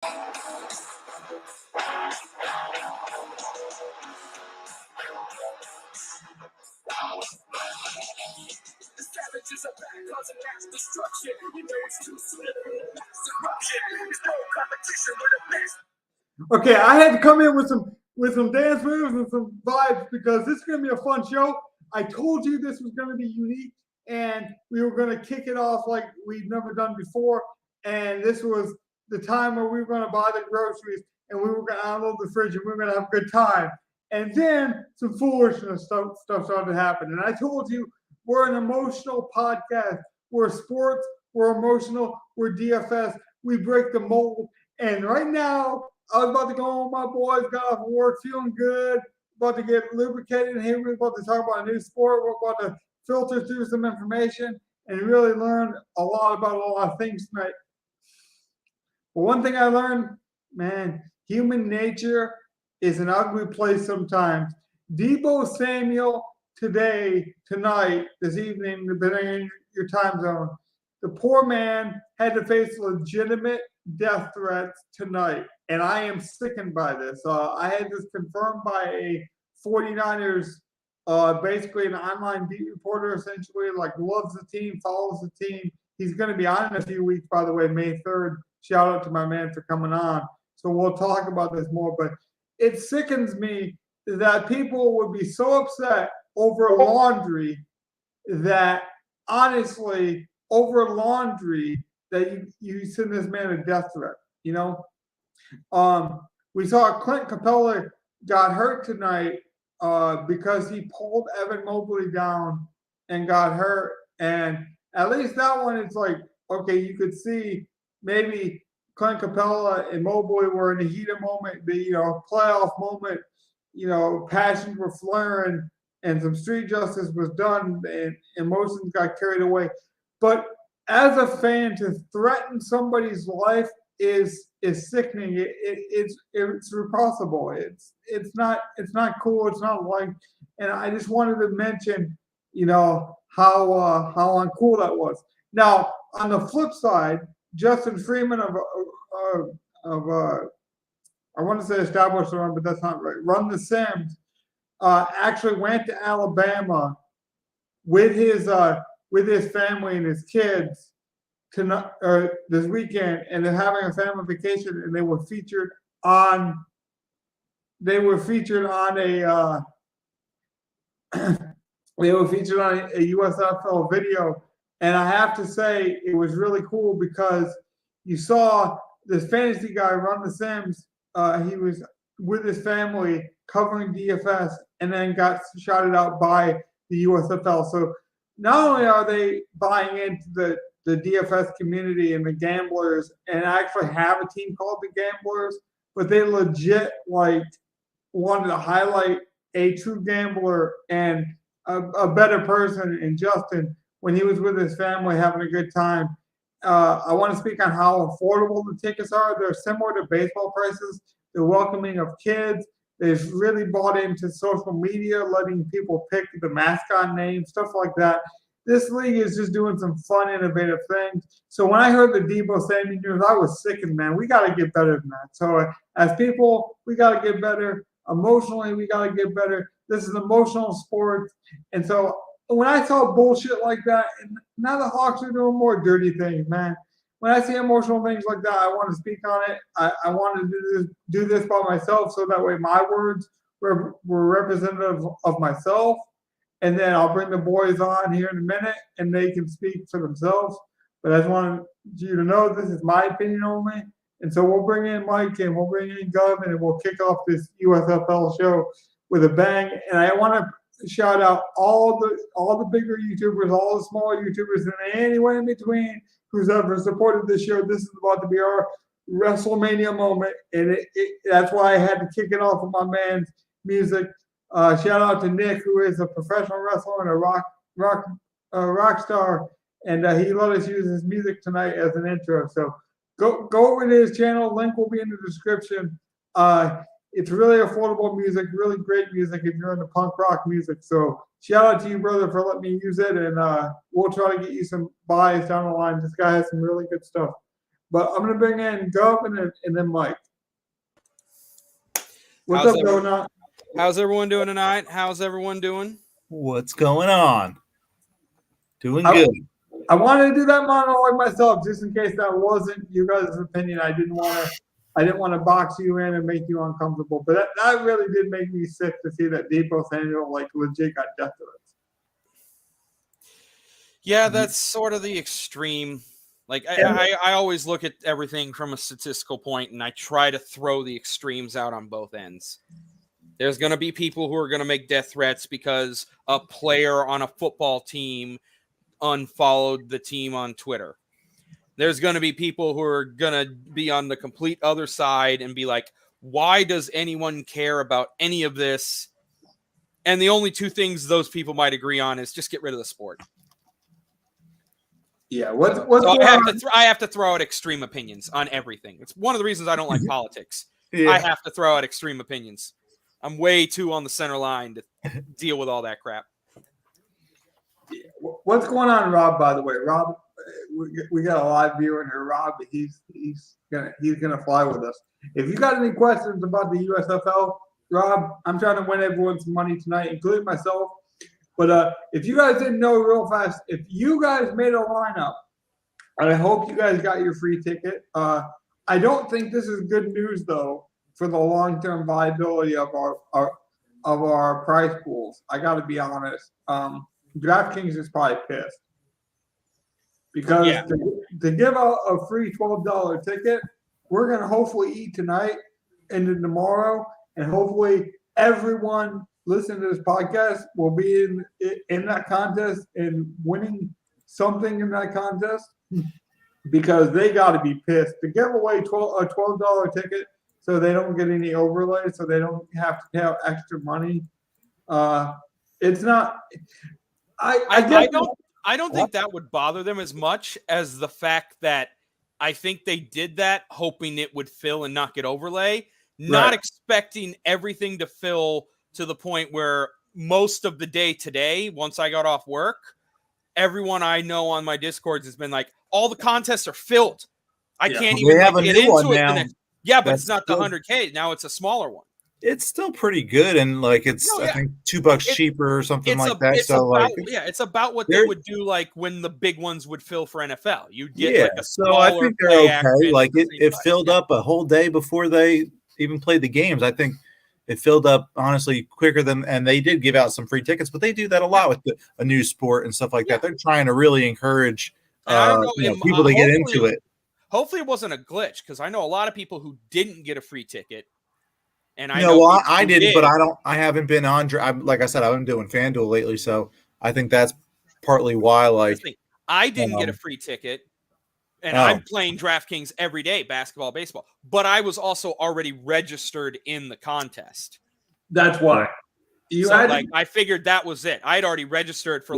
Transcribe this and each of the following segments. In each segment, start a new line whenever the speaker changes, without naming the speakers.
Okay, I had to come in with some dance moves and some vibes because this is gonna be a fun show. I told you this was gonna be unique, and we were gonna kick it off like we've never done before. And this was the time where we were gonna buy the groceries and we were gonna unload the fridge and we were gonna have a good time. And then some foolishness stuff started to happen. And I told you we're an emotional podcast. We're sports. We're emotional. We're DFS. We break the mold. And right now, I was about to go home. My boys got off of work feeling good, about to get lubricated. And here we're about to talk about a new sport. We're about to filter through some information and really learn a lot about a lot of things tonight. But one thing I learned, man, human nature is an ugly place sometimes. Debo Samuel tonight, this evening, depending on your time zone, the poor man had to face legitimate death threats tonight, and I am sickened by this. I had this confirmed by a 49ers, basically an online beat reporter, essentially, like loves the team, follows the team. He's going to be on in a few weeks, by the way, May 3rd. Shout out to my man for coming on. So we'll talk about this more, but it sickens me that people would be so upset over laundry that honestly, over laundry, that you send this man a death threat, you know? We saw Clint Capella got hurt tonight because he pulled Evan Mobley down and got hurt. And at least that one, it's like, okay, you could see maybe Clint Capella and Mobley were in a heated moment, the playoff moment, passions were flaring and some street justice was done and emotions got carried away. But as a fan, to threaten somebody's life is sickening. It's repulsible. It's not cool. It's not like. And I just wanted to mention, how uncool that was. Now on the flip side, Justin Freeman of I want to say Established Run, but that's not right. Run the Sims actually went to Alabama with his family and his kids this weekend, and they're having a family vacation, and they were featured on a USFL video. And I have to say it was really cool because you saw this fantasy guy Run the Sims. He was with his family covering DFS and then got shouted out by the USFL. So not only are they buying into the DFS community and the gamblers and actually have a team called the Gamblers, but they legit wanted to highlight a true gambler and a better person in Justin when he was with his family having a good time. I want to speak on how affordable the tickets are. They're similar to baseball prices. They're welcoming of kids. They've really bought into social media, letting people pick the mascot name, stuff like that. This league is just doing some fun, innovative things. So when I heard the Debo Samuel news, I was sickened, man. We got to get better than that. So as people, we got to get better. Emotionally, we got to get better. This is emotional sport. And so when I saw bullshit like that, and now the Hawks are doing more dirty things, man. When I see emotional things like that, I want to speak on it. I want to do this by myself so that way my words were representative of myself. And then I'll bring the boys on here in a minute and they can speak for themselves. But I just wanted you to know this is my opinion only. And so we'll bring in Mike and we'll bring in Gov and we'll kick off this USFL show with a bang. And I want to shout out all the bigger YouTubers, all the smaller YouTubers, and anyone in between who's ever supported this show. This is about to be our WrestleMania moment, and that's why I had to kick it off with my man's music. Shout out to Nick, who is a professional wrestler and a rock star, and he let us use his music tonight as an intro. So go over to his channel. Link will be in the description. It's really affordable music, really great music if you're into punk rock music. So shout out to you, brother, for letting me use it, and we'll try to get you some buys down the line. This guy has some really good stuff. But I'm gonna bring in Gov and then Mike. What's
How's
up, Donut?
How's everyone doing tonight? How's everyone doing?
What's going on? Doing good.
I wanted to do that monologue myself, just in case that wasn't you guys' opinion. I didn't want to box you in and make you uncomfortable. But that really did make me sick to see that Debo Samuel legit got death threats.
Yeah, that's sort of the extreme. Like I always look at everything from a statistical point, and I try to throw the extremes out on both ends. There's going to be people who are going to make death threats because a player on a football team unfollowed the team on Twitter. There's going to be people who are going to be on the complete other side and be like, why does anyone care about any of this? And the only two things those people might agree on is just get rid of the sport.
Yeah,
I have to throw out extreme opinions on everything. It's one of the reasons I don't like politics.
Yeah.
I have to throw out extreme opinions. I'm way too on the center line to deal with all that crap.
What's going on, Rob? By the way, Rob, we got a live viewer here. Rob, he's gonna fly with us. If you got any questions about the USFL, Rob, I'm trying to win everyone's money tonight, including myself. But if you guys didn't know real fast, if you guys made a lineup, I hope you guys got your free ticket. I don't think this is good news though for the long-term viability of our prize pools. I got to be honest. DraftKings is probably pissed because to give out a free $12 ticket, we're gonna hopefully eat tonight and then tomorrow, and hopefully everyone listening to this podcast will be in that contest and winning something in that contest because they got to be pissed to give away a $12 ticket so they don't get any overlay, so they don't have to pay out extra money. It's not. I
don't think that would bother them as much as the fact that I think they did that hoping it would fill and not get overlay, not expecting everything to fill to the point where most of the day today, once I got off work, everyone I know on my Discords has been like, all the contests are filled. I can't even get into it. But it's not the 100K. Now it's a smaller one.
It's still pretty good, and I think $2 cheaper or something like that.
It's about what they would do when the big ones would fill for NFL. You'd get a
so I think they're okay. It filled up a whole day before they even played the games. I think it filled up honestly quicker and they did give out some free tickets, but they do that a lot with a new sport and stuff like that. They're trying to really encourage people to get into it.
Hopefully it wasn't a glitch, because I know a lot of people who didn't get a free ticket. And
I didn't, but I haven't been on. Like I said, I've been doing FanDuel lately, so I think that's partly why.
I didn't get a free ticket, and I'm playing DraftKings every day, basketball, baseball. But I was also already registered in the contest.
That's why.
I figured that was it. I'd already registered for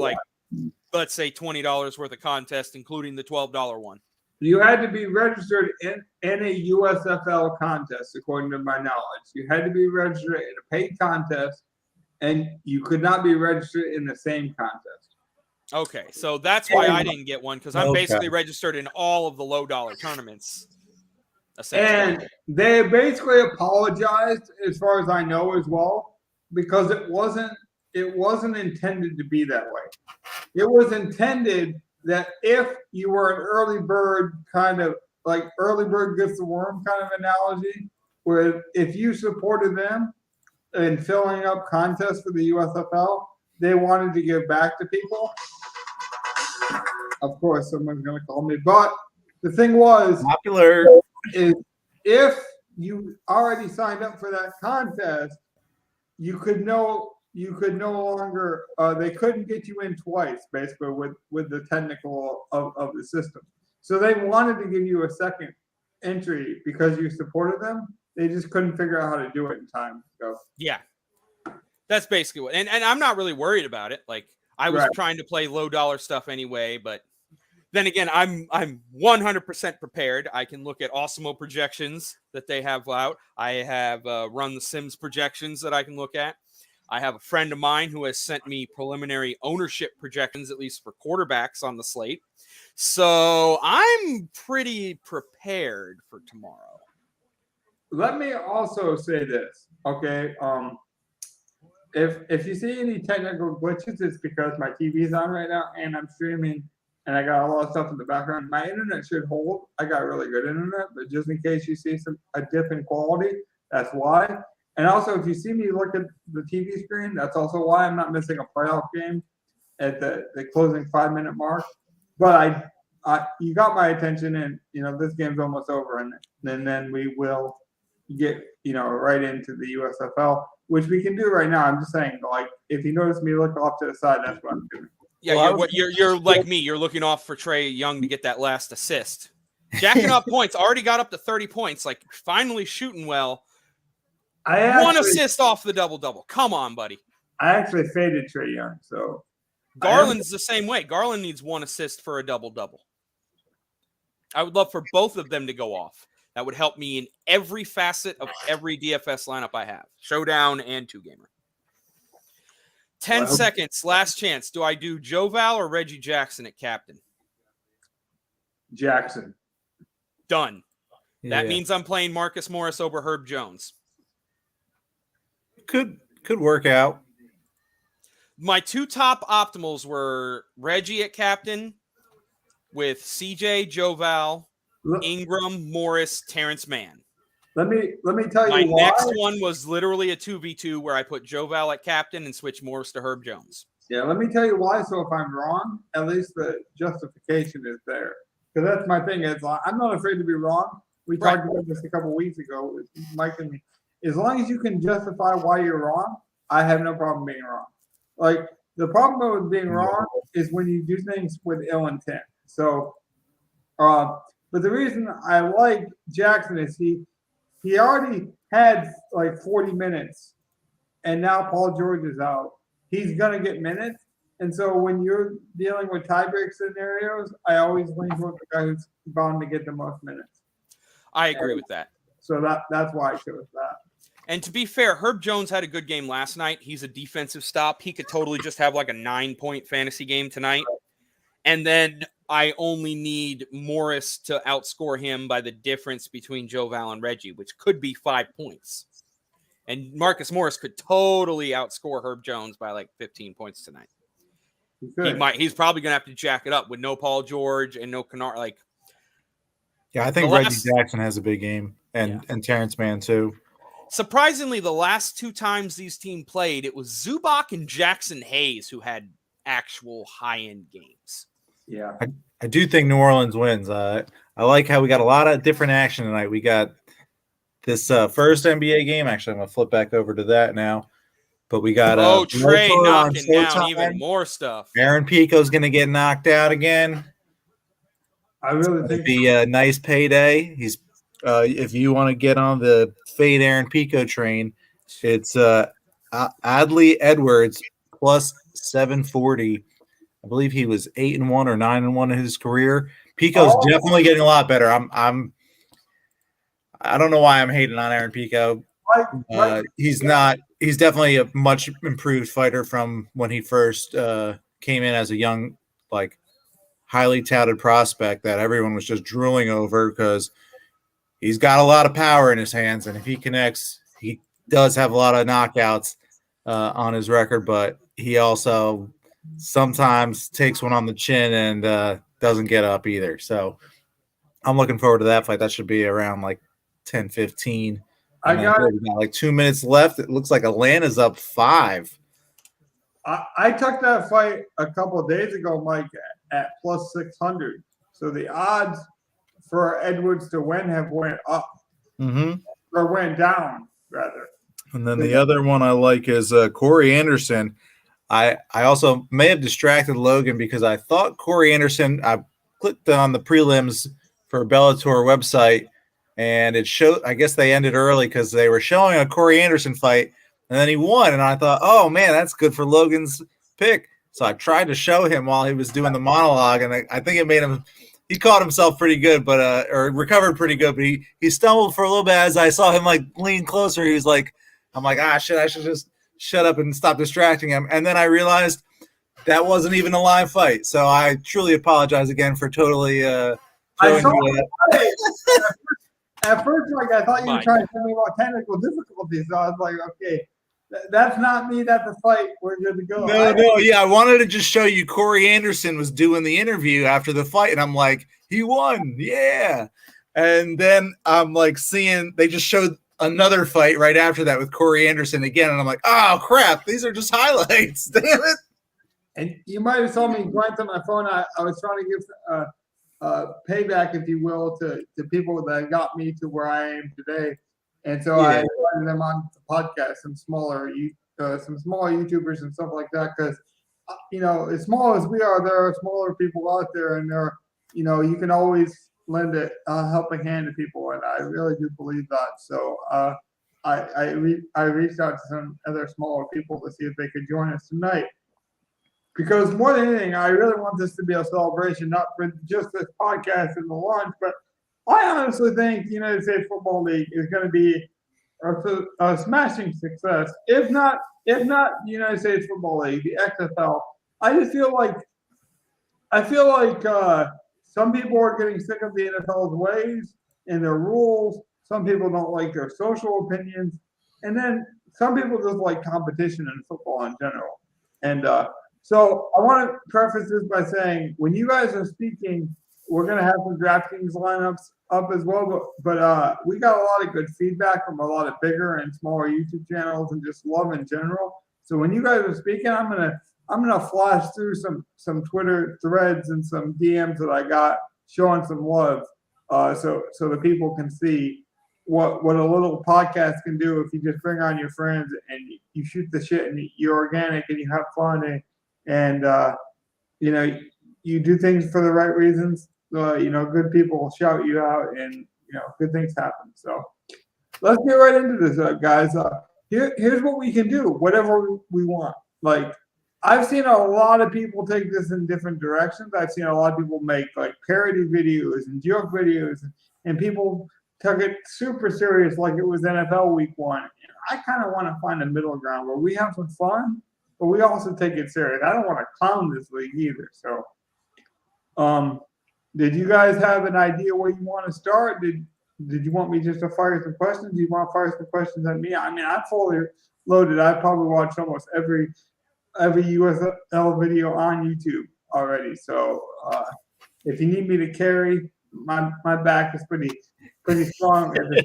let's say $20 worth of contest, including the $12 one.
You had to be registered in a USFL contest, according to my knowledge. You had to be registered in a paid contest, and you could not be registered in the same contest.
Okay, so that's why I didn't get one, because I'm basically registered in all of the low-dollar tournaments.
And they basically apologized, as far as I know, as well, because it wasn't intended to be that way. It was intended that if you were an early bird, kind of like early bird gets the worm kind of analogy, where if you supported them in filling up contests for the USFL, they wanted to give back to people. Of course, someone's going to call me. But the thing was,
popular
is if you already signed up for that contest, you could no longer they couldn't get you in twice, basically, with the technical of the system. So they wanted to give you a second entry because you supported them. They just couldn't figure out how to do it in time. So
that's basically what. And I'm not really worried about it. I was trying to play low dollar stuff anyway, but then again, I'm 100% prepared. I can look at Awesemo projections that they have out. I have run the Sims projections that I can look at. I have a friend of mine who has sent me preliminary ownership projections, at least for quarterbacks on the slate. So I'm pretty prepared for tomorrow.
Let me also say this, okay? If you see any technical glitches, it's because my TV's on right now and I'm streaming and I got a lot of stuff in the background. My internet should hold. I got really good internet, but just in case you see a dip in quality, that's why. And also, if you see me look at the TV screen, that's also why I'm not missing a playoff game at the closing 5-minute mark. But you got my attention, and this game's almost over, and then we will get right into the USFL, which we can do right now. I'm just saying, like, if you notice me look off to the side, that's what I'm doing.
Yeah, you're like me. You're looking off for Trae Young to get that last assist. Jacking up points. Already got up to 30 points. Like, finally shooting well. One assist off the double-double. Come on, buddy.
I actually faded Trae Young, so.
Garland's the same way. Garland needs 1 assist for a double-double. I would love for both of them to go off. That would help me in every facet of every DFS lineup I have. Showdown and 2-gamer. 10 seconds, last chance. Do I do Joe Val or Reggie Jackson at captain?
Jackson.
Done. That means I'm playing Marcus Morris over Herb Jones.
Could work out.
My 2 top optimals were Reggie at captain with CJ, Joe Val, Ingram, Morris, Terrence Mann.
Let me tell you
My
why.
next one was literally a 2v2 where I put Joe Val at captain and switched Morris to Herb Jones.
Yeah, let me tell you why. So if I'm wrong, at least the justification is there. Because that's my thing. Is I'm not afraid to be wrong. We talked about this a couple weeks ago with Mike and me. As long as you can justify why you're wrong, I have no problem being wrong. Like, the problem with being wrong is when you do things with ill intent. So, but the reason I like Jackson is he already had like 40 minutes, and now Paul George is out. He's going to get minutes. And so when you're dealing with tiebreak scenarios, I always lean toward the guy who's bound to get the most minutes.
I agree with that.
So that's why I chose that.
And to be fair, Herb Jones had a good game last night. He's a defensive stop. He could totally just have like a 9-point fantasy game tonight. And then I only need Morris to outscore him by the difference between Joe Val and Reggie, which could be 5 points. And Marcus Morris could totally outscore Herb Jones by like 15 points tonight. He's probably going to have to jack it up with no Paul George and no Kennard.
I think Reggie Jackson has a big game, and Terrence Mann too.
Surprisingly, the last 2 times these teams played, it was Zubac and Jackson Hayes who had actual high-end games.
Yeah.
I do think New Orleans wins. I like how we got a lot of different action tonight. We got this first NBA game. Actually, I'm going to flip back over to that now. But we got
Trae knocking down even more stuff.
Aaron Pico's going to get knocked out again.
I really think
it'd be a nice payday. He's if you want to get on the fade Aaron Pico train, it's Adley Edwards plus 740. I believe he was 8-1 or 9-1 in his career. Pico's definitely getting a lot better. I don't know why I'm hating on Aaron Pico. He's not. He's definitely a much improved fighter from when he first came in as a young, highly touted prospect that everyone was just drooling over because he's got a lot of power in his hands, and if he connects, he does have a lot of knockouts on his record, but he also sometimes takes one on the chin and doesn't get up either. So I'm looking forward to that fight. That should be around 10-15. We got 2 minutes left. It looks like Atlanta's up 5.
I took that fight a couple of days ago, Mike, at plus 600. So the odds for Edwards to win have went up, or went down rather.
And then the other one I like is Corey Anderson. I also may have distracted Logan because I thought Corey Anderson. I clicked on the prelims for Bellator website, and it showed. I guess they ended early because they were showing a Corey Anderson fight, and then he won. And I thought, oh man, that's good for Logan's pick. So I tried to show him while he was doing the monologue, and I think it made him. He caught himself pretty good, but or recovered pretty good. But he stumbled for a little bit as I saw him lean closer. He was like, I'm like, shit, I should just shut up and stop distracting him. And then I realized that wasn't even a live fight. So I truly apologize again for totally
I
throwing
saw
you
it. At first, like I thought you were
Mike.
trying to tell me about technical difficulties. So I was like, okay, that's not me. That's a fight. We're good to go.
I wanted to just show you Corey Anderson was doing the interview after the fight, and I'm like, he won, yeah. And then I'm like seeing they just showed another fight right after that with Corey Anderson again, and I'm like, oh crap, these are just highlights. Damn it.
And you might have saw me glance at my phone. I was trying to give payback, if you will, to people that got me to where I am today. And so I invited them on the podcast, some smaller YouTubers and stuff like that. Because, as small as we are, there are smaller people out there, and you can always lend a helping hand to people. And I really do believe that. So I reached out to some other smaller people to see if they could join us tonight. Because more than anything, I really want this to be a celebration, not for just this podcast and the launch, but I honestly think the United States Football League is going to be a smashing success. If not the United States Football League, the XFL. I just feel like some people are getting sick of the NFL's ways and their rules. Some people don't like their social opinions, and then some people just like competition in football in general. And so I want to preface this by saying, when you guys are speaking, we're going to have some DraftKings lineups up as well. But we got a lot of good feedback from a lot of bigger and smaller YouTube channels and just love in general. So when you guys are speaking, I'm gonna flash through some Twitter threads and some DMs that I got showing some love, so the people can see what a little podcast can do if you just bring on your friends and you shoot the shit and you're organic and you have fun and you do things for the right reasons. Good people shout you out and good things happen. So let's get right into this, guys. Here's what we can do, whatever we want. Like, I've seen a lot of people take this in different directions. I've seen a lot of people make like parody videos and joke videos, and people took it super serious like it was NFL Week 1. And I kind of want to find a middle ground where we have some fun, but we also take it serious. I don't want to clown this league either. So, did you guys have an idea where you want to start? Did you want me just to fire some questions? Do you want to fire some questions at me? I mean, I'm fully loaded. I probably watched almost every USFL video on YouTube already. So if you need me to carry, my back is pretty strong at this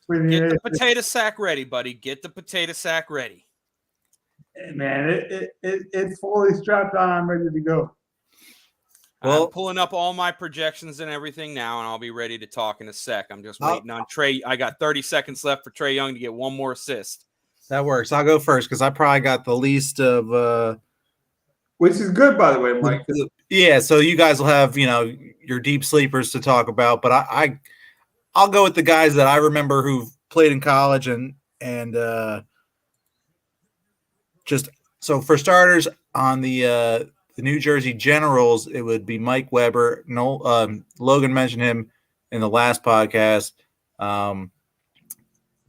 point.
Get the potato sack ready, buddy. Get the potato sack ready.
Man, it's fully strapped on. I'm ready to go.
Well, I'm pulling up all my projections and everything now, and I'll be ready to talk in a sec. I'm just waiting on Trey. I got 30 seconds left for Trey Young to get one more assist.
That works. I'll go first because I probably got the least of
which is good, by the way, Mike.
Yeah, so you guys will have, your deep sleepers to talk about, but I'll go with the guys that I remember who've played in college and just so for starters on the New Jersey Generals, it would be Mike Weber. Logan mentioned him in the last podcast,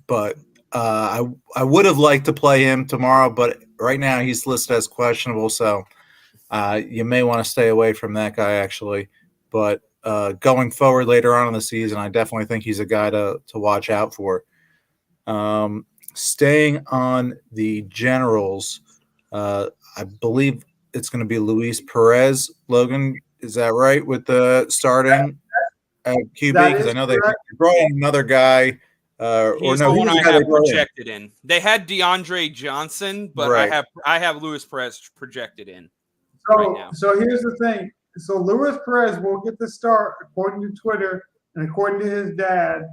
but I would have liked to play him tomorrow, but right now he's listed as questionable, so you may want to stay away from that guy, actually. But going forward later on in the season, I definitely think he's a guy to watch out for. Staying on the Generals, I believe it's going to be Luis Perez. Logan, is that right, with the starting at QB? Because I know they brought in another guy.
He's the one I have projected in. They had DeAndre Johnson, but
right.
I have Luis Perez projected in
right
now.
So here's the thing. So Luis Perez will get the start according to Twitter and according to his dad.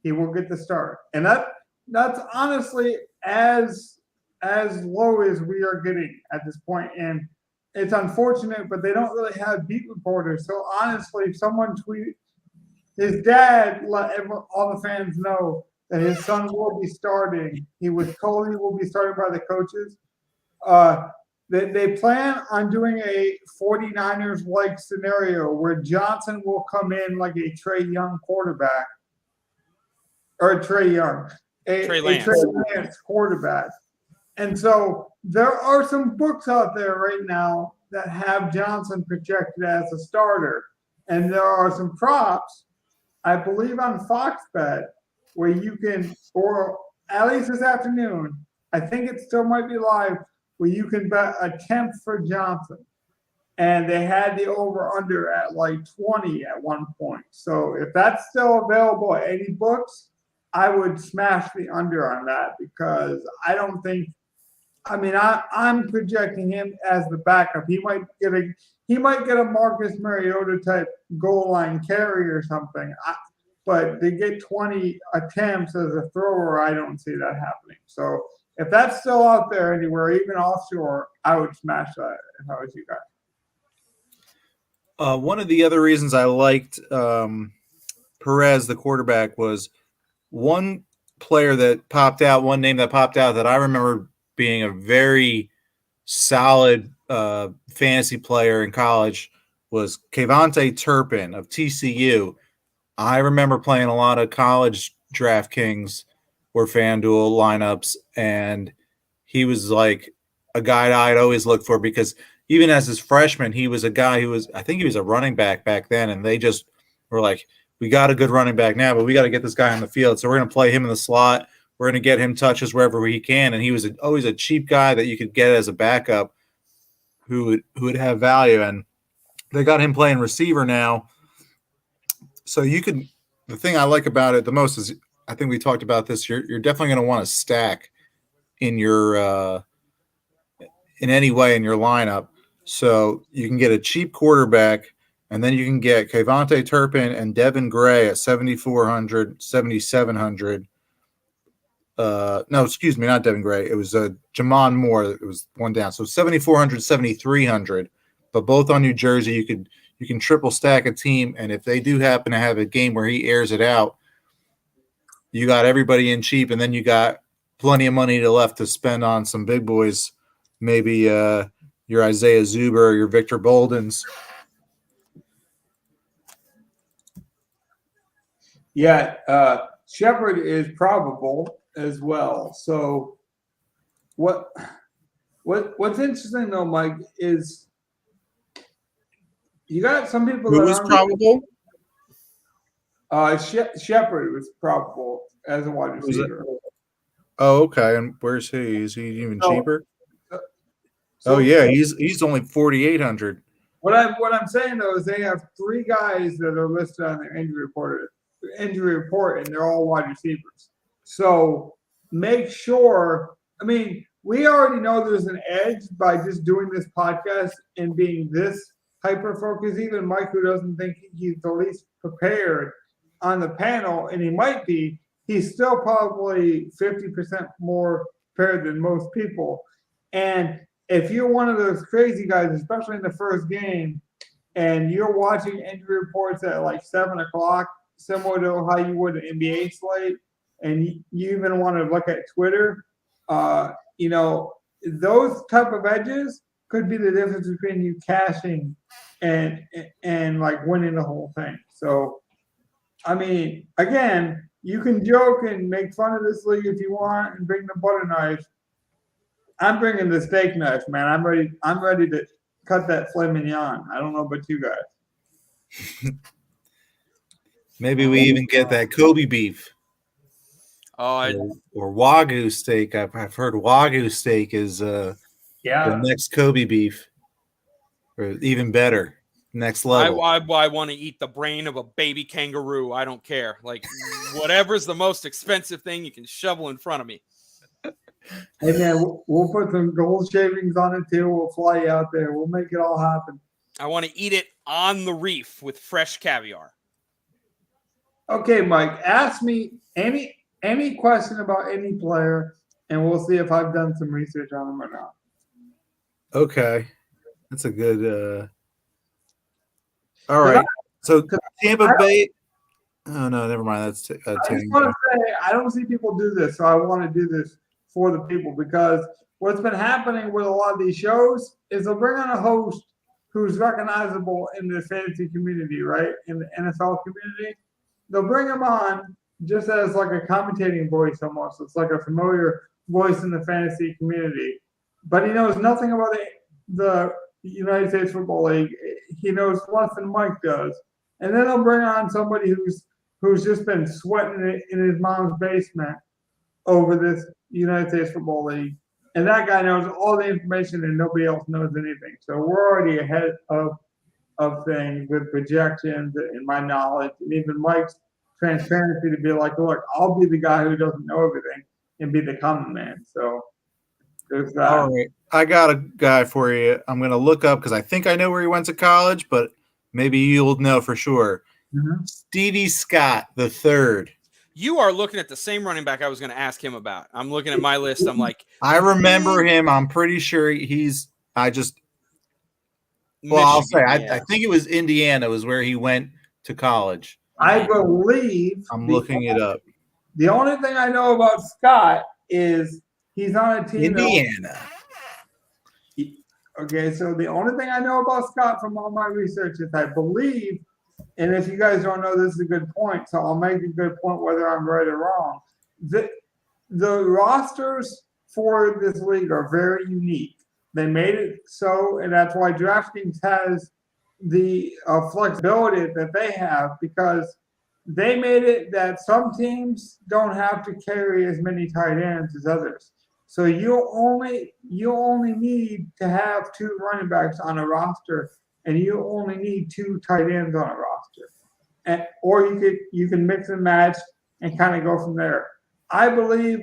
He will get the start, and that's honestly as low as we are getting at this point. And it's unfortunate, but they don't really have beat reporters. So honestly, if someone tweet. His dad let all the fans know that his son will be starting. He was told he will be started by the coaches. They plan on doing a 49ers-like scenario where Johnson will come in like a Trey Young quarterback. Or Trey Lance quarterback. And so there are some books out there right now that have Johnson projected as a starter. And there are some props, I believe on Fox Bet, where you can, or at least this afternoon, I think it still might be live, where you can bet a 10th for Johnson. And they had the over-under at like 20 at one point. So if that's still available at any books, I would smash the under on that, because I don't think, I mean, I'm projecting him as the backup. He might get a Marcus Mariota type goal line carry or something. But to get 20 attempts as a thrower, I don't see that happening. So if that's still out there anywhere, even offshore, I would smash that if I was you guys.
One of the other reasons I liked Perez, the quarterback, was one player that popped out, one name that popped out that I remember being a very solid fantasy player in college was Kevontae Turpin of TCU. I remember playing a lot of college DraftKings or FanDuel lineups, and he was like a guy that I'd always look for, because even as his freshman, he was a guy who was, I think he was a running back back then, and they just were like, we got a good running back now, but we got to get this guy on the field. So we're going to play him in the slot. We're going to get him touches wherever he can. And he was always a cheap guy that you could get as a backup who would have value. And they got him playing receiver now. So you could – the thing I like about it the most is, I think we talked about this, you're definitely going to want to stack in your in any way in your lineup. So you can get a cheap quarterback, and then you can get Kevontae Turpin and Devin Gray at 7,400, 7,700. No, excuse me, not Devin Gray. It was Jamon Moore. It was one down. So 7,400, 7,300. But both on New Jersey, you can triple stack a team, and if they do happen to have a game where he airs it out, you got everybody in cheap, and then you got plenty of money left to spend on some big boys. Maybe your Isaiah Zuber or your Victor Boldens.
Yeah, Shepard is probable as well. So what's interesting though, Mike, is you got some people
Who
that
was
aren't
probable?
Shepard was probable as a wide receiver.
Oh, okay. And where's he? Is he even cheaper?
So
oh yeah, he's only 4,800.
What I'm saying though is they have three guys that are listed on their injury report, and they're all wide receivers. So make sure. I mean, we already know there's an edge by just doing this podcast and being this hyper focused. Even Mike, who doesn't think he's the least prepared on the panel, and he might be, he's still probably 50% more prepared than most people. And if you're one of those crazy guys, especially in the first game, and you're watching injury reports at like 7 o'clock, similar to how you would an NBA slate, and you even want to look at Twitter, those type of edges could be the difference between you cashing and like winning the whole thing. So, I mean, again, you can joke and make fun of this league if you want and bring the butter knife. I'm bringing the steak knife, man. I'm ready to cut that filet mignon. I don't know about you guys.
Maybe we even get that Kobe beef.
Oh,
or Wagyu steak. I've heard Wagyu steak is the next Kobe beef, or even better, next level.
I want to eat the brain of a baby kangaroo. I don't care. Like, whatever's the most expensive thing you can shovel in front of me.
And then we'll put some gold shavings on it too. We'll fly you out there. We'll make it all happen.
I want to eat it on the reef with fresh caviar.
Okay, Mike, ask me any question about any player, and we'll see if I've done some research on them or not.
Okay. That's a good all right. So Tampa Bay. Oh no, never mind. That's
I just want to say I don't see people do this, so I want to do this for the people, because what's been happening with a lot of these shows is they'll bring on a host who's recognizable in the fantasy community, right? In the NFL community. They'll bring him on just as like a commentating voice almost. It's like a familiar voice in the fantasy community. But he knows nothing about the United States Football League. He knows less than Mike does. And then I'll bring on somebody who's just been sweating it in his mom's basement over this United States Football League. And that guy knows all the information and nobody else knows anything. So we're already ahead of things with projections and my knowledge and even Mike's transparency to be like, look, I'll be the guy who doesn't know everything and be the common man. So there's that.
All right. I got a guy for you. I'm going to look up because I think I know where he went to college, but maybe you'll know for sure.
Mm-hmm.
Stevie Scott, the third.
You are looking at the same running back I was going to ask him about. I'm looking at my list. I'm like,
I remember him. I'm pretty sure I'll say, I think it was Indiana was where he went to college.
I believe
I'm looking it up.
The only thing I know about Scott is he's on a team.
Indiana.
Okay, so the only thing I know about Scott from all my research is I believe, and if you guys don't know, this is a good point, so I'll make a good point whether I'm right or wrong. The rosters for this league are very unique. They made it so, and that's why DraftKings has the flexibility that they have, because they made it that some teams don't have to carry as many tight ends as others. So you only need to have 2 running backs on a roster, and you only need 2 tight ends on a roster, or you can mix and match and kind of go from there. I believe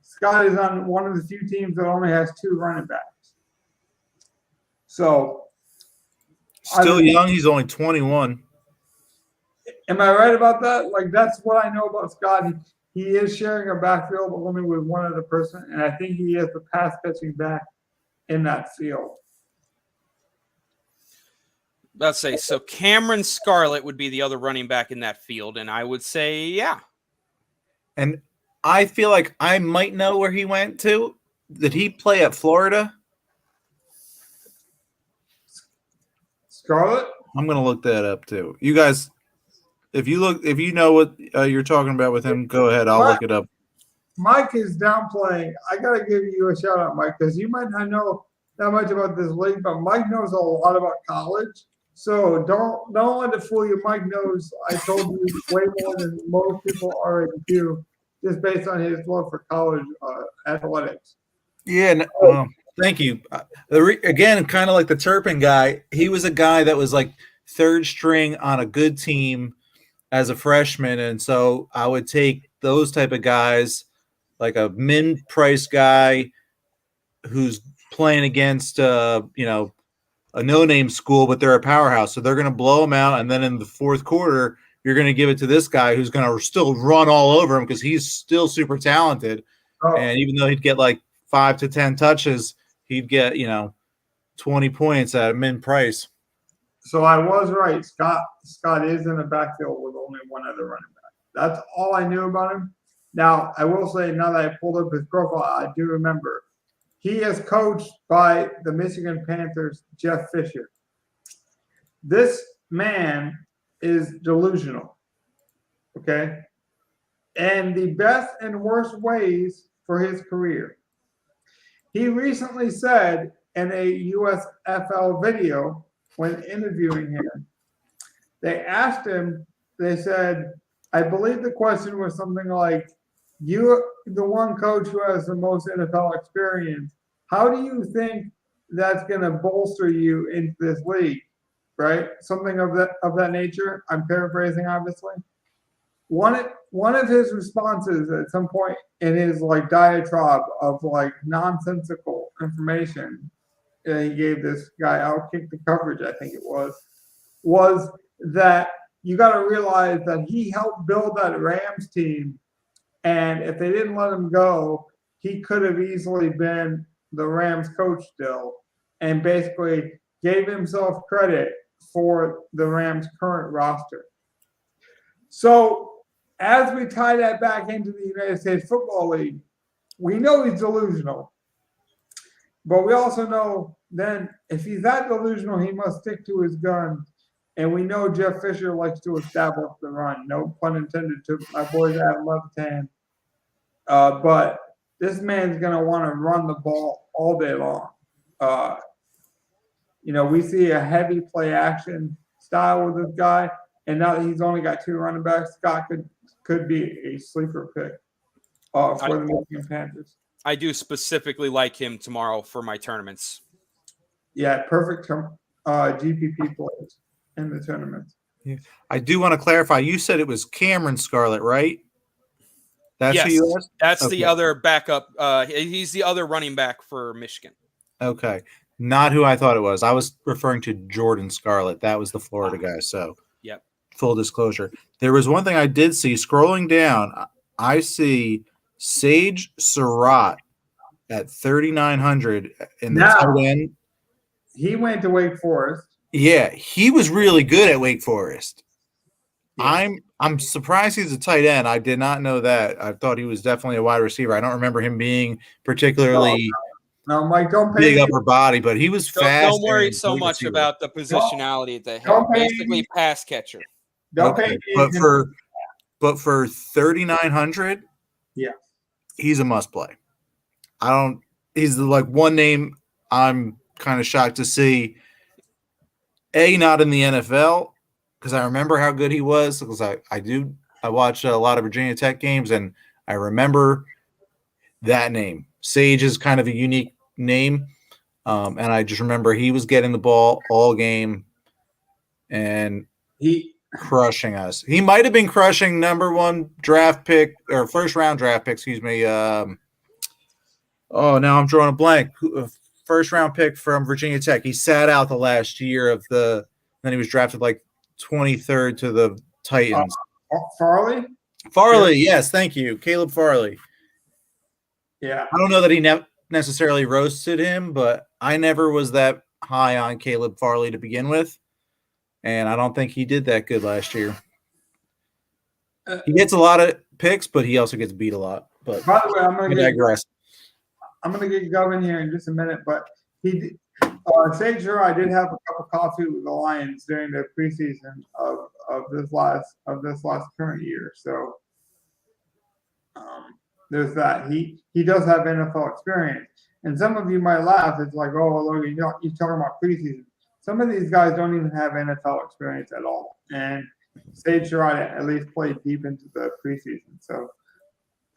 Scott is on one of the few teams that only has 2 running backs. So
still young. He's only 21.
Am I right about that? Like, that's what I know about Scott. He is sharing a backfield only with one other person, and I think he is the pass catching back in that field.
Let's say so. Cameron Scarlett would be the other running back in that field, and I would say, yeah.
And I feel like I might know where he went to. Did he play at Florida?
Scarlett?
I'm going to look that up too. You guys, if you know what you're talking about with him, go ahead. I'll look it up.
Mike is downplaying. I got to give you a shout out, Mike, because you might not know that much about this league, but Mike knows a lot about college. So don't let it fool you. Mike knows, I told you, way more than most people already do, just based on his love for college athletics.
Yeah, thank you. Again, kind of like the Turpin guy, he was a guy that was like third string on a good team as a freshman, and so I would take those type of guys, like a min-price guy who's playing against a no-name school, but they're a powerhouse, so they're going to blow them out, and then in the fourth quarter, you're going to give it to this guy who's going to still run all over him because he's still super talented, and even though he'd get like 5 to 10 touches, he'd get 20 points at min-price.
So I was right. Scott is in the backfield with only one other running back. That's all I knew about him. Now, I will say, now that I pulled up his profile, I do remember he is coached by the Michigan Panthers' Jeff Fisher. This man is delusional, okay? And the best and worst ways for his career. He recently said in a USFL video when interviewing him, they asked him, they said, I believe the question was something like, you, the one coach who has the most NFL experience, how do you think that's going to bolster you into this league, right? Something of that nature. I'm paraphrasing, obviously. One of his responses at some point in his like diatribe of like nonsensical information he gave this guy, Outkick the Coverage, I think it was that you got to realize that he helped build that Rams team, and if they didn't let him go, he could have easily been the Rams coach still, and basically gave himself credit for the Rams' current roster. So as we tie that back into the United States Football League, we know he's delusional, but we also know then if he's that delusional, he must stick to his guns. And we know Jeff Fisher likes to establish the run. No pun intended to my boy that left hand. But this man's going to want to run the ball all day long. we see a heavy play action style with this guy, and now that he's only got 2 running backs, Scott could be a sleeper pick for the Michigan Panthers.
I do specifically like him tomorrow for my tournaments.
Yeah, perfect GPP plays in the tournament.
Yeah. I do want to clarify. You said it was Cameron Scarlett, right? That's
yes,
who you asked?
That's
okay.
the other backup. He's the other running back for Michigan.
Okay. Not who I thought it was. I was referring to Jordan Scarlett. That was the Florida guy. So,
yep.
Full disclosure. There was one thing I did see. Scrolling down, I see Sage Surratt at 3,900 in the tight end.
He went to Wake Forest.
Yeah, he was really good at Wake Forest.
Yeah.
I'm surprised he's a tight end. I did not know that. I thought he was definitely a wide receiver. I don't remember him being particularly
no, Mike, don't pay
big upper body, but he was fast.
Don't worry so much about the positionality they have. Basically, pass catcher.
Okay. But for 3,900,
yeah,
he's a must play. He's the one name I'm kind of shocked to see. Not in the NFL, because I remember how good he was, because I watch a lot of Virginia Tech games, and I remember that name. Sage is kind of a unique name, and I just remember he was getting the ball all game and crushing us. He might have been crushing number 1 draft pick or first round draft pick, excuse me. Now I'm drawing a blank. First round pick from Virginia Tech. He sat out the last year then he was drafted 23rd to the Titans.
Farley?
Farley, yes, thank you. Caleb Farley.
Yeah.
I don't know that he necessarily roasted him, but I never was that high on Caleb Farley to begin with. And I don't think he did that good last year. He gets a lot of picks, but he also gets beat a lot. But
by the way, I'm going to
digress.
I'm going to get going here in just a minute, but Sage Surratt did have a cup of coffee with the Lions during the preseason of this last current year. So there's that. He does have NFL experience, and some of you might laugh. It's like, oh, Logan, you're talking about preseason. Some of these guys don't even have NFL experience at all, and Sage Surratt at least played deep into the preseason. So.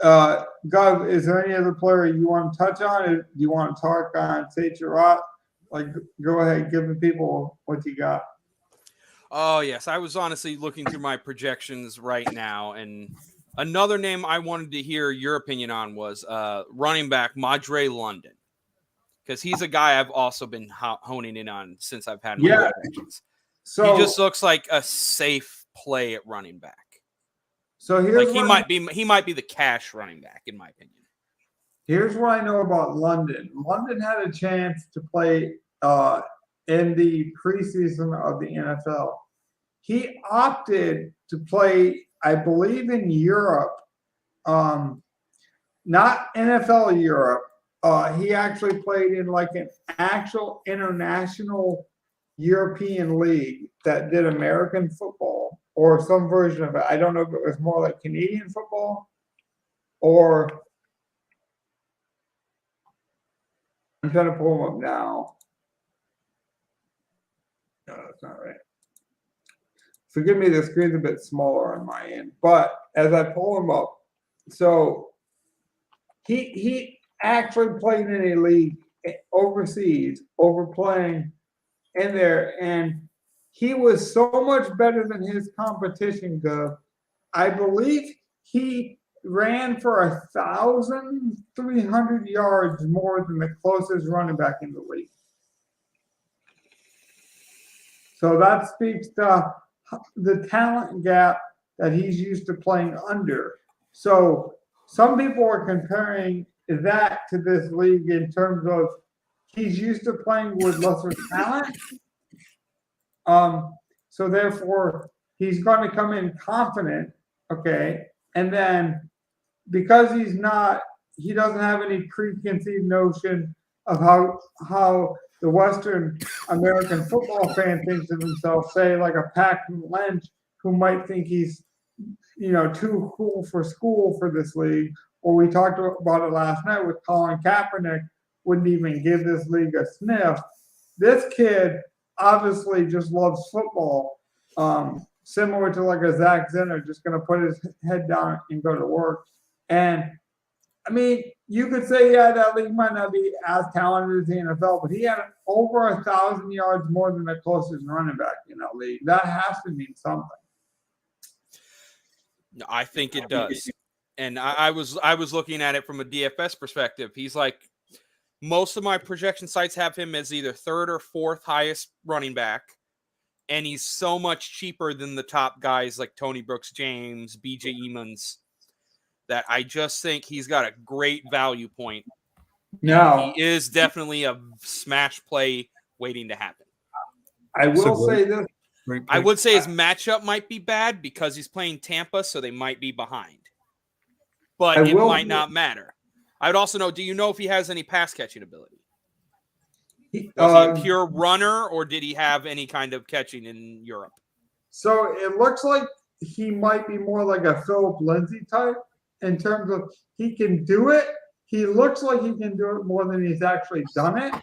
Gov, is there any other player you want to touch on? Do you want to talk on Sage Surratt? Go ahead, give the people what you got.
Oh, yes. I was honestly looking through my projections right now, and another name I wanted to hear your opinion on was running back Madre London, because he's a guy I've also been honing in on since I've had my projections. So he just looks like a safe play at running back.
So here's
he might be the cash running back, in my opinion.
Here's what I know about London. London had a chance to play in the preseason of the NFL. He opted to play, I believe, in Europe, not NFL Europe. He actually played in an actual international European league that did American football. Or some version of it. I don't know if it was more like Canadian football or I'm trying to pull them up now. No, that's not right. Forgive me, the screen's a bit smaller on my end. But as I pull them up, so he actually played in a league overseas, overplaying in there, and he was so much better than his competition, Gov. I believe he ran for 1,300 yards more than the closest running back in the league. So that speaks to the talent gap that he's used to playing under. So some people are comparing that to this league in terms of he's used to playing with lesser talent. So therefore, he's going to come in confident, okay? And then because he doesn't have any preconceived notion of how the Western American football fan thinks of himself, say like a Paxton Lynch, who might think he's, too cool for school for this league, or we talked about it last night with Colin Kaepernick, wouldn't even give this league a sniff. this kid obviously just loves football. Similar to like a Zach Zinner, just going to put his head down and go to work. And I mean, you could say, yeah, that league might not be as talented as the NFL, but he had over 1,000 yards more than the closest running back in that league. That has to mean something.
I think it does. And I was looking at it from a DFS perspective. He's like, most of my projection sites have him as either third or fourth highest running back. And he's so much cheaper than the top guys like Tony Brooks James, BJ Emmons, that I just think he's got a great value point.
Now,
he is definitely a smash play waiting to happen.
I will say this.
I would say his matchup might be bad because he's playing Tampa, so they might be behind. But it might not matter. I would also know, do you know if he has any pass catching ability? Was he a pure runner, or did he have any kind of catching in Europe?
So it looks like he might be more like a Philip Lindsay type in terms of he can do it. He looks like he can do it more than he's actually done it.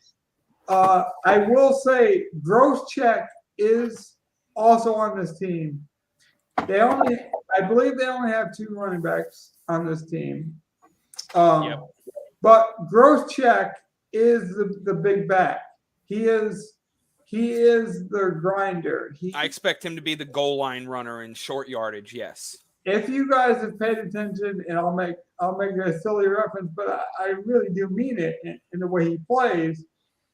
I will say Gross-Check is also on this team. I believe they only have 2 running backs on this team. But Gross-Check is the big back. He is the grinder.
I expect him to be the goal line runner in short yardage. Yes.
If you guys have paid attention, and I'll make a silly reference, but I really do mean it in the way he plays.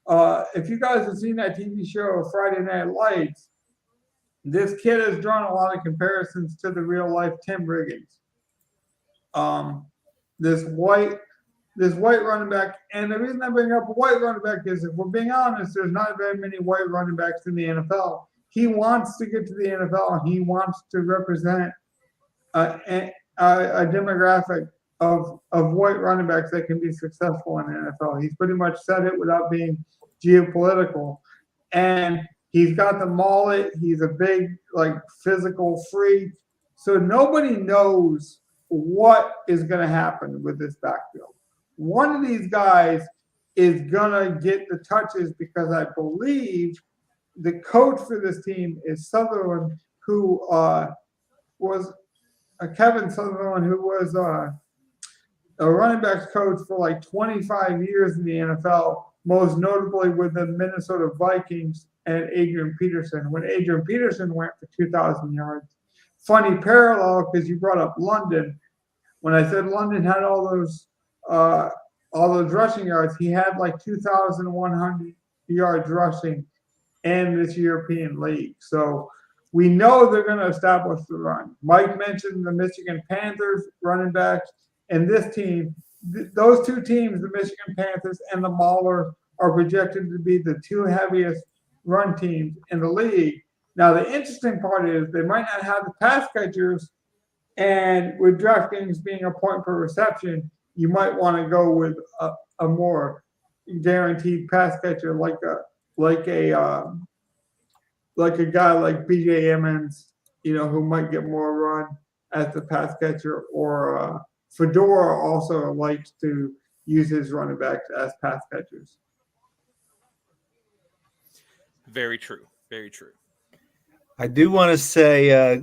If you guys have seen that TV show Friday Night Lights, this kid has drawn a lot of comparisons to the real life Tim Briggins. This white running back, and the reason I bring up a white running back is, if we're being honest, there's not very many white running backs in the NFL. He wants to get to the NFL, and he wants to represent a demographic of white running backs that can be successful in the NFL. He's pretty much said it without being geopolitical. And he's got the mullet. He's a big, like, physical freak. So nobody knows what is going to happen with this backfield. One of these guys is going to get the touches because I believe the coach for this team is Sutherland, who was Kevin Sutherland, who was a running backs coach for like 25 years in the NFL, most notably with the Minnesota Vikings and Adrian Peterson. When Adrian Peterson went for 2,000 yards, funny parallel because you brought up London. When I said London had all those rushing yards, he had like 2,100 yards rushing in this European league. So we know they're going to establish the run. Mike mentioned the Michigan Panthers running backs, and this team, those 2 teams, the Michigan Panthers and the Mauler, are projected to be the 2 heaviest run teams in the league. Now, the interesting part is they might not have the pass catchers, and with DraftKings being a point per reception, you might want to go with a more guaranteed pass catcher like a guy like BJ Emmons, who might get more run as the pass catcher, or Fedora also likes to use his running backs as pass catchers.
Very true. Very true.
I do want to say,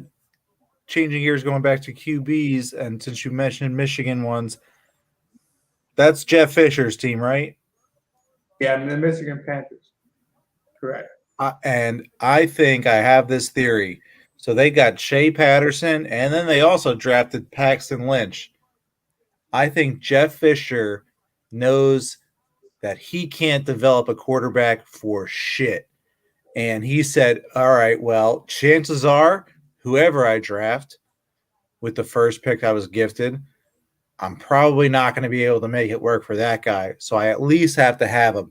changing gears, going back to QBs, and since you mentioned Michigan ones, that's Jeff Fisher's team, right?
Yeah, and the Michigan Panthers. Correct.
And I think I have this theory. So they got Shea Patterson, and then they also drafted Paxton Lynch. I think Jeff Fisher knows that he can't develop a quarterback for shit. And he said, all right, well, chances are whoever I draft with the first pick I was gifted, I'm probably not going to be able to make it work for that guy. So I at least have to have a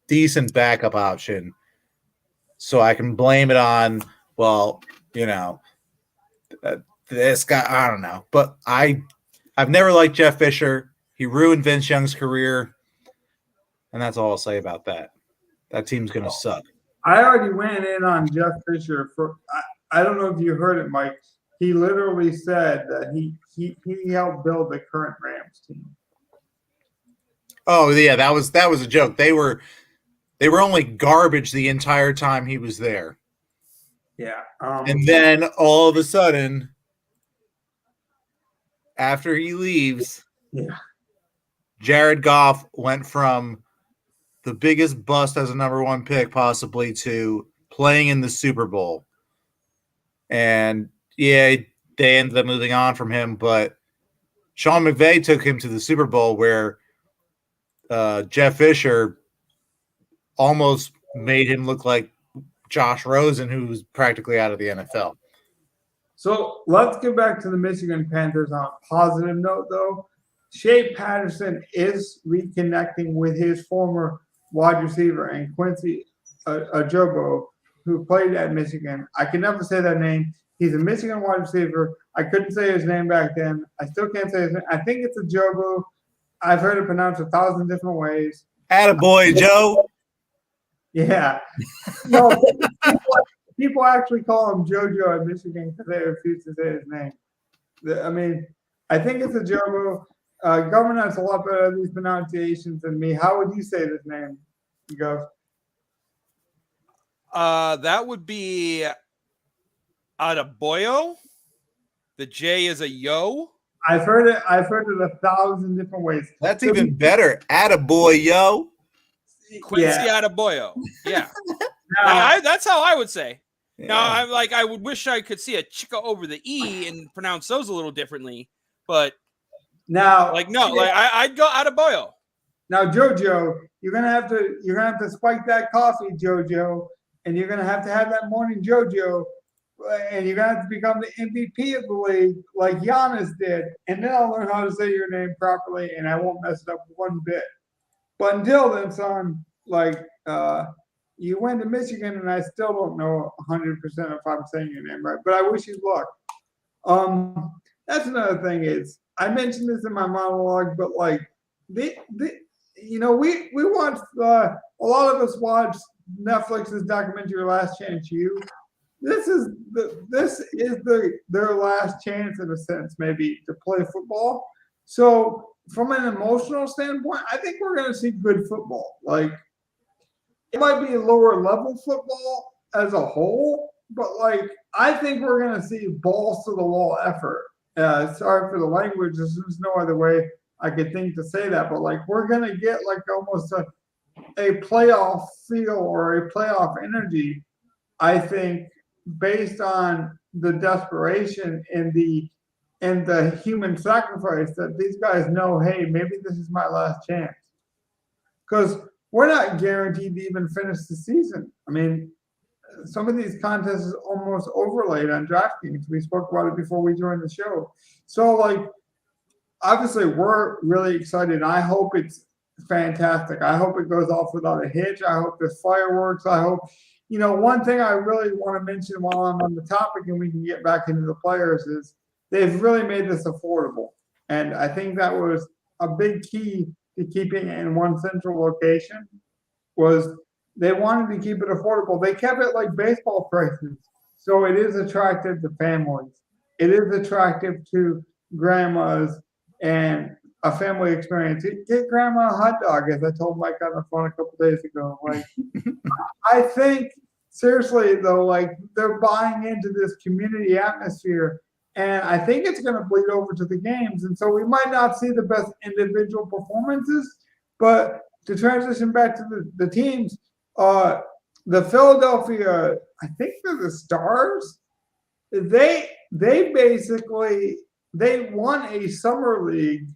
decent backup option so I can blame it on, well, this guy, I don't know. But I've never liked Jeff Fisher. He ruined Vince Young's career. And that's all I'll say about that. That team's going to suck.
I already went in on Jeff Fisher I don't know if you heard it, Mike. He literally said that he helped build the current Rams team.
Oh yeah, that was a joke. They were They were only garbage the entire time he was there.
Yeah.
And then all of a sudden, after he leaves, Jared Goff went from the biggest bust as a number one pick possibly to playing in the Super Bowl. And yeah, they ended up moving on from him, but Sean McVay took him to the Super Bowl where Jeff Fisher almost made him look like Josh Rosen, who was practically out of the NFL.
So let's get back to the Michigan Panthers on a positive note, though. Shea Patterson is reconnecting with his former wide receiver and Quincy Ajobo, who played at Michigan. I can never say that name. He's a Michigan wide receiver. I couldn't say his name back then. I still can't say his name. I think it's Ajobo. I've heard it pronounced 1,000 different ways.
Attaboy, Joe.
Yeah. No, people actually call him JoJo at Michigan because they refuse to say his name. I mean, I think it's Ajobo. Governor has a lot better at these pronunciations than me. How would you say this name, Gov?
That would be Adebayo. The J is a yo.
I've heard it 1,000 different ways.
That's even better. Attaboy, yo.
Quincy Adebayo. Yeah. That's how I would say. Yeah. Now, I would wish I could see a chicka over the E and pronounce those a little differently, but
now,
I'd go Adebayo.
Now, JoJo, you're gonna have to spike that coffee, JoJo, and you're gonna have that morning JoJo, and you're gonna have to become the MVP of the league like Giannis did, and then I'll learn how to say your name properly, and I won't mess it up one bit. But until then, son, you went to Michigan, and I still don't know 100% if I'm saying your name right, but I wish you luck. That's another thing is I mentioned this in my monologue, but we watched a lot of us watched Netflix's documentary Last Chance U. This is their last chance in a sense, maybe, to play football. So from an emotional standpoint, I think we're going to see good football. It might be a lower level football as a whole, but I think we're going to see balls to the wall effort. Sorry for the language. There's no other way I could think to say that, but we're going to get almost a playoff feel or a playoff energy, I think, based on the desperation and the human sacrifice that these guys know, hey, maybe this is my last chance. Because we're not guaranteed to even finish the season. I mean, some of these contests is almost overlaid on DraftKings. We spoke about it before we joined the show. So, obviously, we're really excited. I hope it's fantastic. I hope it goes off without a hitch. I hope there's fireworks. I hope, one thing I really want to mention while I'm on the topic and we can get back into the players is they've really made this affordable. And I think that was a big key to keeping it in one central location was they wanted to keep it affordable. They kept it like baseball prices. So it is attractive to families. It is attractive to grandmas and a family experience. Get grandma a hot dog, as I told Mike on the phone a couple days ago. I think, seriously, though, they're buying into this community atmosphere. And I think it's going to bleed over to the games. And so we might not see the best individual performances. But to transition back to the teams, the Philadelphia, I think they're the Stars. They won a summer league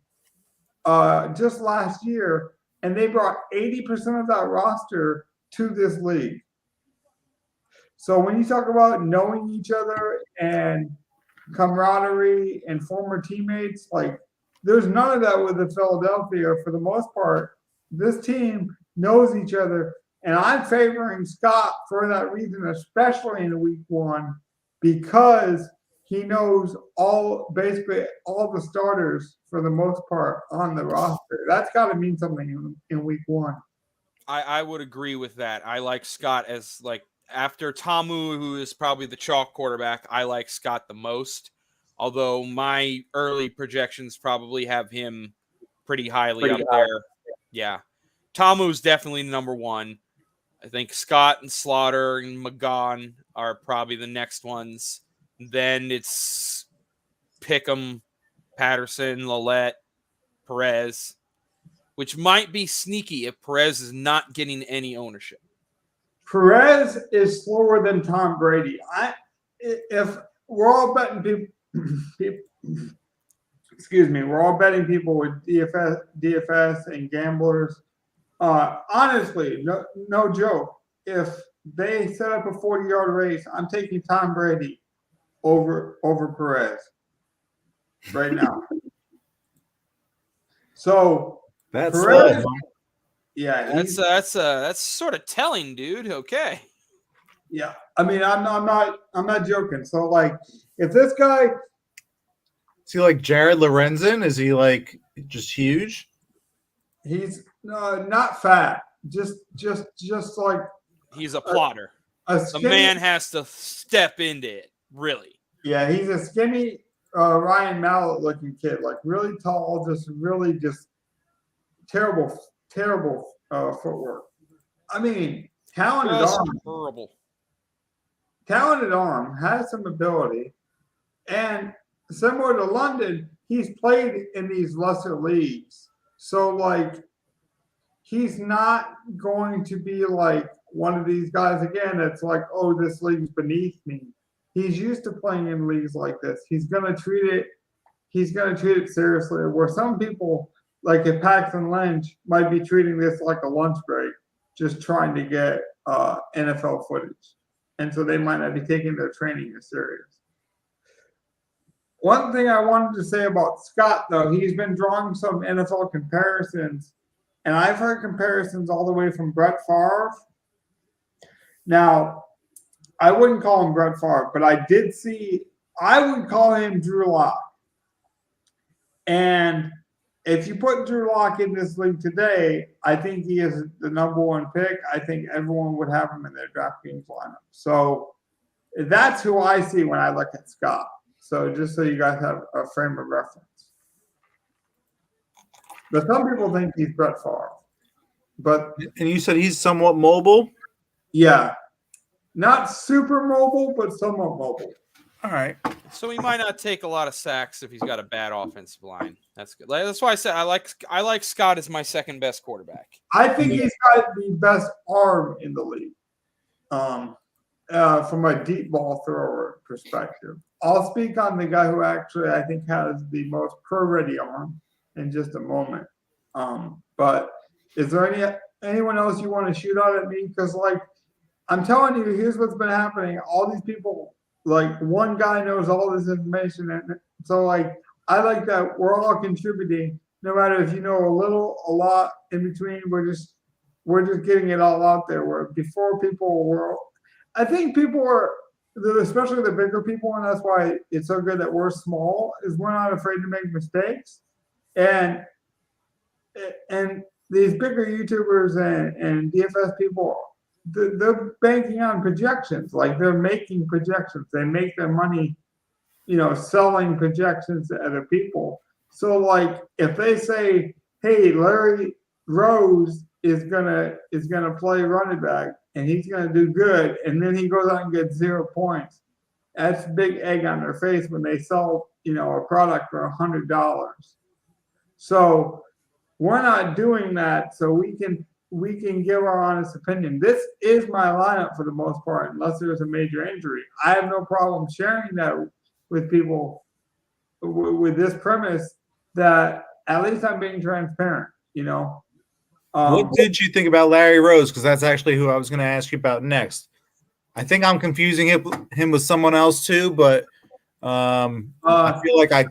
just last year, and they brought 80% of that roster to this league. So when you talk about knowing each other and camaraderie and former teammates, there's none of that with the Philadelphia. For the most part, this team knows each other. And I'm favoring Scott for that reason, especially in week one, because he knows basically all the starters for the most part on the roster. That's got to mean something in week one.
I would agree with that. I like Scott as after Tamu, who is probably the chalk quarterback, I like Scott the most. Although my early projections probably have him pretty highly up there. Yeah. Tamu's definitely number one. I think Scott and Slaughter and McGaughan are probably the next ones. Then it's Pick'em, Patterson, Lillette, Perez, which might be sneaky if Perez is not getting any ownership.
Perez is slower than Tom Brady. If we're all betting people excuse me, we're all betting people with DFS and gamblers. Honestly, no joke. If they set up a 40-yard race, I'm taking Tom Brady over Perez right now. So
That's
Perez, yeah,
that's sort of telling, dude. Okay.
Yeah, I mean, I'm not joking. So like, if this guy,
is he like Jared Lorenzen? Is he like just huge?
he's not fat, just like
he's a plotter. The man has to step into it, really.
Yeah, he's a skinny Ryan Mallett looking kid, like really tall, just terrible footwork. I mean, talented arm, has some ability, and similar to London, he's played in these lesser leagues. So like, he's not going to be like one of these guys again that's like, oh, this league's beneath me. He's used to playing in leagues like this. He's gonna treat it seriously. Where some people, like if Paxton Lynch, might be treating this like a lunch break, just trying to get NFL footage. And so they might not be taking their training as serious. One thing I wanted to say about Scott, though, he's been drawing some NFL comparisons, and I've heard comparisons all the way from Brett Favre. Now, I wouldn't call him Brett Favre, but I would call him Drew Lock. And if you put Drew Lock in this league today, I think he is the number one pick. I think everyone would have him in their DraftKings lineup. So that's who I see when I look at Scott. So just so you guys have a frame of reference. But some people think he's Brett Favre.
And you said he's somewhat mobile?
Yeah. Not super mobile, but somewhat mobile.
All right.
So he might not take a lot of sacks if he's got a bad offensive line. That's good. That's why I said I like Scott as my second best quarterback.
I think he's got the best arm in the league. From a deep ball thrower perspective. I'll speak on the guy who actually I think has the most pro-ready arm in just a moment. But is there anyone else you want to shoot out at me? Because like I'm telling you, here's what's been happening. All these people, like one guy knows all this information, and so like I like that we're all contributing, no matter if you know a little, a lot, in between. We're just getting it all out there. Where before people were, I think people were, especially the bigger people, and that's why it's so good that we're small, is we're not afraid to make mistakes, and these bigger YouTubers and DFS people, they're banking on projections. Like they're making projections. They make their money, selling projections to other people. So like if they say, hey, Larry Rose is gonna play running back and he's gonna do good, and then he goes out and gets 0 points, that's a big egg on their face when they sell, a product for $100. So we're not doing that, so we can give our honest opinion. This is my lineup for the most part, unless there's a major injury. I have no problem sharing that with people with this premise that at least I'm being transparent,
What did you think about Larry Rose? Because that's actually who I was going to ask you about next. I think I'm confusing him with someone else too, but I feel like I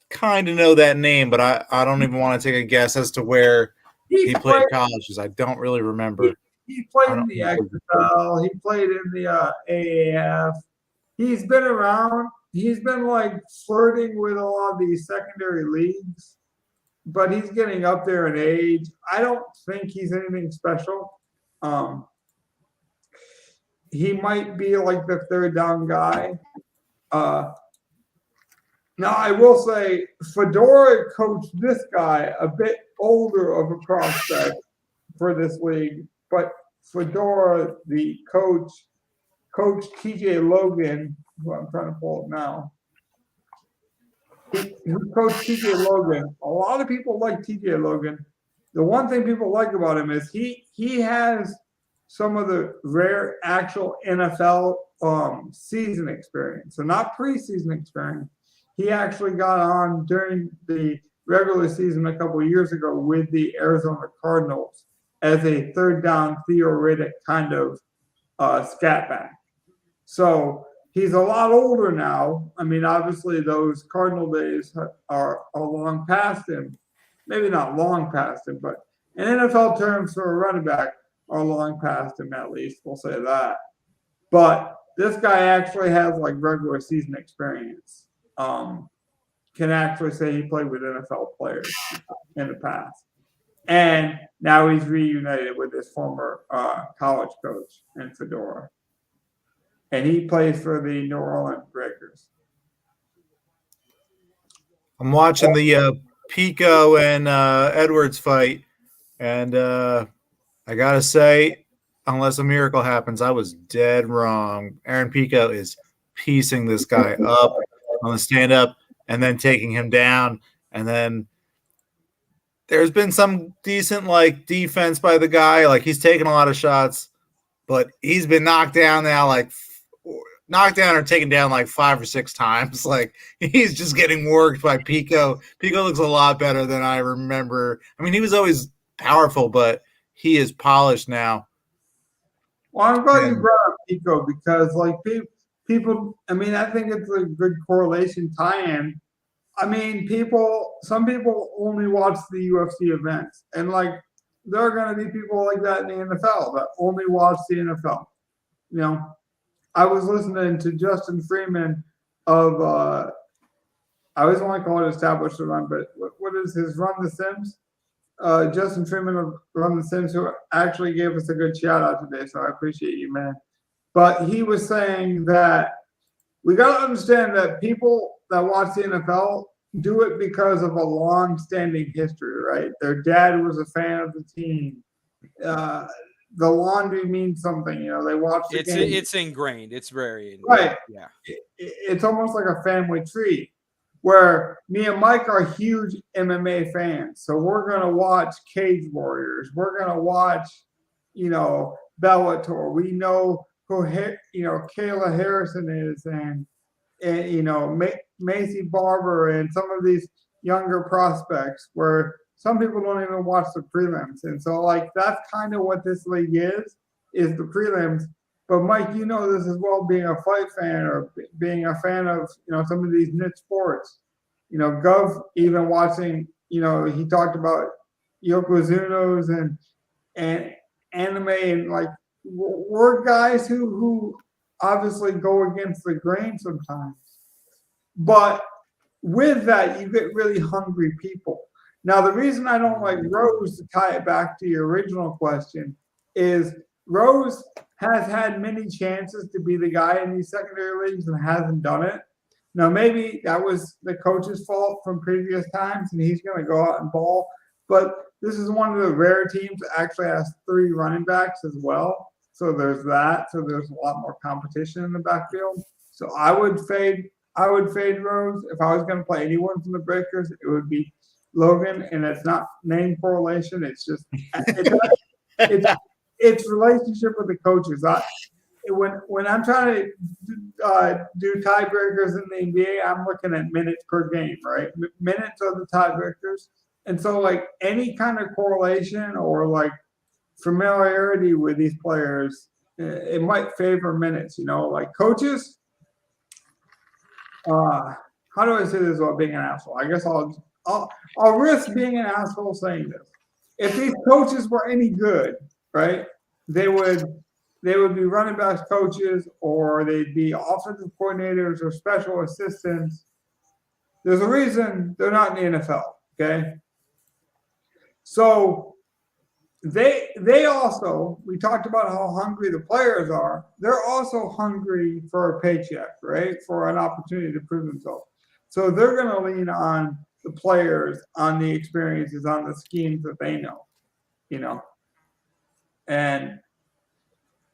kind of know that name, but I don't even want to take a guess as to where he played college, because I don't really remember.
He played in the XFL. He played in the AAF. He's been around. He's been like flirting with a lot of these secondary leagues, but he's getting up there in age. I don't think he's anything special. He might be like the third down guy. Now, I will say Fedora coached this guy, a bit older of a prospect for this league, but Fedora, the coach TJ Logan, who I'm trying to pull up now. Who coached TJ Logan. A lot of people like TJ Logan. The one thing people like about him is he has some of the rare actual NFL season experience. So not preseason experience. He actually got on during the regular season a couple of years ago with the Arizona Cardinals as a third down theoretic kind of scat back. So he's a lot older now. I mean, obviously those Cardinal days are long past him. Maybe not long past him, but in NFL terms for a running back are long past him at least. We'll say that. But this guy actually has like regular season experience. Can actually say he played with NFL players in the past. And now he's reunited with his former college coach in Fedora. And he plays for the New Orleans Breakers.
I'm watching the Pico and Edwards fight, and I gotta say, unless a miracle happens, I was dead wrong. Aaron Pico is piecing this guy up on the stand-up and then taking him down. And then there's been some decent like defense by the guy. Like he's taken a lot of shots, but he's been knocked down now, knocked down or taken down like 5 or 6 times. Like he's just getting worked by Pico. Pico looks a lot better than I remember. I mean, he was always powerful, but he is polished now.
Well, I'm glad you brought up Pico because like people, I mean, I think it's a good correlation tie-in. I mean, some people only watch the UFC events, and like there are going to be people like that in the NFL that only watch the NFL. You know, I was listening to Justin Freeman of I always want to call it Established to Run, but what is his Run the Sims? Justin Freeman of Run the Sims, who actually gave us a good shout out today, so I appreciate you, man. But he was saying that we got to understand that people that watch the NFL do it because of a long-standing history, right? Their dad was a fan of the team. The laundry means something, you know. They watch the game.
It's ingrained. It's very ingrained.
Right.
Yeah.
It's almost like a family tree. Where me and Mike are huge MMA fans, so we're gonna watch Cage Warriors. We're gonna watch, you know, Bellator. We know who Kayla Harrison is, and you know Macy Barber, and some of these younger prospects. Where some people don't even watch the prelims, and so like that's kind of what this league is the prelims. But Mike, you know this as well, being a fight fan or being a fan of, you know, some of these niche sports. You know, Gov even watching, you know, he talked about Yokozunos and anime, and like we're guys who obviously go against the grain sometimes. But with that, you get really hungry people. Now, the reason I don't like Rose, to tie it back to your original question, is Rose has had many chances to be the guy in these secondary leagues and hasn't done it. Now, maybe that was the coach's fault from previous times, and he's going to go out and ball. But this is one of the rare teams that actually has 3 running backs as well. So there's that. So there's a lot more competition in the backfield. So I would fade Rose. If I was going to play anyone from the Breakers, it would be Logan. And it's not name correlation. It's just it's relationship with the coaches. When I'm trying to do tiebreakers in the NBA, I'm looking at minutes per game, right? Minutes are the tiebreakers. And so like any kind of correlation or like familiarity with these players, it might favor minutes, you know, like coaches. How do I say this without being an asshole? I guess I'll risk being an asshole saying this. If these coaches were any good, right, they would be running backs coaches, or they'd be offensive coordinators or special assistants. There's a reason they're not in the NFL, okay? So they also, we talked about how hungry the players are. They're also hungry for a paycheck, right? For an opportunity to prove themselves. So they're going to lean on the players, on the experiences, on the schemes that they know, you know. And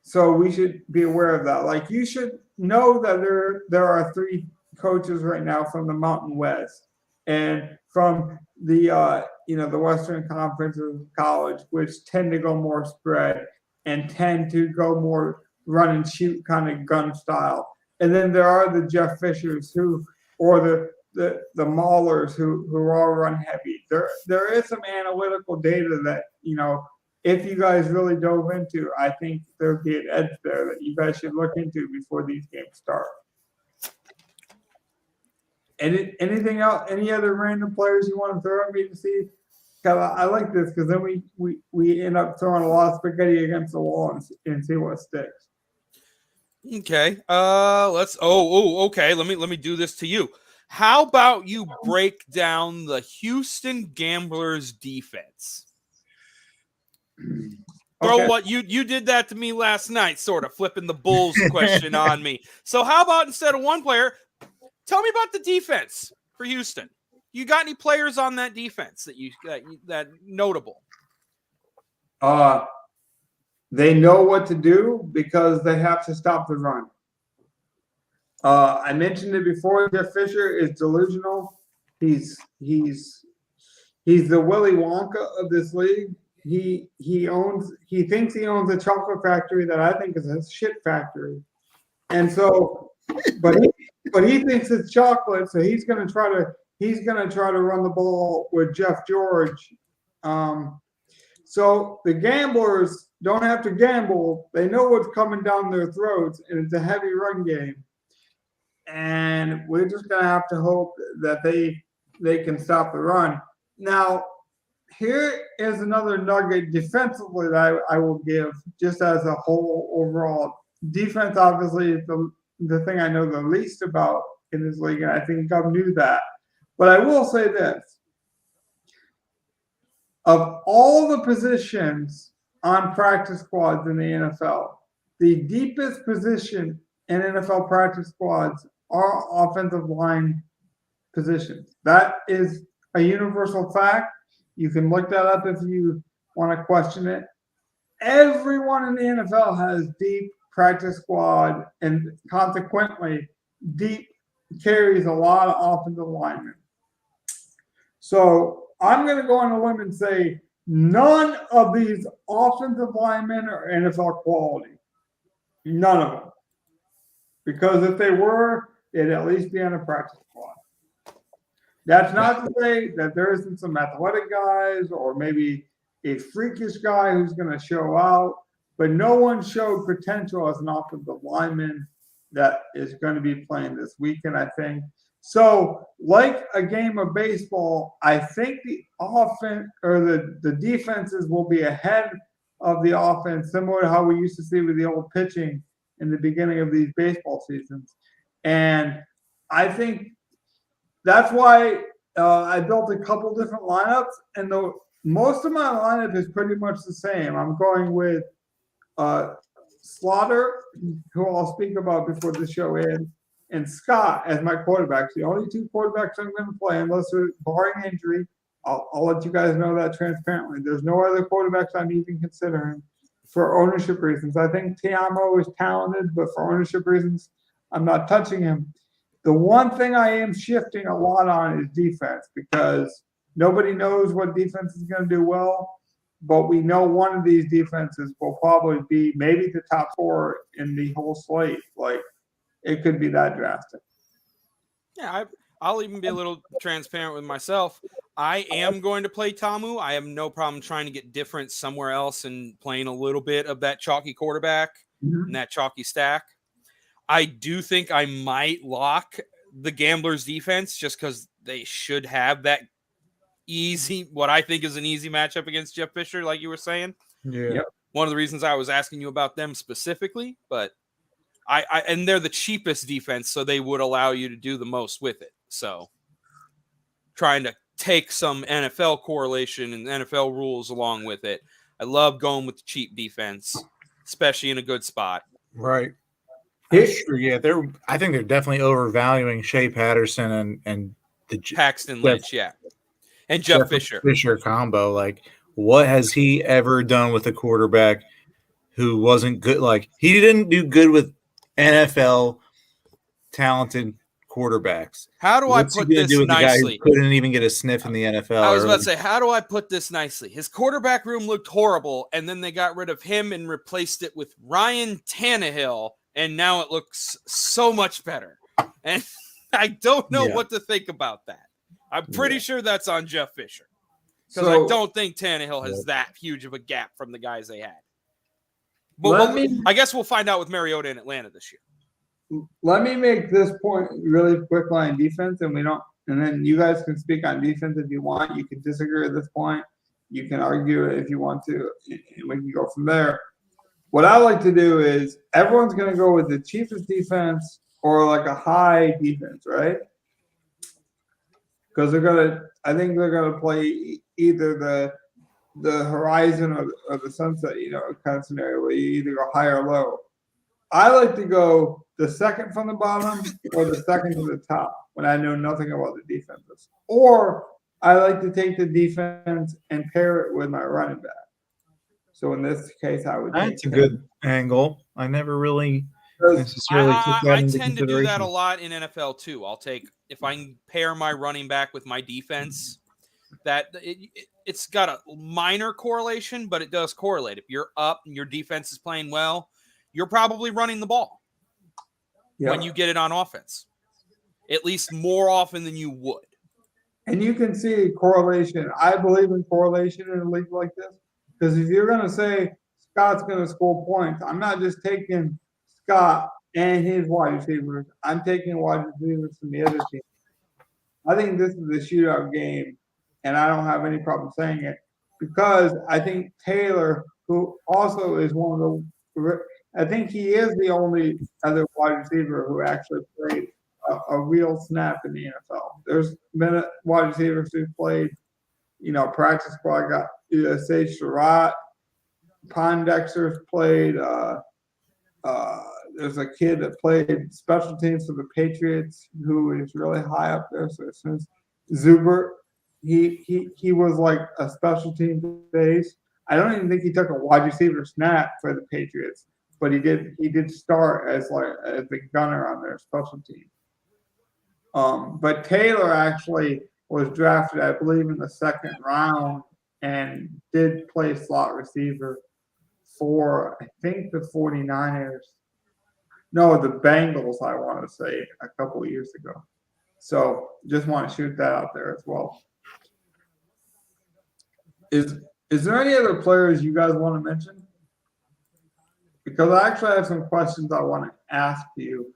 So we should be aware of that. Like you should know that there are 3 coaches right now from the Mountain West and from the the Western Conference of college, which tend to go more spread and tend to go more run and shoot kind of gun style. And then there are the Jeff Fishers or the Maulers who all run heavy. There is some analytical data that if you guys really dove into, I think there'd be an edge there that you guys should look into before these games start. Anything else? Any other random players you want to throw at me to see? I like this because then we end up throwing a lot of spaghetti against the wall and see what sticks.
Okay. Let's. Okay. Let me do this to you. How about you break down the Houston Gamblers defense? Throw what you did that to me last night, sort of flipping the Bulls question on me. So how about instead of one player, tell me about the defense for Houston. You got any players on that defense that notable?
They know what to do because they have to stop the run. I mentioned it before. Jeff Fisher is delusional. He's the Willy Wonka of this league. He thinks he owns a chocolate factory that I think is a shit factory, and so, but he thinks it's chocolate, so he's gonna try to run the ball with Jeff George. So the gamblers don't have to gamble; they know what's coming down their throats, and it's a heavy run game. And we're just gonna have to hope that they can stop the run. Now, here is another nugget defensively that I will give just as a whole overall. Defense obviously is the thing I know the least about in this league, and I think Gov knew that. But I will say this. Of all the positions on practice squads in the NFL, the deepest position in NFL practice squads are offensive line positions. That is a universal fact. You can look that up if you want to question it. Everyone in the NFL has deep practice squad, and consequently, deep carries a lot of offensive linemen. So I'm going to go on a limb and say none of these offensive linemen are NFL quality. None of them. Because if they were, it'd at least be on a practice squad. That's not to say that there isn't some athletic guys or maybe a freakish guy who's going to show out, but no one showed potential as an offensive lineman that is going to be playing this weekend, I think. So, like a game of baseball, I think the offense or the defenses will be ahead of the offense, similar to how we used to see with the old pitching in the beginning of these baseball seasons. And I think that's why I built a couple different lineups, and most of my lineup is pretty much the same. I'm going with Slaughter, who I'll speak about before the show ends, and Scott as my quarterbacks. The only 2 quarterbacks I'm going to play, unless they're barring injury. I'll let you guys know that transparently. There's no other quarterbacks I'm even considering for ownership reasons. I think Tiamo is talented, but for ownership reasons, I'm not touching him. The one thing I am shifting a lot on is defense, because nobody knows what defense is going to do well, but we know one of these defenses will probably be maybe the top 4 in the whole slate. Like, it could be that drastic.
Yeah, I'll even be a little transparent with myself. I am going to play Tamu. I have no problem trying to get different somewhere else and playing a little bit of that chalky quarterback and that chalky stack. I do think I might lock the Gamblers defense just because they should have that easy, what I think is an easy matchup against Jeff Fisher, like you were saying.
Yeah.
Yep.
One of the reasons I was asking you about them specifically, but and they're the cheapest defense, so they would allow you to do the most with it. So trying to take some NFL correlation and NFL rules along with it. I love going with the cheap defense, especially in a good spot.
Right. Sure, yeah, I think they're definitely overvaluing Shea Patterson and the
Paxton Lynch, and Jeff Fisher
combo. Like, what has he ever done with a quarterback who wasn't good. Like he didn't do good with NFL talented quarterbacks.
How do
What's
I
he
put
going to
this
do with the guy who
nicely?
couldn't even get a sniff in the NFL?
I was about to say, how do I put this nicely? His quarterback room looked horrible, and then they got rid of him and replaced it with Ryan Tannehill, and now it looks so much better. And I don't know what to think about that. I'm pretty sure that's on Jeff Fisher. Because I don't think Tannehill has that huge of a gap from the guys they had. But I guess we'll find out with Mariota in Atlanta this year.
Let me make this point really quick on defense, and then you guys can speak on defense if you want. You can disagree at this point. You can argue it if you want to, and we can go from there. What I like to do is everyone's going to go with the cheapest defense or like a high defense, right? Because I think they're gonna play either the horizon or the sunset, kind of scenario where you either go high or low. I like to go the second from the bottom or the second to the top when I know nothing about the defenses. Or I like to take the defense and pair it with my running back. So in this case, I would.
That's a good angle. I never really necessarily took that into
tend to do that a
consideration.
lot in NFL too. I'll take, if I can pair my running back with my defense, that it's got a minor correlation, but it does correlate. If you're up and your defense is playing well, you're probably running the ball when you get it on offense, at least more often than you would.
And you can see correlation. I believe in correlation in a league like this, because if you're going to say Scott's going to score points, I'm not just taking Scott and his wide receivers. I'm taking wide receivers from the other team. I think this is a shootout game, and I don't have any problem saying it, because I think Taylor, who also is one of the – I think he is the only other wide receiver who actually played a real snap in the NFL. There's been wide receivers who played, practice squad. Got Sage Surratt, Pondexter's played. There's a kid that played special teams for the Patriots who is really high up there. So since Zubert, he was like a special team base. I don't even think he took a wide receiver snap for the Patriots, but he did start as the gunner on their special team. But Taylor actually was drafted, I believe, in the second round and did play slot receiver for, I think, the 49ers. No, the Bengals, I want to say, a couple of years ago. So just want to shoot that out there as well. Is there any other players you guys want to mention? Because I actually have some questions I want to ask you.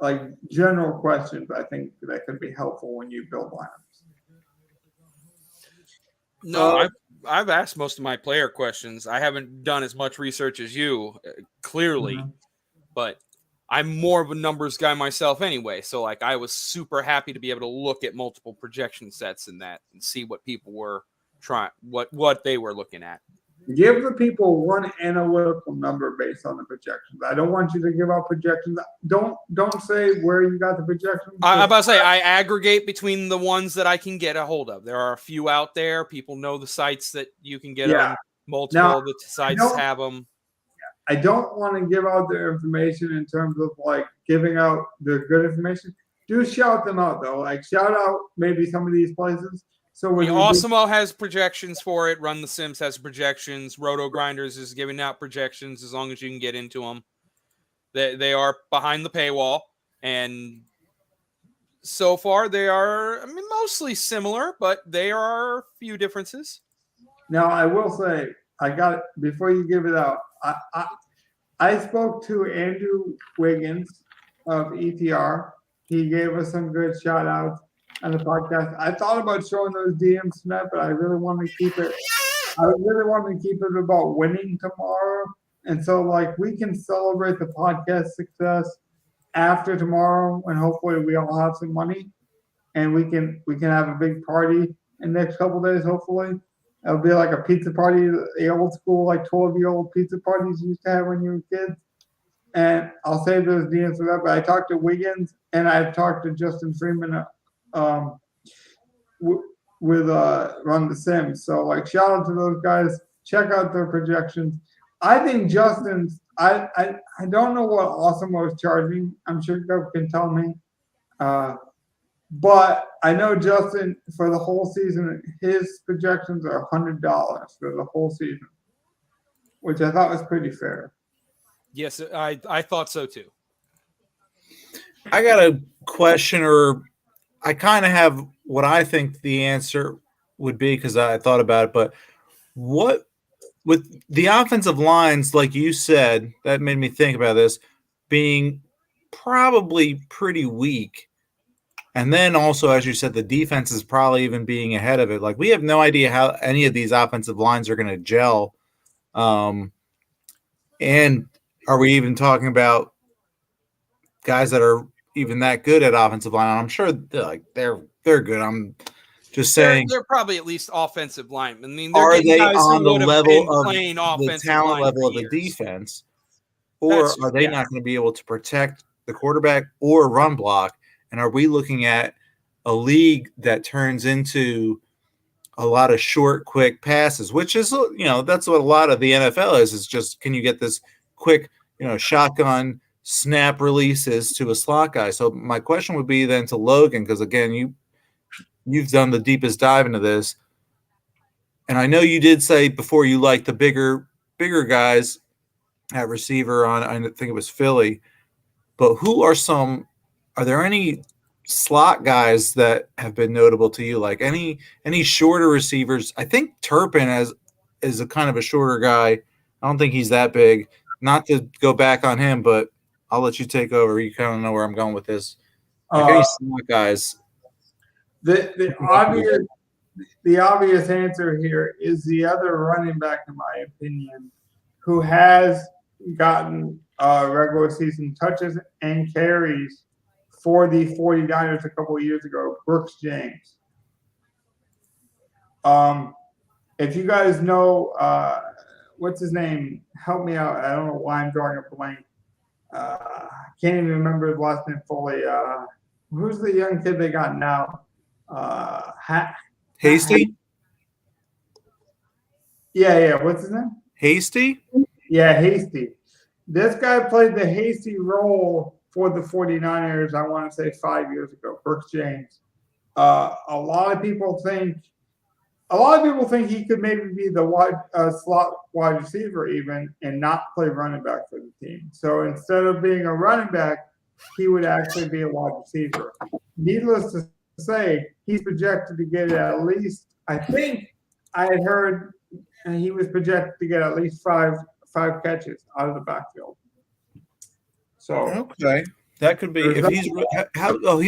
Like general questions, I think that could be helpful when you build lineups.
No, I've asked most of my player questions. I haven't done as much research as you, clearly, but I'm more of a numbers guy myself anyway. So I was super happy to be able to look at multiple projection sets and see what people were trying, what they were looking at.
Give the people one analytical number based on the projections. I don't want you to give out projections. Don't say where you got the projections.
I'm about to say I aggregate between the ones that I can get a hold of. There are a few out there. People know the sites that you can get them. Multiple of the sites have them.
I don't want to give out their information in terms of giving out their good information. Do shout them out though. Shout out maybe some of these places. So
Awesemo has projections for it. Run the Sims has projections. Roto Grinders is giving out projections as long as you can get into them. They are behind the paywall, and so far they are mostly similar, but there are a few differences.
Now I will say, I got it before you give it out. I spoke to Andrew Wiggins of ETR. He gave us some good shout outs on the podcast. I thought about showing those DMs tonight, but I really wanted to keep it. I really wanted to keep it about winning tomorrow, and so we can celebrate the podcast success after tomorrow, and hopefully we all have some money, and we can have a big party in the next couple of days. Hopefully, it'll be like a pizza party, the old school 12-year-old pizza parties you used to have when you were kids. And I'll save those DMs for that. But I talked to Wiggins and I've talked to Justin Freeman. With Run the Sims. So shout out to those guys. Check out their projections. I think Justin's. I don't know what Awesome was charging. I'm sure Doug can tell me. But I know Justin for the whole season, his projections are $100 for the whole season, which I thought was pretty fair.
Yes, I thought so too.
I got a question, or I kind of have what I think the answer would be because I thought about it. But what with the offensive lines, like you said, that made me think about this being probably pretty weak. And then also, as you said, the defense is probably even being ahead of it. Like we have no idea how any of these offensive lines are going to gel. And are we even talking about guys that are even that good at offensive line? I'm sure they're good. I'm just saying
they're probably at least offensive linemen. I mean,
are they on the level of
the
talent level of the defense, or are they not going to be able to protect the quarterback or run block? And are we looking at a league that turns into a lot of short, quick passes, which is, that's what a lot of the NFL is just, can you get this quick, shotgun snap releases to a slot guy? So my question would be then to Logan, because again, you've done the deepest dive into this. And I know you did say before you like the bigger guys at receiver on, I think it was Philly, but are there any slot guys that have been notable to you? Like any shorter receivers? I think Turpin is a kind of a shorter guy. I don't think he's that big. Not to go back on him, but I'll let you take over. You kind of know where I'm going with this. Like any slot guys.
The obvious answer here is the other running back, in my opinion, who has gotten regular season touches and carries for the 49ers a couple of years ago, Brooks James. If you guys know, what's his name? Help me out. I don't know why I'm drawing a blank. Can't even remember his last name fully. Who's the young kid they got now?
Hasty?
Yeah. What's his name?
Hasty?
Yeah, Hasty. This guy played the Hasty role for the 49ers, I want to say 5 years ago, Brooks James. A lot of people think he could maybe be the slot wide receiver even and not play running back for the team. So instead of being a running back, he would actually be a wide receiver. Needless to say, he's projected to get at least, I think I had heard he was projected to get at least five catches out of the backfield. So
okay, that could be if he's he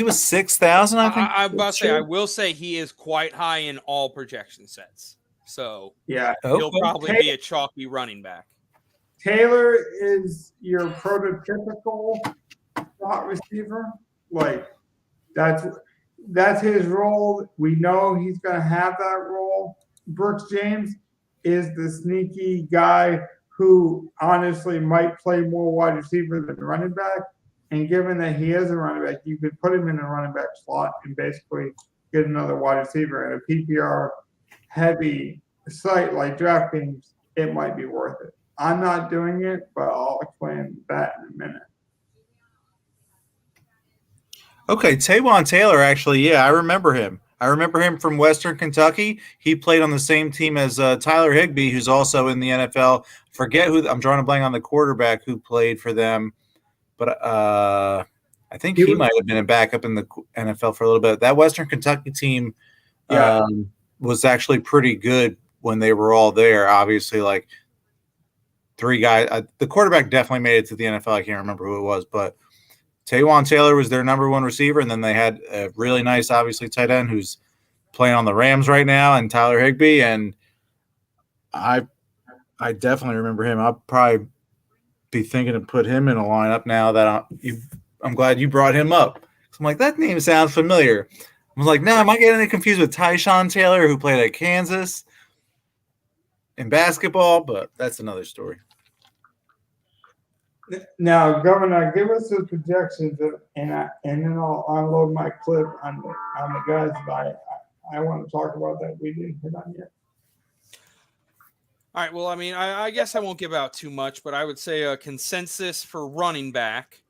was 6,000. I think
I'm about to say I will say he is quite high in all projection sets. So
yeah,
he'll probably be a chalky running back.
Taylor is your prototypical slot receiver. Like that's his role. We know he's going to have that role. Brooks James is the sneaky guy who honestly might play more wide receiver than running back. And given that he is a running back, you could put him in a running back slot and basically get another wide receiver. And a PPR heavy site like DraftKings, it might be worth it. I'm not doing it, but I'll explain that in a minute.
Okay, Taiwan Taylor, actually, yeah, I remember him. I remember him from Western Kentucky. He played on the same team as Tyler Higbee, who's also in the NFL. Forget who – I'm drawing a blank on the quarterback who played for them. But I think he might have been a backup in the NFL for a little bit. That Western Kentucky team was actually pretty good when they were all there. Obviously, like three guys. The quarterback definitely made it to the NFL. I can't remember who it was, but Taiwan Taylor was their number one receiver, and then they had a really nice, obviously, tight end who's playing on the Rams right now, and Tyler Higbee. And I definitely remember him. I'll probably be thinking to put him in a lineup now that I'm glad you brought him up. I'm like, that name sounds familiar. I was like, no, am I getting confused with Tyshawn Taylor, who played at Kansas in basketball? But that's another story.
Now, Governor, give us the projections, and then I'll unload my clip on the guys that I want to talk about that we didn't hit on yet.
All right. Well, I mean, I guess I won't give out too much, but I would say a consensus for running back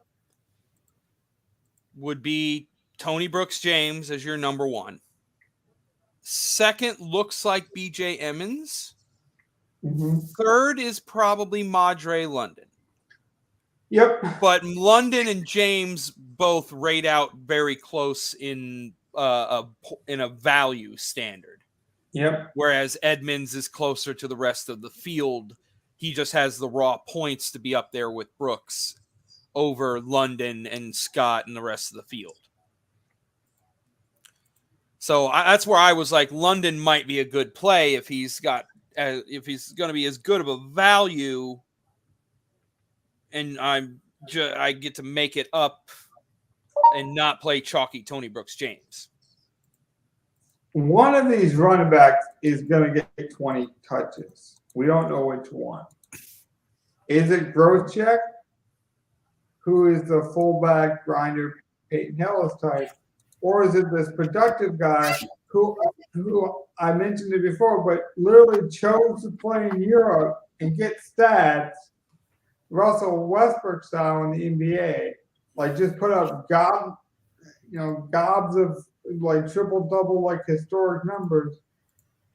would be Tony Brooks James as your number one. Second looks like BJ Emmons.
Mm-hmm.
Third is probably Madre London.
Yep.
But London and James both rate out very close in a value standard.
Yep.
Whereas Edmonds is closer to the rest of the field. He just has the raw points to be up there with Brooks over London and Scott and the rest of the field. So that's where I was like, London might be a good play if he's going to be as good of a value, and I get to make it up and not play chalky Tony Brooks James.
One of these running backs is going to get 20 touches. We don't know which one. Is it Grochek, who is the fullback grinder Peyton Hillis type, or is it this productive guy who I mentioned it before, but literally chose to play in Europe and get stats, Russell Westbrook style in the NBA, like just put up gobs of like triple-double, like historic numbers,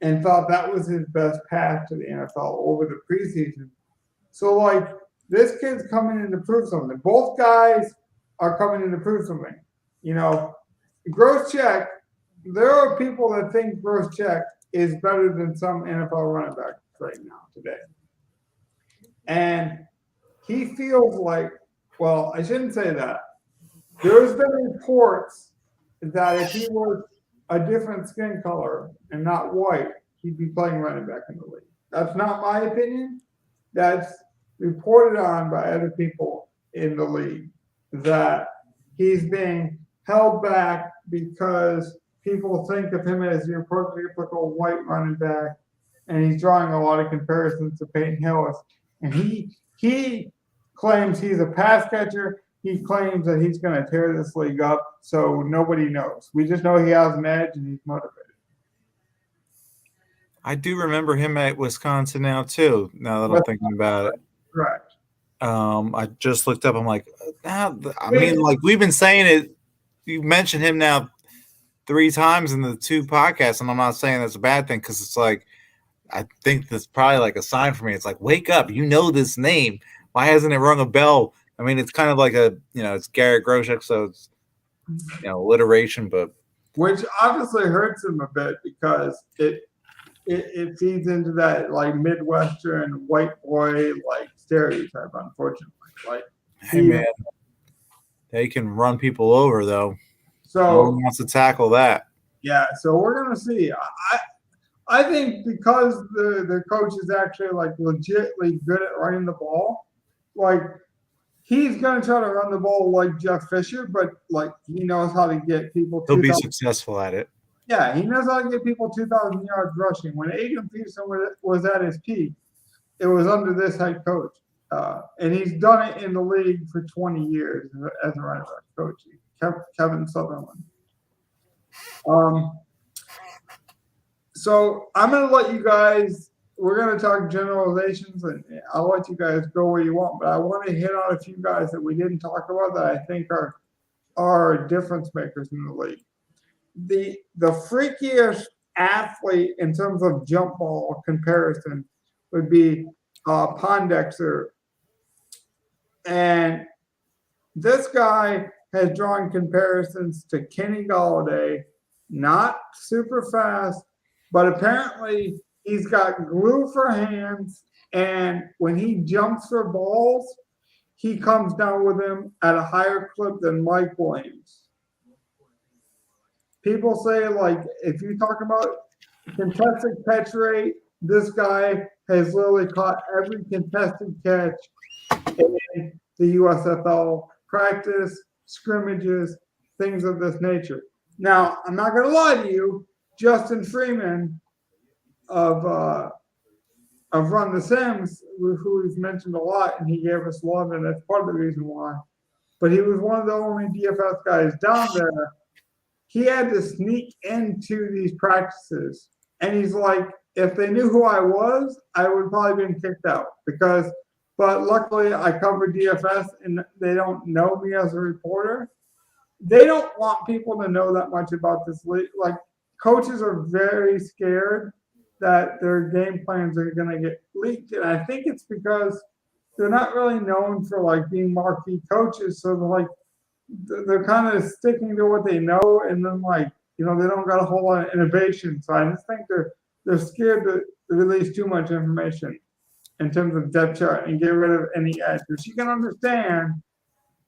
and thought that was his best path to the NFL over the preseason. So, like, this kid's coming in to prove something. Both guys are coming in to prove something. You know, Grochek, there are people that think Grochek is better than some NFL running backs right now today. And he feels like, well, I shouldn't say that. There's been reports that if he was a different skin color and not white, he'd be playing running back in the league. That's not my opinion. That's reported on by other people in the league, that he's being held back because people think of him as your prototypical white running back, and he's drawing a lot of comparisons to Peyton Hillis. And he claims he's a pass catcher. He claims that he's going to tear this league up, so nobody knows. We just know he has an edge and he's motivated.
I do remember him at Wisconsin now, too, now that I'm thinking about it.
Correct.
I just looked up. I'm like, like we've been saying it. You mentioned him now 3 times in the 2 podcasts, and I'm not saying that's a bad thing, because it's like, I think that's probably like a sign for me. It's like, wake up. You know this name. Why hasn't it rung a bell? I mean, it's kind of like it's Garrett Grochek, so it's, alliteration, but.
Which obviously hurts him a bit because it feeds into that like Midwestern white boy like stereotype, unfortunately. Like,
hey man, they can run people over though.
So
no one wants to tackle that.
Yeah, so we're gonna see. I think because the coach is actually like legitimately good at running the ball, like he's gonna try to run the ball like Jeff Fisher, but like he knows how to get people.
He'll be successful at it.
Yeah, he knows how to get people 2,000 yards rushing. When Adrian Peterson was at his peak, it was under this head coach. And he's done it in the league for 20 years as a running back coach, Kevin Sutherland. So I'm going to let you guys, we're going to talk generalizations, and I'll let you guys go where you want, but I want to hit on a few guys that we didn't talk about that I think are difference makers in the league. The freakiest athlete in terms of jump ball comparison would be Pondexter. And this guy has drawn comparisons to Kenny Golladay, not super fast, but apparently he's got glue for hands, and when he jumps for balls, he comes down with them at a higher clip than Mike Williams. People say, like, if you talk about contested catch rate, this guy has literally caught every contested catch in the USFL practice, scrimmages, things of this nature. Now, I'm not going to lie to you. Justin Freeman of Run the Sims, who we've mentioned a lot, and he gave us love, and that's part of the reason why. But he was one of the only DFS guys down there. He had to sneak into these practices, and he's like, if they knew who I was, I would probably been kicked out but luckily I covered DFS and they don't know me as a reporter. They don't want people to know that much about this league. Like coaches are very scared that their game plans are going to get leaked. And I think it's because they're not really known for like being marquee coaches. So they're kind of sticking to what they know. And then they don't got a whole lot of innovation. So I just think they're scared to release too much information in terms of depth chart and get rid of any edge, which you can understand.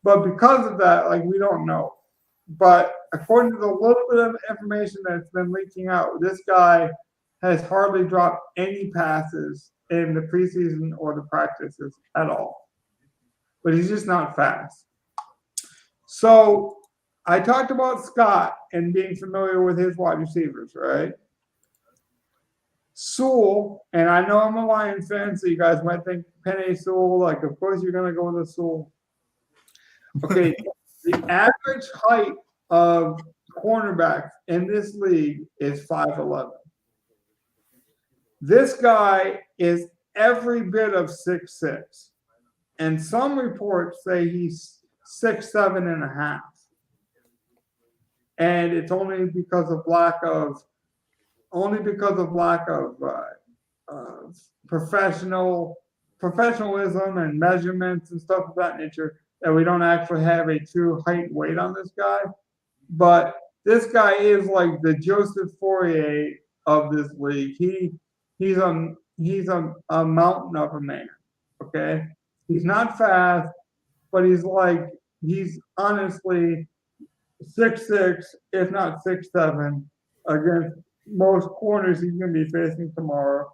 But because of that, we don't know. But according to the little bit of information that's been leaking out, this guy has hardly dropped any passes in the preseason or the practices at all. But he's just not fast. So I talked about Scott and being familiar with his wide receivers, right? Sewell, and I know I'm a Lions fan, so you guys might think Penny Sewell, of course you're going to go with a Sewell. Okay, the average height of cornerbacks in this league is 5'11". This guy is every bit of 6'6", and some reports say he's 6'7.5". And it's only because of lack of professionalism and measurements and stuff of that nature that we don't actually have a true height and weight on this guy. But this guy is like the Joseph Fourier of this league. He's a mountain of a man. Okay, he's not fast, but he's honestly 6'6", if not 6'7", against most corners he's going to be facing tomorrow.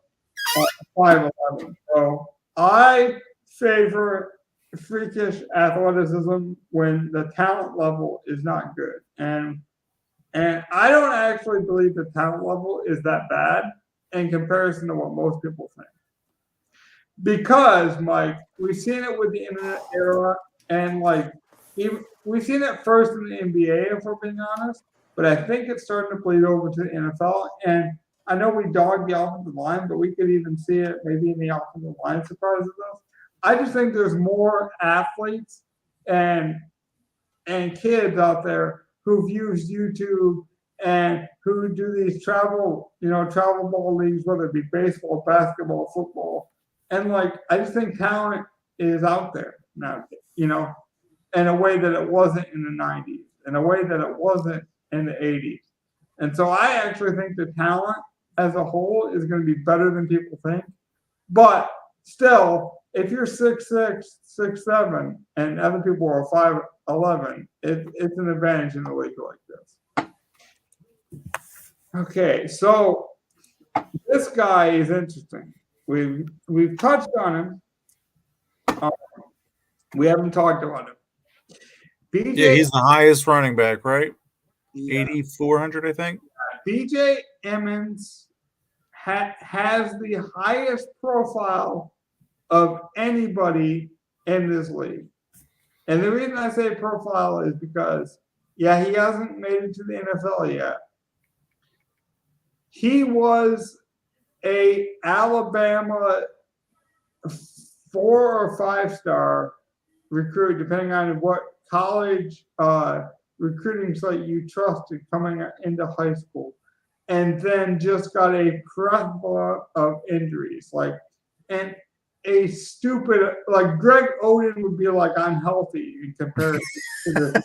5'11". So I favor freakish athleticism when the talent level is not good, and I don't actually believe the talent level is that bad in comparison to what most people think. Because, Mike, we've seen it with the internet era, and we've seen it first in the NBA, if we're being honest, but I think it's starting to bleed over to the NFL. And I know we dogged the offensive line, but we could even see it maybe in the offensive line surprises us. I just think there's more athletes and kids out there who've used YouTube and who do these travel ball leagues, whether it be baseball, basketball, football. And I just think talent is out there now, in a way that it wasn't in the 90s, in a way that it wasn't in the 80s. And so I actually think the talent as a whole is going to be better than people think. But still, if you're 6'6", 6'7", and other people are 5'11", it's an advantage in a league like this. Okay, so this guy is interesting. We've touched on him. We haven't talked about him.
BJ, he's the highest running back, right? Yeah. 8,400, I think.
BJ Emmons has the highest profile of anybody in this league. And the reason I say profile is because, he hasn't made it to the NFL yet. He was a Alabama 4 or 5-star recruit, depending on what college recruiting site you trusted coming into high school, and then just got a plethora of injuries. And a stupid, Greg Oden would be unhealthy in comparison to this.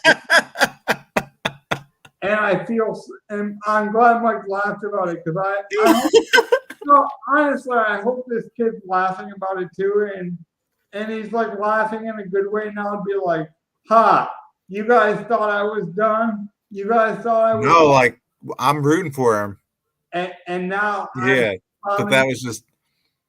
And I'm glad Mike laughed about it, because honestly, I hope this kid's laughing about it too, and he's laughing in a good way. Now it'd be you guys thought I was done. You guys thought I was
No, I'm rooting for him.
And now
but that was just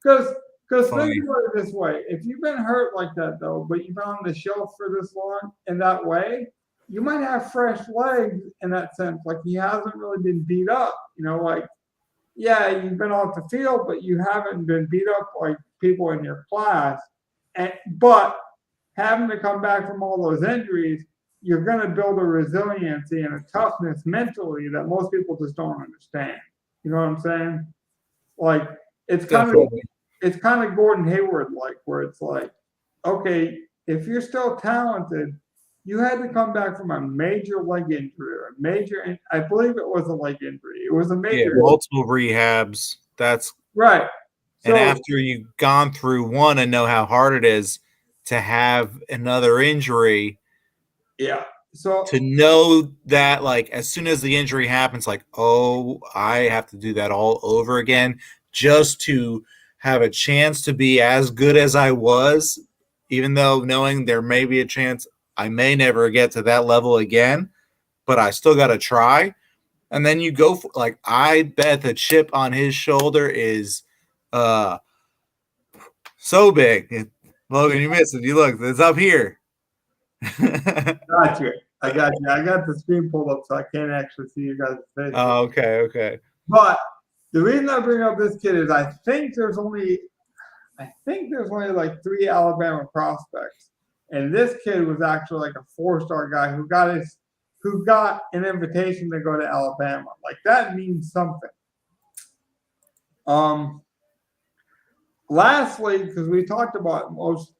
because think about it this way: if you've been hurt like that though, but you've been on the shelf for this long in that way, you might have fresh legs in that sense. He hasn't really been beat up. You've been off the field, but you haven't been beat up like people in your class. But having to come back from all those injuries, you're going to build a resiliency and a toughness mentally that most people just don't understand. You know what I'm saying? Like it's kind
Definitely.
of Gordon Hayward like, where it's like, okay, if you're still talented, you had to come back from a major leg injury or a major. I believe it was a leg injury. It was a major.
Multiple rehabs. That's
right.
And after you've gone through one and know how hard it is to have another injury,
yeah. So
to know that, like, as soon as the injury happens, like, oh, I have to do that all over again just to have a chance to be as good as I was, even though knowing there may be a chance I may never get to that level again, but I still got to try. And then you go for, like, I bet the chip on his shoulder is so big. Logan, you missed it. You look, it's up here.
Got you. I got you. I got the screen pulled up, so I can't actually see you guys' face.
Oh, okay.
But the reason I bring up this kid is I think there's only like 3 Alabama prospects, and this kid was actually like a 4-star guy who got an invitation to go to Alabama. Like that means something. Lastly, because we talked about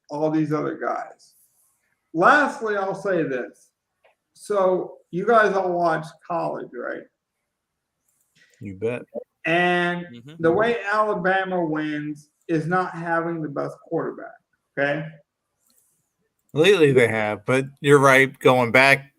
all these other guys. Lastly, I'll say this. So you guys all watch college, right?
You bet.
And the way Alabama wins is not having the best quarterback. Okay.
Lately they have, but you're right. Going back,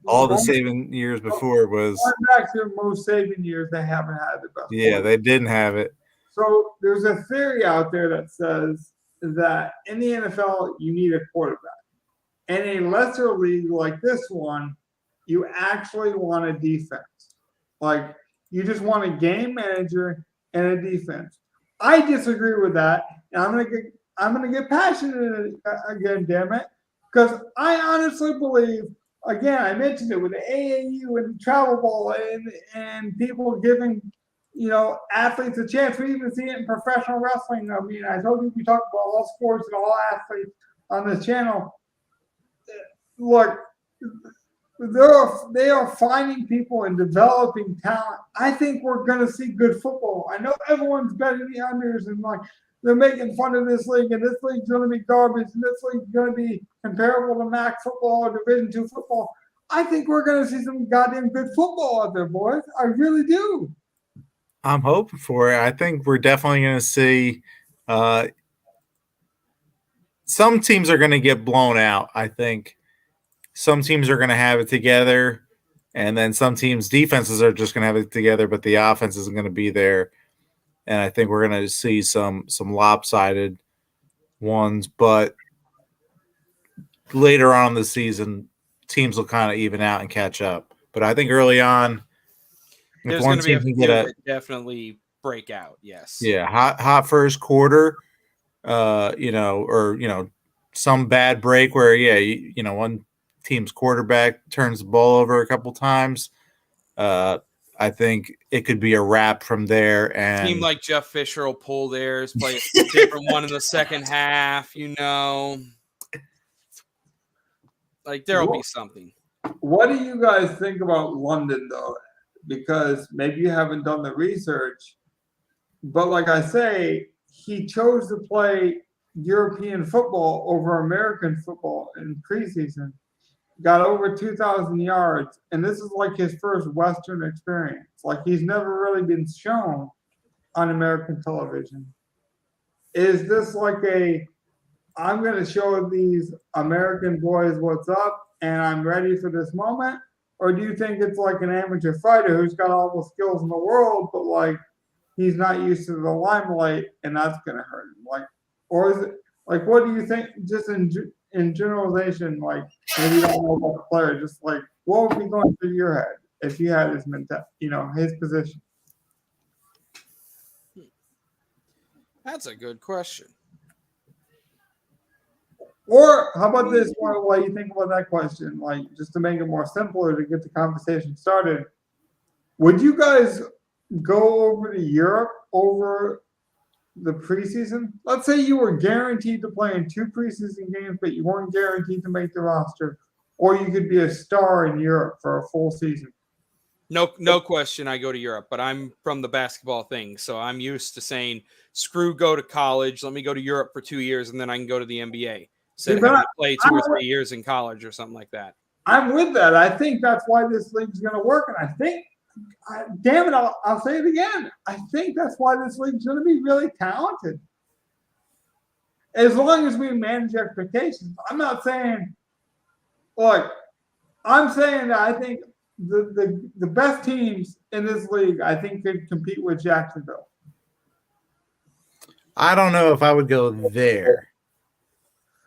all the Saban years before was.
Going back to most Saban years, they haven't had the best.
Yeah, they didn't have it.
So there's a theory out there that says that in the NFL you need a quarterback. In a lesser league like this one, you actually want a defense. Like you just want a game manager and a defense. I disagree with that, and I'm gonna get passionate again, damn it, because I honestly believe. Again, I mentioned it with the AAU and travel ball and people giving, athletes a chance. We even see it in professional wrestling. I mean, I told you we talk about all sports and all athletes on this channel. Look, they are finding people and developing talent. I think we're going to see good football. I know everyone's betting the unders and like they're making fun of this league, and this league's going to be garbage, and this league's going to be comparable to MAC football or Division II football. I think we're going to see some goddamn good football out there, boys. I really do.
I'm hoping for it. I think we're definitely going to see some teams are going to get blown out. I think some teams are going to have it together, and then some teams' defenses are just going to have it together, but the offense isn't going to be there. And I think we're going to see some lopsided ones, but later on in the season, teams will kind of even out and catch up. But I think early on,
there's going to be a few that definitely break out. Yes.
Yeah, hot first quarter, some bad break where one team's quarterback turns the ball over a couple times. I think it could be a wrap from there. And
team like Jeff Fisher will pull theirs, play a different one in the second half. Like there'll be something.
What do you guys think about London, though? Because maybe you haven't done the research, but like I say, he chose to play European football over American football in preseason. Got over 2,000 yards, and this is like his first Western experience. Like he's never really been shown on American television. Is this like I'm going to show these American boys what's up, and I'm ready for this moment? Or do you think it's like an amateur fighter who's got all the skills in the world, but like he's not used to the limelight, and that's going to hurt him? Like, or is it like what do you think? Just in generalization, like maybe you don't know about the player, just like what would be going through your head if you had his his position?
That's a good question.
Or how about this? While you think about that question, like just to make it more simpler to get the conversation started, would you guys go over to Europe over the preseason? Let's say you were guaranteed to play in 2 preseason games, but you weren't guaranteed to make the roster, or you could be a star in Europe for a full season.
No question I go to Europe, but I'm from the basketball thing. So I'm used to saying, screw go to college. Let me go to Europe for 2 years and then I can go to the NBA. Instead of having to play 2 or 3 years in college or something like that.
I'm with that. I think that's why this league's going to work. And I think, damn it, I'll say it again. I think that's why this league's going to be really talented. As long as we manage expectations. I'm not saying, look, I'm saying that I think the best teams in this league, I think, could compete with Jacksonville.
I don't know if I would go there.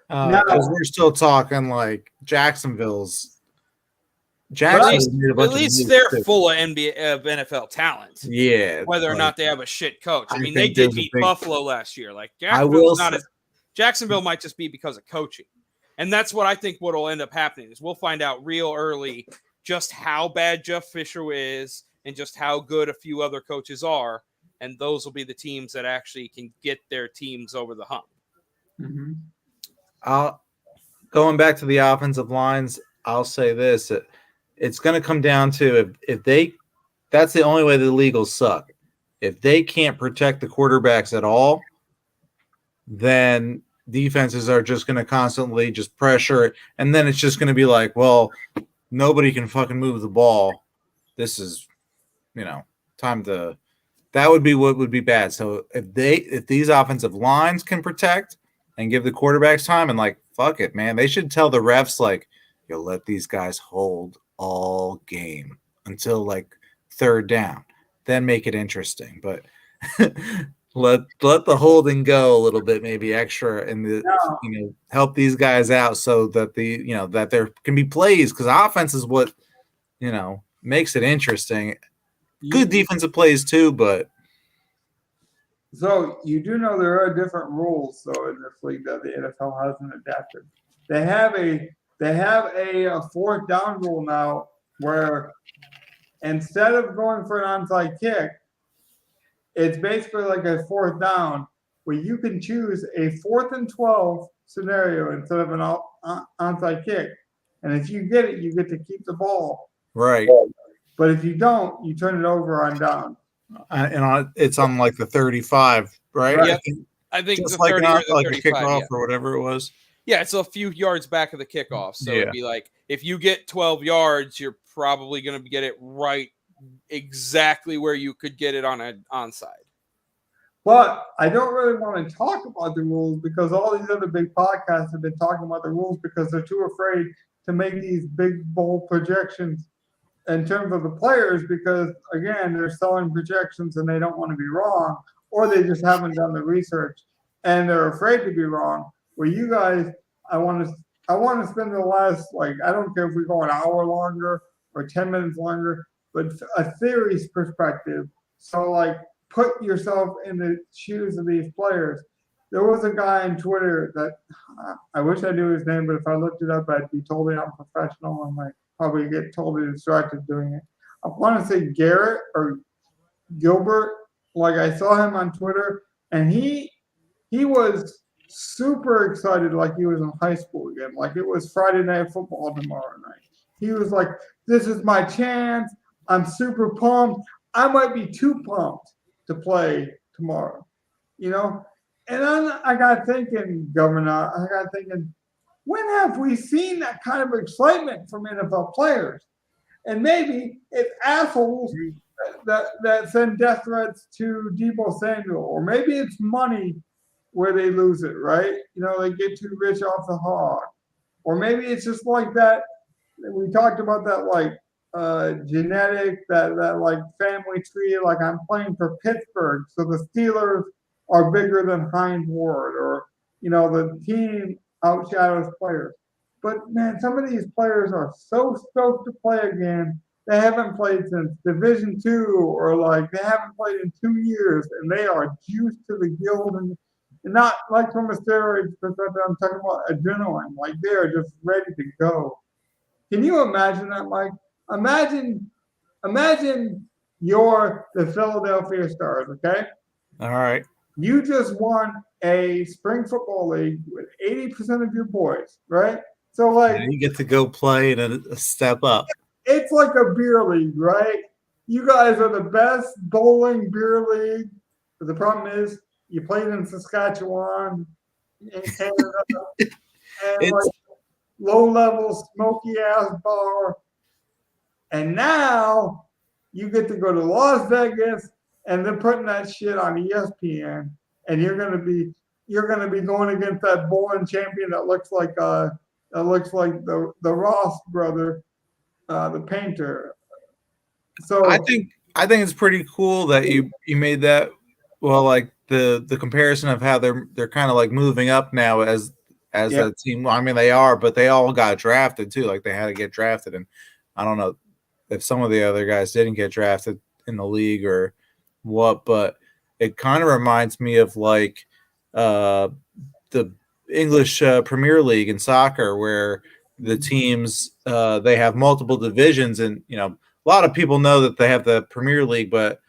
Because we're still talking like Jacksonville's.
At least they're full of NFL talent.
Yeah.
Whether or not they have a shit coach. I mean, they did beat Buffalo last year. Like Jacksonville might just be because of coaching. And that's what I think what'll end up happening is we'll find out real early just how bad Jeff Fisher is and just how good a few other coaches are. And those will be the teams that actually can get their teams over the hump.
Mm-hmm.
Going back to the offensive lines, I'll say this. It's going to come down to if they – that's the only way the league will suck. If they can't protect the quarterbacks at all, then defenses are just going to constantly just pressure it. And then it's just going to be like, well, nobody can fucking move the ball. This is, time to – that would be what would be bad. So if these offensive lines can protect and give the quarterbacks time and like, fuck it, man, they should tell the refs like, you'll let these guys hold all game until like third down, then make it interesting. But let the holding go a little bit, maybe extra, and help these guys out so that that there can be plays, because offense is what makes it interesting. Good defensive plays too, but
so you do know there are different rules though in this league that the NFL hasn't adapted. They have a fourth down rule now where instead of going for an onside kick, it's basically like a fourth down where you can choose a 4th and 12 scenario instead of an onside kick. And if you get it, you get to keep the ball.
Right.
But if you don't, you turn it over on down.
And it's on like the 35, right?
Yep. I think
just
the 30
like
or the 35,
a kickoff or whatever it was.
Yeah, it's a few yards back of the kickoff. So it'd be like, if you get 12 yards, you're probably going to get it right exactly where you could get it on an onside.
But I don't really want to talk about the rules because all these other big podcasts have been talking about the rules because they're too afraid to make these big, bold projections in terms of the players because, again, they're selling projections and they don't want to be wrong, or they just haven't done the research and they're afraid to be wrong. Where you guys, I want to spend the last, I don't care if we go an hour longer or 10 minutes longer, but a theory's perspective. So, put yourself in the shoes of these players. There was a guy on Twitter that I wish I knew his name, but if I looked it up, I'd be totally unprofessional and probably get totally distracted doing it. I want to say Garrett or Gilbert. I saw him on Twitter, and he was super excited like he was in high school again. Like it was Friday Night Football tomorrow night. He was like, this is my chance. I'm super pumped. I might be too pumped to play tomorrow, And then I got thinking, Governor, when have we seen that kind of excitement from NFL players? And maybe it's assholes that send death threats to Deebo Samuel, or maybe it's money where they lose it, right? They get too rich off the hog. Or maybe it's just like that. We talked about that, genetic, that family tree, I'm playing for Pittsburgh, so the Steelers are bigger than Heinz Ward, or, the team outshadows players. But, man, some of these players are so stoked to play again. They haven't played since Division II, or, they haven't played in 2 years, and they are juiced to the gills, and not from a steroids perspective. I'm talking about adrenaline. They are just ready to go. Can you imagine that, Mike? Imagine you're the Philadelphia Stars, okay?
All right.
You just won a spring football league with 80% of your boys, right? So,
you get to go play and a step up.
It's like a beer league, right? you guys are the best bowling beer league. But the problem is you played in Saskatchewan, in Canada, and like low-level smoky-ass bar. And now you get to go to Las Vegas, and they're putting that shit on ESPN, and you're gonna be going against that bowling champion that looks like the Ross brother, the painter. So
I think it's pretty cool that you made that. Well, like the comparison of how they're kind of like moving up now as a team. I mean, they are, but they all got drafted too. Like they had to get drafted, and I don't know if some of the other guys didn't get drafted in the league or what, but it kind of reminds me of like the English Premier League in soccer, where the teams they have multiple divisions, and a lot of people know that they have the Premier League, but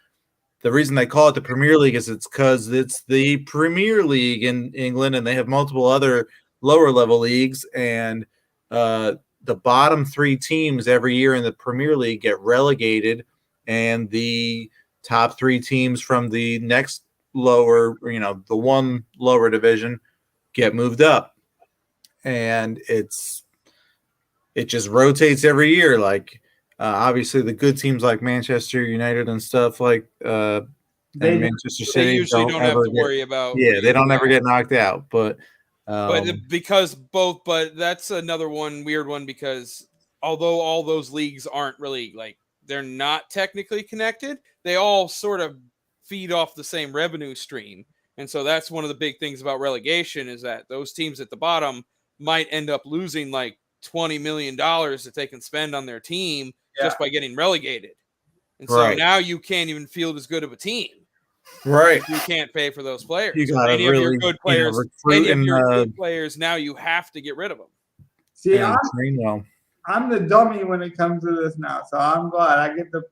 the reason they call it the Premier League is it's because it's the Premier League in England, and they have multiple other lower level leagues, and the bottom three teams every year in the Premier League get relegated, and the top three teams from the next lower, the one lower division get moved up. And it just rotates every year. Like obviously the good teams like Manchester United and stuff like and Manchester City
they usually don't have to worry about.
Yeah, they don't ever get knocked out, but
that's another weird one, because although all those leagues aren't really like, they're not technically connected, they all sort of feed off the same revenue stream. And so that's one of the big things about relegation, is that those teams at the bottom might end up losing like $20 million that they can spend on their team just by getting relegated. And so now you can't even field as good of a team.
Right.
You can't pay for those players.
You got
any
really,
of your good players, good players, now you have to get rid of them.
See, I'm the dummy when it comes to this now, so I'm glad I get the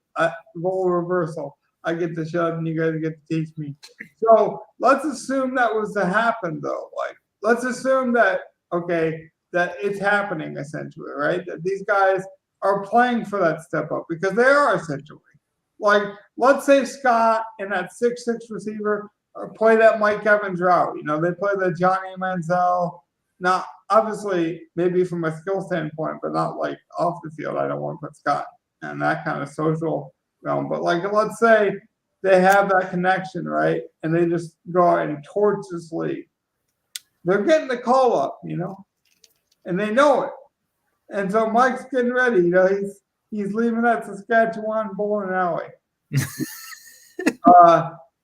role reversal. I get to shut and you guys get to teach me. So let's assume that was to happen, though. Like, let's assume that that it's happening essentially, right? That these guys are playing for that step up, because they are essentially. Like, let's say Scott and that 6'6" receiver play that Mike Evans route. They play the Johnny Manziel. Now, obviously, maybe from a skill standpoint, but not like off the field. I don't want to put Scott in that kind of social realm. But like, let's say they have that connection, right? And they just go out and torch this league. They're getting the call up, and they know it. And so Mike's getting ready. He's leaving that Saskatchewan bowling alley.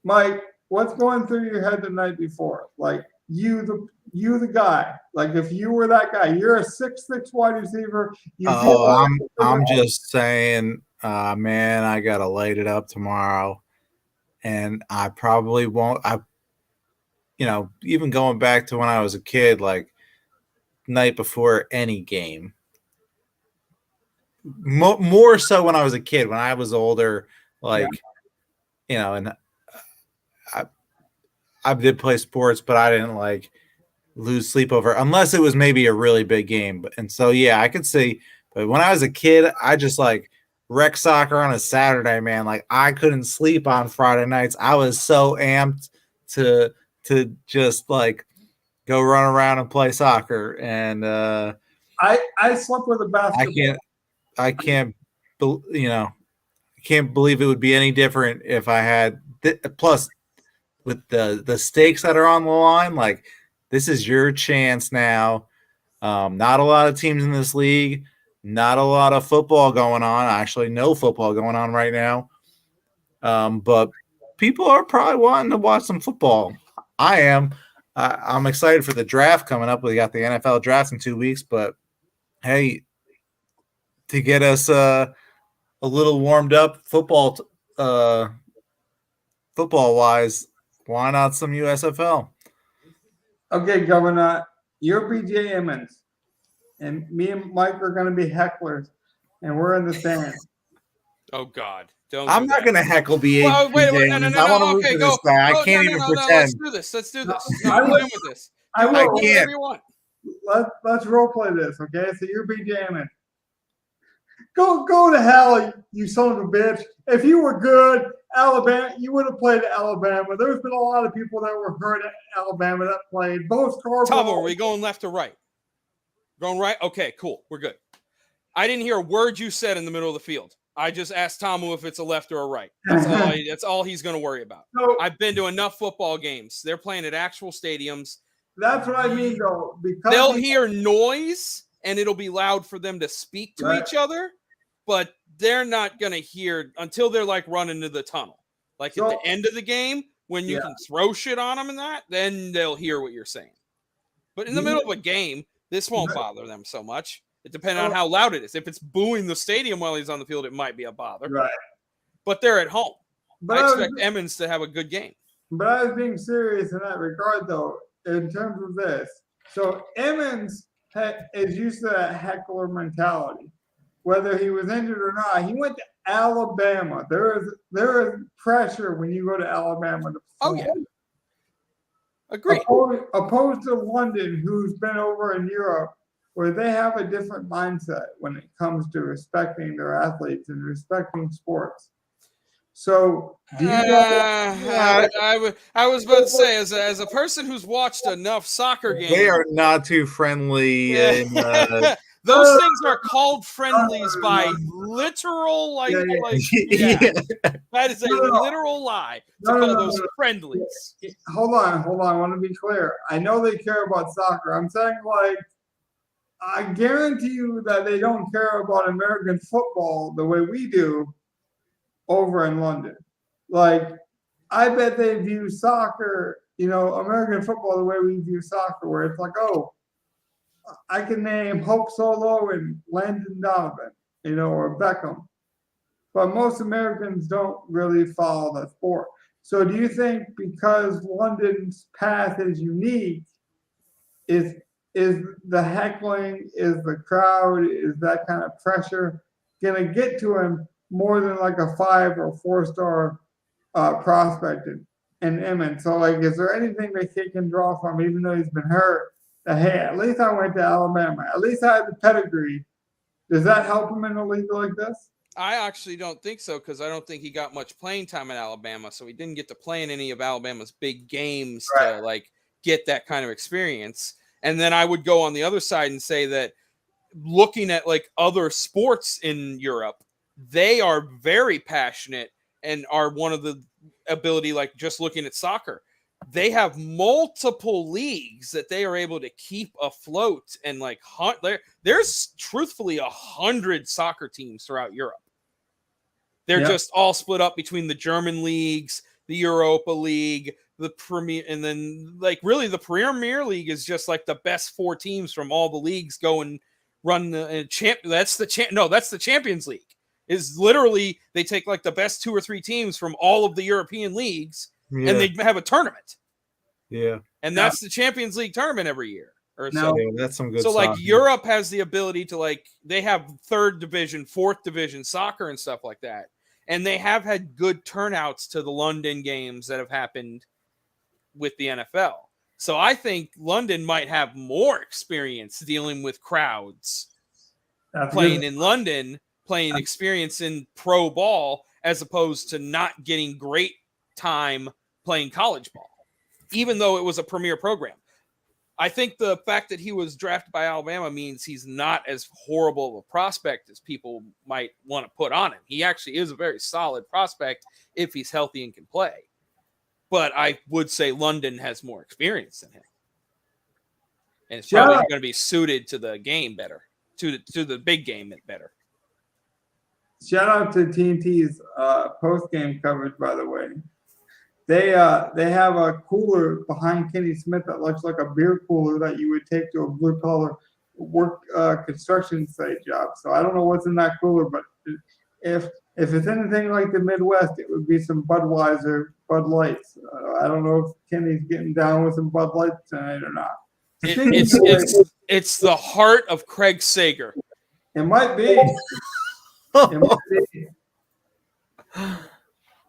Mike, what's going through your head the night before? Like, you the guy. Like, if you were that guy, you're a 6'6" wide receiver.
I'm just saying, man, I gotta light it up tomorrow, and I probably won't. Even going back to when I was a kid, like night before any game. More so when I was a kid. When I was older, and I did play sports, but I didn't like lose sleep over, unless it was maybe a really big game. And so, I could see. But when I was a kid, I just like rec soccer on a Saturday, man. Like, I couldn't sleep on Friday nights. I was so amped to just like go run around and play soccer. And
I slept with a basketball.
I can't believe it would be any different if I had plus with the stakes that are on the line. Like, this is your chance now. Not a lot of teams in this league, not a lot of football going on. Actually, no football going on right now. But people are probably wanting to watch some football. I am. I'm excited for the draft coming up. We got the NFL draft in 2 weeks, but hey, to get us a little warmed up football wise, why not some USFL?
Okay, Governor, you're BJ Emmons, and me and Mike are going to be hecklers, and we're in the stands.
Oh God!
I'm not going to heckle BJ.
Well, wait, no.
I want to root for this guy. I can't even pretend.
Let's do this. I'm with this.
I
can't.
Let's role play this, okay? So you're BJ Emmons. Go to hell, you son of a bitch. If you were good, Alabama, you would have played at Alabama. There's been a lot of people that were hurt at Alabama that played. Both
Tom, are we going left or right? Going right? Okay, cool. We're good. I didn't hear a word you said in the middle of the field. I just asked Tomu if it's a left or a right. That's all he's going to worry about.
So,
I've been to enough football games. They're playing at actual stadiums.
that's what I mean, though. Because
They'll hear noise, and it'll be loud for them to speak to each other, but they're not going to hear until they're like running to the tunnel. Like at the end of the game, when you can throw shit on them and that, then they'll hear what you're saying. But in the middle of a game, this won't bother them so much. It depends on how loud it is. If it's booing the stadium while he's on the field, it might be a bother.
Right.
But they're at home.
But
I expect Emmons to have a good game.
But I was being serious in that regard, though, in terms of this. So Emmons is used to that heckler mentality. Whether he was injured or not, he went to Alabama. There is pressure when you go to Alabama.
Oh, yeah. Agreed.
Opposed to London, who's been over in Europe, where they have a different mindset when it comes to respecting their athletes and respecting sports. So, do you
I was about to say, as a person who's watched enough soccer games,
they are not too friendly.
Those things are called friendlies by literal, that is a literal lie to call those friendlies.
Hold on. I want to be clear. I know they care about soccer. I'm saying, I guarantee you that they don't care about American football the way we do over in London. I bet they view soccer, American football the way we view soccer, where it's like, oh, I can name Hope Solo and Landon Donovan, or Beckham. But most Americans don't really follow the sport. So do you think because London's path is unique, is the heckling, is the crowd, is that kind of pressure going to get to him more than like a 5 or 4-star prospect in Emmons? So, is there anything that he can draw from, even though he's been hurt, that, hey, at least I went to Alabama. At least I had the pedigree. Does that help him in a league like this?
I actually don't think so, because I don't think he got much playing time at Alabama, so he didn't get to play in any of Alabama's big games to, get that kind of experience. And then I would go on the other side and say that looking at, other sports in Europe, they are very passionate and are one of the ability, just looking at soccer. They have multiple leagues that they are able to keep afloat, and there's truthfully 100 soccer teams throughout Europe. They're just all split up between the German leagues, the Europa League, the Premier, and then really the Premier League is just the best 4 teams from all the leagues go and run the champ. That's the Champions League. Is literally they take the best 2 or 3 teams from all of the European leagues.
Yeah.
And they have a tournament.
Yeah.
And that's the Champions League tournament every year.
Yeah, that's some good
So
soccer.
Europe has the ability to they have 3rd division, 4th division soccer and stuff like that. And they have had good turnouts to the London games that have happened with the NFL. So I think London might have more experience dealing with crowds playing in London, playing experience in pro ball, as opposed to not getting great time playing college ball, even though it was a premier program. I think the fact that he was drafted by Alabama means he's not as horrible of a prospect as people might want to put on him. He actually is a very solid prospect if he's healthy and can play. But I would say London has more experience than him. And it's probably going to be suited to the game better, to the big game better.
Shout out to TNT's post-game coverage, by the way. They have a cooler behind Kenny Smith that looks like a beer cooler that you would take to a blue-collar work construction site job. So I don't know what's in that cooler, but if it's anything like the Midwest, it would be some Budweiser, Bud Lights. I don't know if Kenny's getting down with some Bud Lights tonight or not.
It's the heart of Craig Sager.
It might be. It might be.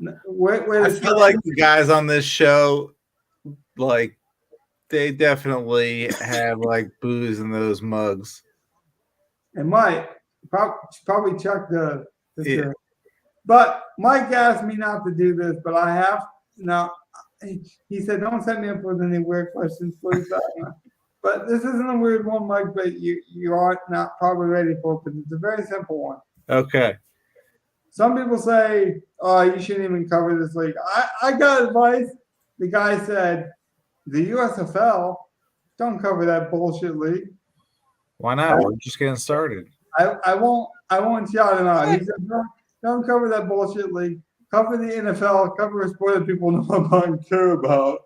I feel like the guys on this show, they definitely have booze in those mugs.
It might. Probably check the shirt. But Mike asked me not to do this, but I have now. He said, "Don't set me up with any weird questions, please." But this isn't a weird one, Mike. But you are not probably ready for it. But it's a very simple one.
Okay.
Some people say, "Oh, you shouldn't even cover this league." I got advice. The guy said, "The USFL, don't cover that bullshit league."
Why not? We're just getting started.
I won't shout him out. He said, don't cover that bullshit league. Cover the NFL. Cover a sport that people know about and care about.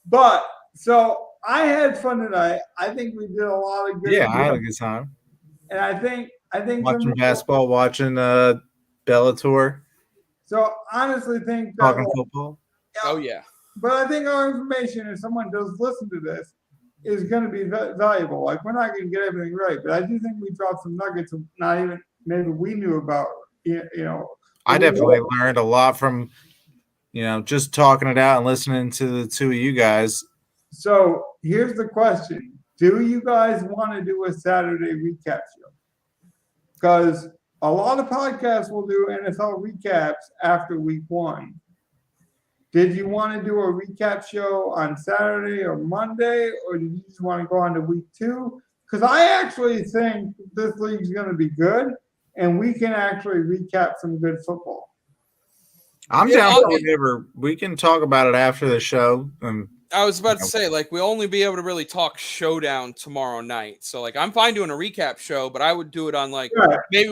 But so I had fun tonight. I think we did a lot of good.
Yeah, I had a good time.
And I think
watching basketball, watching Bellator.
So honestly, think that,
talking football.
Oh yeah.
But I think our information, if someone does listen to this, is going to be valuable. Like, we're not going to get everything right, but I do think we dropped some nuggets of not even maybe we knew about.
I definitely learned a lot from, just talking it out and listening to the two of you guys.
So here's the question: do you guys want to do a Saturday recap show? Because a lot of podcasts will do NFL recaps after week 1. Did you want to do a recap show on Saturday or Monday, or did you just want to go on to week 2? Because I actually think this league's going to be good, and we can actually recap some good football.
I'm down for whatever. We can talk about it after the show.
I was about to say, we'll only be able to really talk Showdown tomorrow night. So, I'm fine doing a recap show, but I would do it on maybe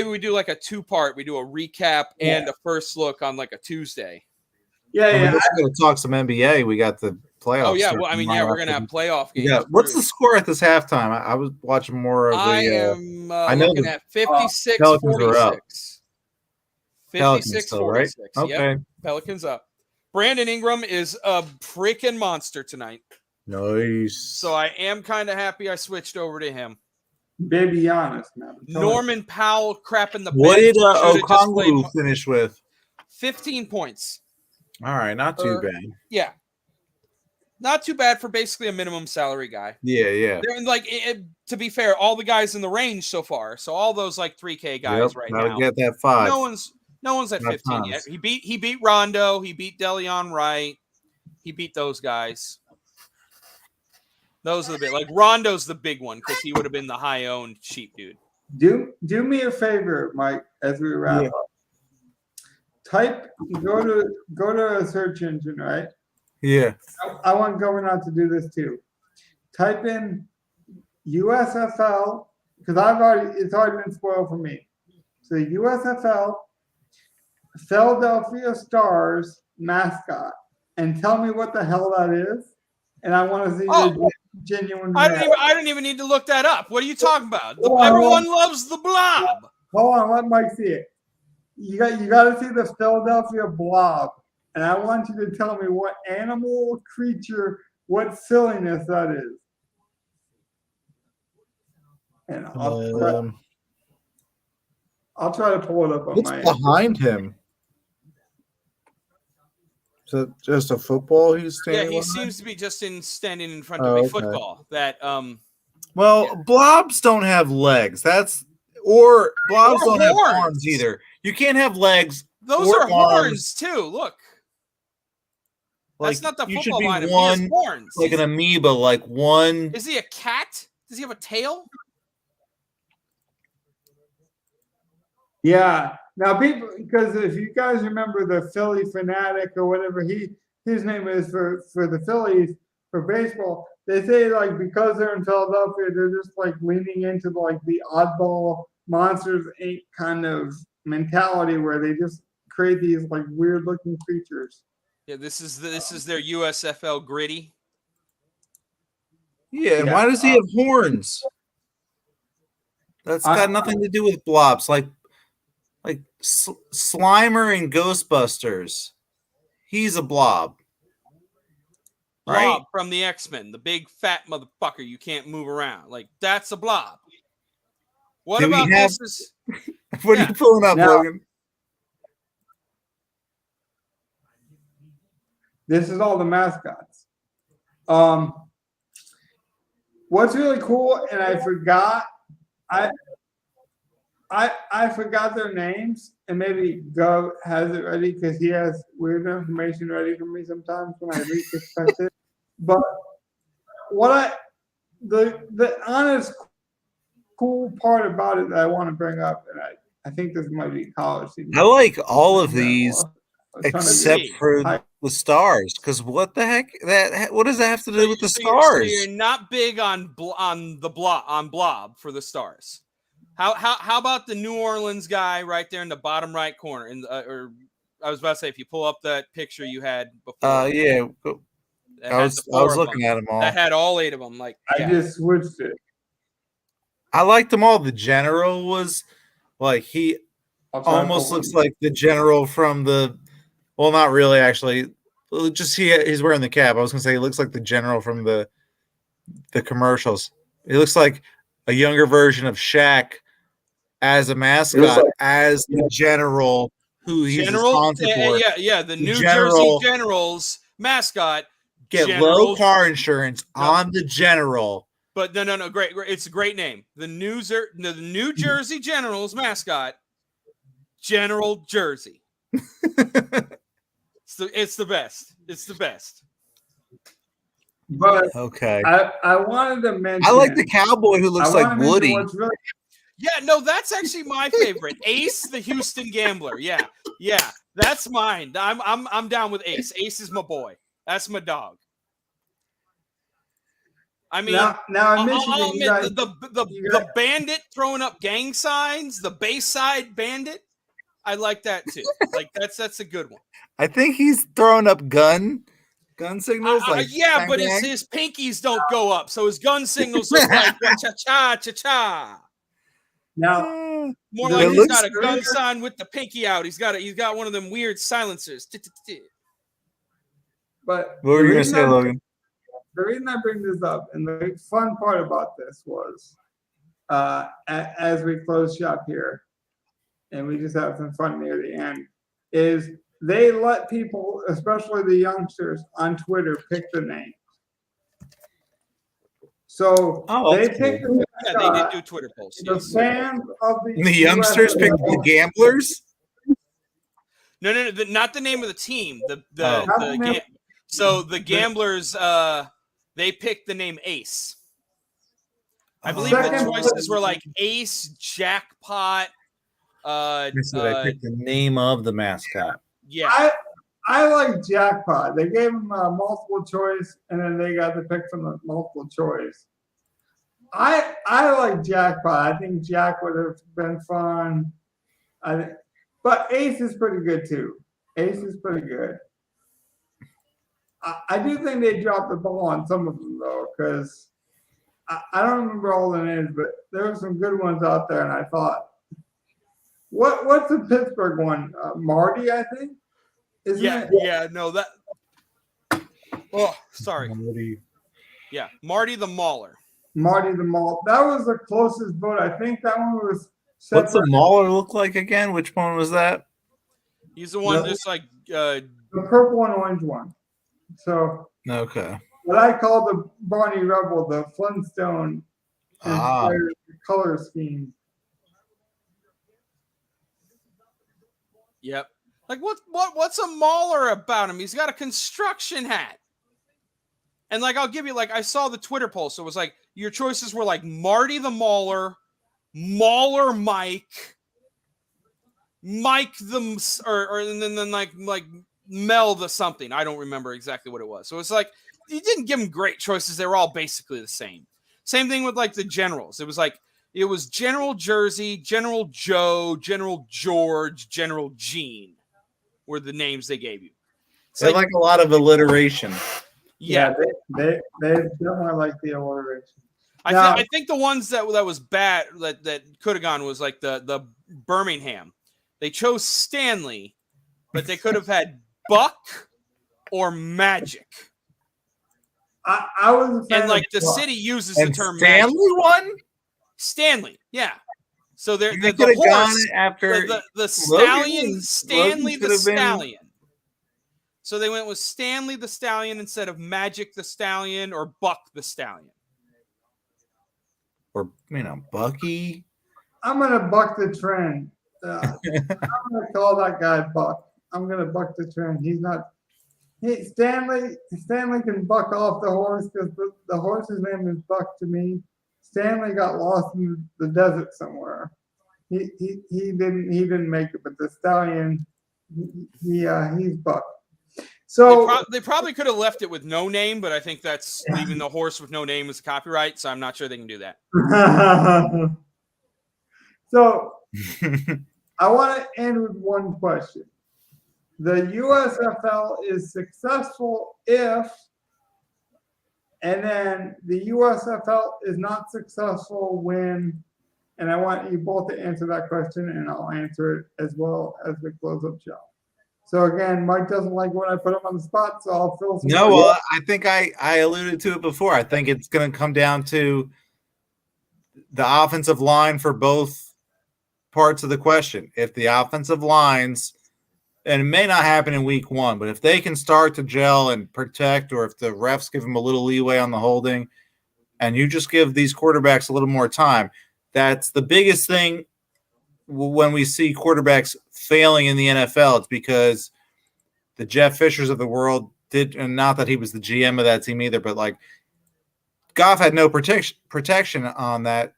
we do like a 2-part. We do a recap and a first look on like a Tuesday.
Yeah.
We're going to talk some NBA. We got the playoffs.
Oh yeah, well, we're going to have playoff games.
Yeah. What's the score at this halftime? I was watching more of the.
I am looking at 56-46.
Pelicans still, right? Okay.
Yep. Pelicans up. Brandon Ingram is a freaking monster tonight.
Nice.
So I am kind of happy I switched over to him.
Baby Giannis, man.
Norman Powell crapping the bench.
What did Okongwu finish with?
15 points.
All right, not too bad.
Yeah. Not too bad for basically a minimum salary guy.
Yeah.
They're to be fair, all the guys in the range so far. So all those 3K guys right now.
Get that 5.
No one's at 15 yet. He beat Rondo. He beat Deleon Wright. He beat those guys. Those are the big. Rondo's the big one because he would have been the high-owned cheap dude.
Do me a favor, Mike, as we wrap up. Go to a search engine, right?
Yeah.
I want Governor to do this too. Type in USFL because it's already been spoiled for me. So USFL Philadelphia Stars mascot, and tell me what the hell that is. And I want to see the genuine.
I don't even need to look that up. What are you talking about? Everyone loves the Blob.
Hold on, let Mike see it. You got to see the Philadelphia Blob, and I want you to tell me what animal, creature, what silliness that is. And I'll try to pull it up on
what's behind him? Is it just a football he's standing?
Yeah, he seems to be just standing in front of a football. That
Well, blobs don't have legs. Blobs don't have arms either. You can't have legs.
Those are horns too. Look. That's not the football line. He has horns.
Like an amoeba, like one.
Is he a cat? Does he have a tail?
Yeah. Now, people, because if you guys remember the Philly Fanatic or whatever his name is for the Phillies for baseball, they say because they're in Philadelphia, they're just leaning into the oddball Monsters Inc. kind of mentality where they just create these weird looking creatures.
Yeah, this is their USFL Gritty.
Yeah, and why does he have horns? That's got nothing to do with blobs. Like Slimer in Ghostbusters, he's a blob. Right?
Blob from the X-Men, the big fat motherfucker you can't move around. That's a blob. What about this?
What are you pulling up, Logan?
This is all the mascots. What's really cool, and I forgot, I forgot their names, and maybe Gov has it ready because he has weird information ready for me sometimes when I least expect it. But the honest cool part about it that I want to bring up, and I think this might be college season.
I like all of these except for the stars, because what the heck? What does that have to do with the stars?
So you're not big on blob for the stars. How about the New Orleans guy right there in the bottom right corner? Or I was about to say, if you pull up that picture you had before.
Yeah. I was looking at them all.
That had all 8 of them. Like
I just switched it.
I liked them all. The general was like he almost looks like the general from the. Well, not really, actually. Just he's wearing the cap. I was gonna say he looks like the general from the commercials. He looks like a younger version of Shaq as a mascot, as the general who he's responsible for.
Yeah. The New Jersey Generals mascot.
Get low car insurance on the general.
But no, great. It's a great name. The New Jersey Generals mascot, General Jersey. It's the best. It's the best.
But
okay,
I wanted to mention.
I like the cowboy who looks like Woody.
Yeah, no, that's actually my favorite. Ace, the Houston Gambler. Yeah, that's mine. I'm down with Ace. Ace is my boy. That's my dog. I mean,
now
I'll admit the bandit throwing up gang signs, the Bayside Bandit. I like that too. Like that's a good one.
I think he's throwing up gun signals.
Yeah, but his pinkies don't go up, so his gun signals look like cha cha cha cha.
Now,
more like he's got a gun sign with the pinky out. He's got one of them weird silencers.
But
what were you gonna say, Logan?
The reason I bring this up, and the fun part about this was, as we close shop here, and we just have some fun near the end, is they let people, especially the youngsters on Twitter, pick the name. So they picked the
they did do Twitter polls.
The fans of
the youngsters picked the gamblers.
No, not the name of the team. So the gamblers, they picked the name Ace. I believe the choices were like Ace, Jackpot.
They picked the name of the mascot.
Yeah,
I like Jackpot. They gave him a multiple choice, and then they got to pick from the multiple choice. I like Jackpot. I think Jack would have been fun. But Ace is pretty good too. Ace is pretty good. I do think they dropped the ball on some of them though, because I don't remember all the names, but there were some good ones out there, and I thought, what's the Pittsburgh one? Marty, I think. Isn't it?
Yeah, no, that. Oh, sorry.
Marty.
Yeah, Marty the Mauler.
Marty the Mauler. That was the closest vote. I think that one was.
What's the Mauler look like again? Which one was that?
He's the one just like
the purple and orange one. So
okay.
What I call the Barney Rebel, the Flintstone color scheme.
Yep. Like what's a Mauler about him? He's got a construction hat. And like I'll give you like I saw the Twitter poll, so it was like your choices were like Marty the Mauler, Mauler Mike the or and then like Mel the something. I don't remember exactly what it was. So it's like you didn't give them great choices. They were all basically the same. Same thing with like the generals. It was General Jersey, General Joe, General George, General Gene were the names they gave you.
They like a lot of alliteration.
Yeah,
they definitely like the alliteration.
I think the ones that was bad that could have gone was like the Birmingham. They chose Stanley, but they could have had Buck or Magic.
I was
and like the city uses the term
Stanley
Magic.
One.
Stanley, yeah. So they're
the
horse
after
the stallion,
Logan,
Stanley
Logan
the Stallion. So they went with Stanley the Stallion instead of Magic the Stallion or Buck the Stallion.
Or Bucky.
I'm gonna buck the trend. I'm gonna call that guy Buck. I'm gonna buck the trend. He's not. Stanley can buck off the horse because the horse's name is Buck to me. Stanley got lost in the desert somewhere. He didn't make it, but the stallion he's Buck. So
they probably could have left it with no name, but I think that's leaving the horse with no name is copyright, so I'm not sure they can do that.
So I want to end with one question. The USFL is successful if, and then the USFL is not successful when, and I want you both to answer that question, and I'll answer it as well as we close up shop. So again, Mike doesn't like when I put him on the spot, so I'll fill some.
No, well, I think I alluded to it before. I think it's going to come down to the offensive line for both parts of the question. If the offensive lines, and it may not happen in week one, but if they can start to gel and protect, or if the refs give them a little leeway on the holding, and you just give these quarterbacks a little more time, that's the biggest thing when we see quarterbacks failing in the NFL. It's because the Jeff Fishers of the world did, and not that he was the GM of that team either, but like Goff had no protection on that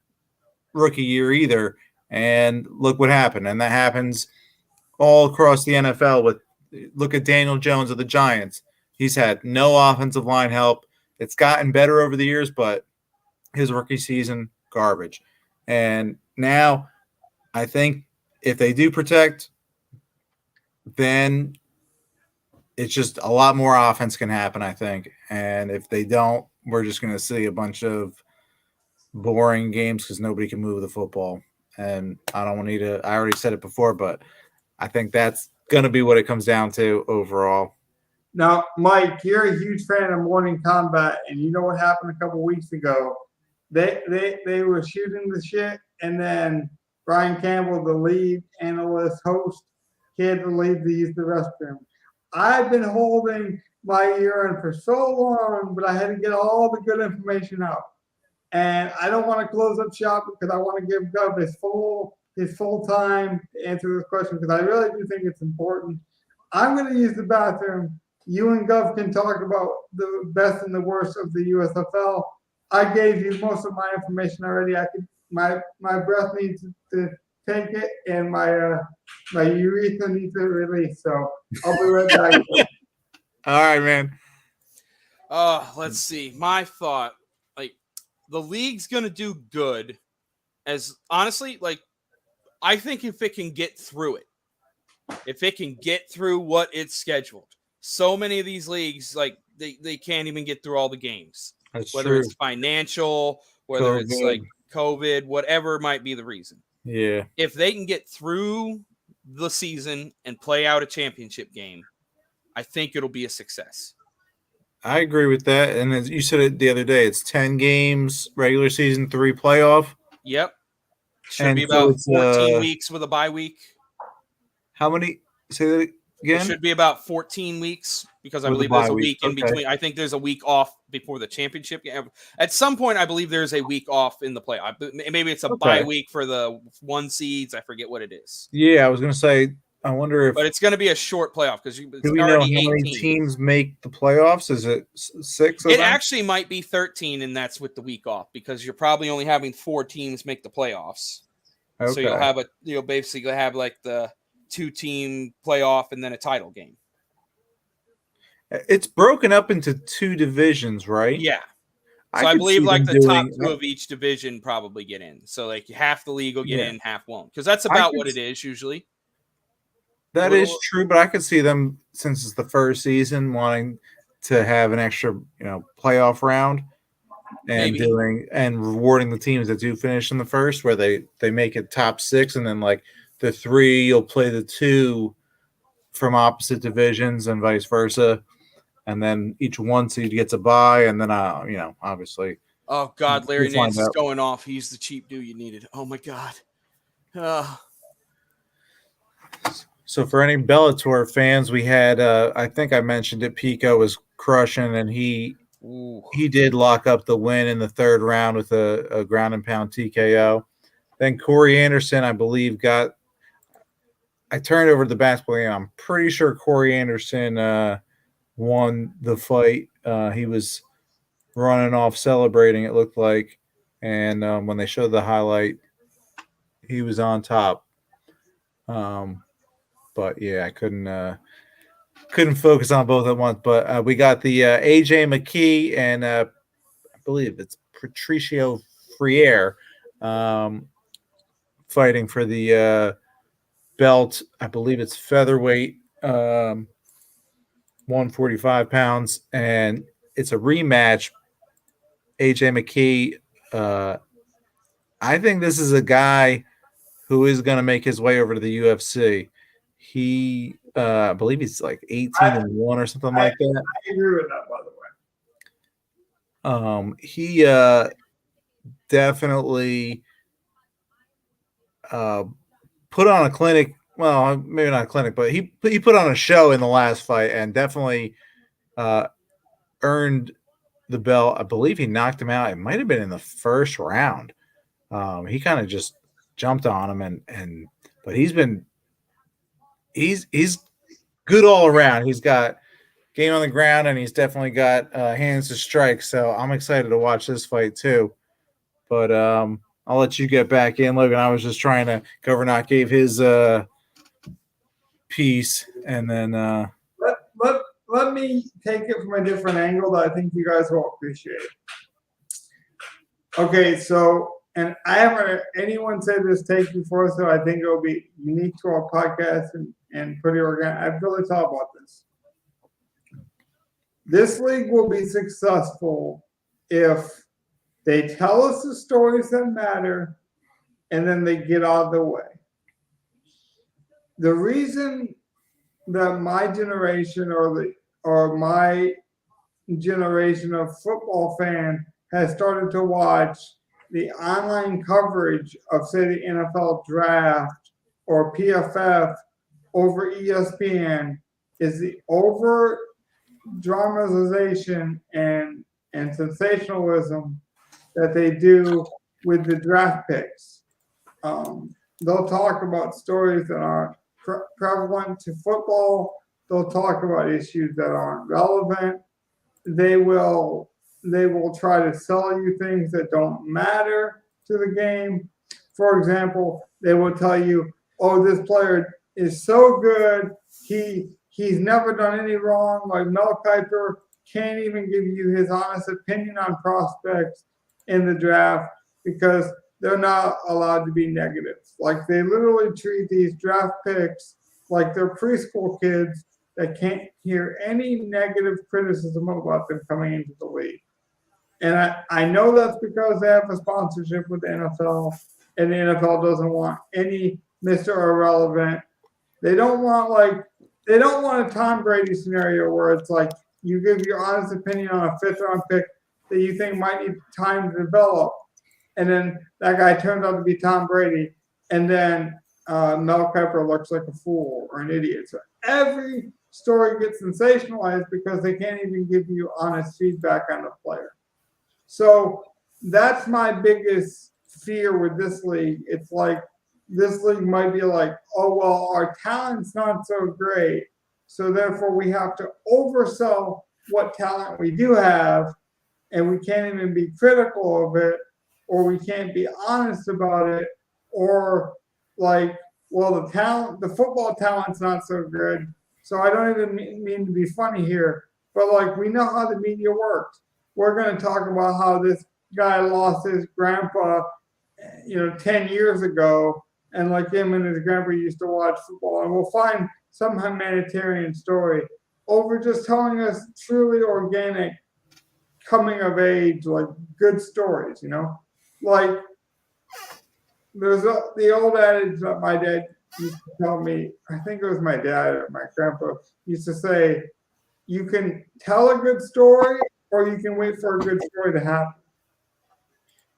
rookie year either. And look what happened. And that happens all across the NFL. Look at Daniel Jones of the Giants. He's had no offensive line help. It's gotten better over the years, but his rookie season, garbage. And now I think if they do protect, then it's just a lot more offense can happen, I think. And if they don't, we're just going to see a bunch of boring games because nobody can move the football. And I don't need to – I already said it before, but I think that's going to be what it comes down to overall.
Now, Mike, you're a huge fan of Morning Combat, and you know what happened a couple weeks ago? They were shooting the shit, and then Brian Campbell, the lead analyst host, he had to leave to use the restroom. I've been holding my urine for so long, but I had to get all the good information out. And I don't want to close up shop because I want to give Gov his full time to answer this question because I really do think it's important. I'm going to use the bathroom. You and Gov can talk about the best and the worst of the USFL. I gave you most of my information already. My breath needs to take it, and my urethra needs to release. So I'll be right back.
All right, man.
Let's see. My thought, the league's gonna do good. As honestly, I think if it can get through it, if it can get through what it's scheduled. So many of these leagues, they can't even get through all the games.
That's
whether
true.
It's financial, whether
COVID.
It's COVID, whatever might be the reason.
Yeah.
If they can get through the season and play out a championship game, I think it'll be a success.
I agree with that. And as you said it the other day, it's 10 games, regular season, 3 playoff.
Yep. Should
And
be
so
about
it's,
14 weeks with a bye week.
How many? Say that again?
It should be about 14 weeks because I
With a
believe there's a
bye
week in
okay.
between. I think there's a week off before the championship game. At some point, I believe there's a week off in the playoff. Maybe it's a bye week for the 1 seeds. I forget what it is.
Yeah, I was going to say, I wonder if.
But it's going to be a short playoff because
do we know how many teams make the playoffs? Is it 6?
It actually might be 13, and that's with the week off because you're probably only having 4 teams make the playoffs.
Okay.
So you'll basically have the 2-team playoff and then a title game.
It's broken up into 2 divisions, right?
Yeah. So I believe the top 2 of each division probably get in. So half the league will get in, half won't. Because that's about what it is usually.
That is true, but I could see them, since it's the first season, wanting to have an extra, playoff round and rewarding the teams that do finish in the first, where they make it top 6, and then the 3 you'll play the 2 from opposite divisions and vice versa, and then each 1 seed gets a bye, and then obviously.
Oh God, Larry Nance is going off. He's the cheap dude you needed. Oh my God.
So for any Bellator fans, we had I think I mentioned it. Pico was crushing, and he did lock up the win in the 3rd round with a ground and pound TKO. Then Corey Anderson, I believe, I turned over to the basketball game. I'm pretty sure Corey Anderson won the fight. He was running off celebrating, it looked like. And when they showed the highlight, he was on top. But yeah, I couldn't focus on both at once. But we got the AJ Mckee and I believe it's Patricio Freire fighting for the belt. I believe it's featherweight, 145 pounds, and it's a rematch. AJ Mckee, I think this is a guy who is going to make his way over to the UFC. He, I believe he's like 18-1 or something like that.
I agree with that, by the way.
He definitely put on a clinic. Well, maybe not a clinic, but he put on a show in the last fight and definitely earned the belt. I believe he knocked him out. It might have been in the first round. He kind of just jumped on him but he's good all around. He's got game on the ground and he's definitely got hands to strike. So I'm excited to watch this fight too. But I'll let you get back in, Logan. I was just trying to cover. Not gave his piece, and then
let me take it from a different angle that I think you guys will appreciate. Okay, so, and I haven't heard anyone say this take before, so I think it'll be unique to our podcast and pretty organic. I've really thought about this. This league will be successful if they tell us the stories that matter and then they get out of the way. The reason that my generation or my generation of football fan has started to watch the online coverage of, say, the NFL draft or PFF over ESPN is the over dramatization and sensationalism that they do with the draft picks. They'll talk about stories that aren't prevalent to football. They'll talk about issues that aren't relevant. They will try to sell you things that don't matter to the game. For example, they will tell you, oh, this player is so good, he's never done any wrong, like Mel Kiper can't even give you his honest opinion on prospects in the draft because they're not allowed to be negative. Like, they literally treat these draft picks like they're preschool kids that can't hear any negative criticism about them coming into the league. And I know that's because they have a sponsorship with the NFL, and the NFL doesn't want any Mr. Irrelevant. They don't want a Tom Brady scenario where it's like you give your honest opinion on a fifth-round pick that you think might need time to develop, and then that guy turns out to be Tom Brady, and then Mel Kiper looks like a fool or an idiot. So every story gets sensationalized because they can't even give you honest feedback on the player. So that's my biggest fear with this league. It's like this league might be like, oh, well, our talent's not so great, so therefore we have to oversell what talent we do have, and we can't even be critical of it, or we can't be honest about it, or like, well, the football talent's not so good, so I don't even mean to be funny here, but like, we know how the media works. We're going to talk about how this guy lost his grandpa, 10 years ago, and like him and his grandpa used to watch football, and we'll find some humanitarian story over just telling us truly organic, coming of age, like good stories, like there's the old adage that my dad used to tell me. I think it was my dad or my grandpa used to say, you can tell a good story or you can wait for a good story to happen.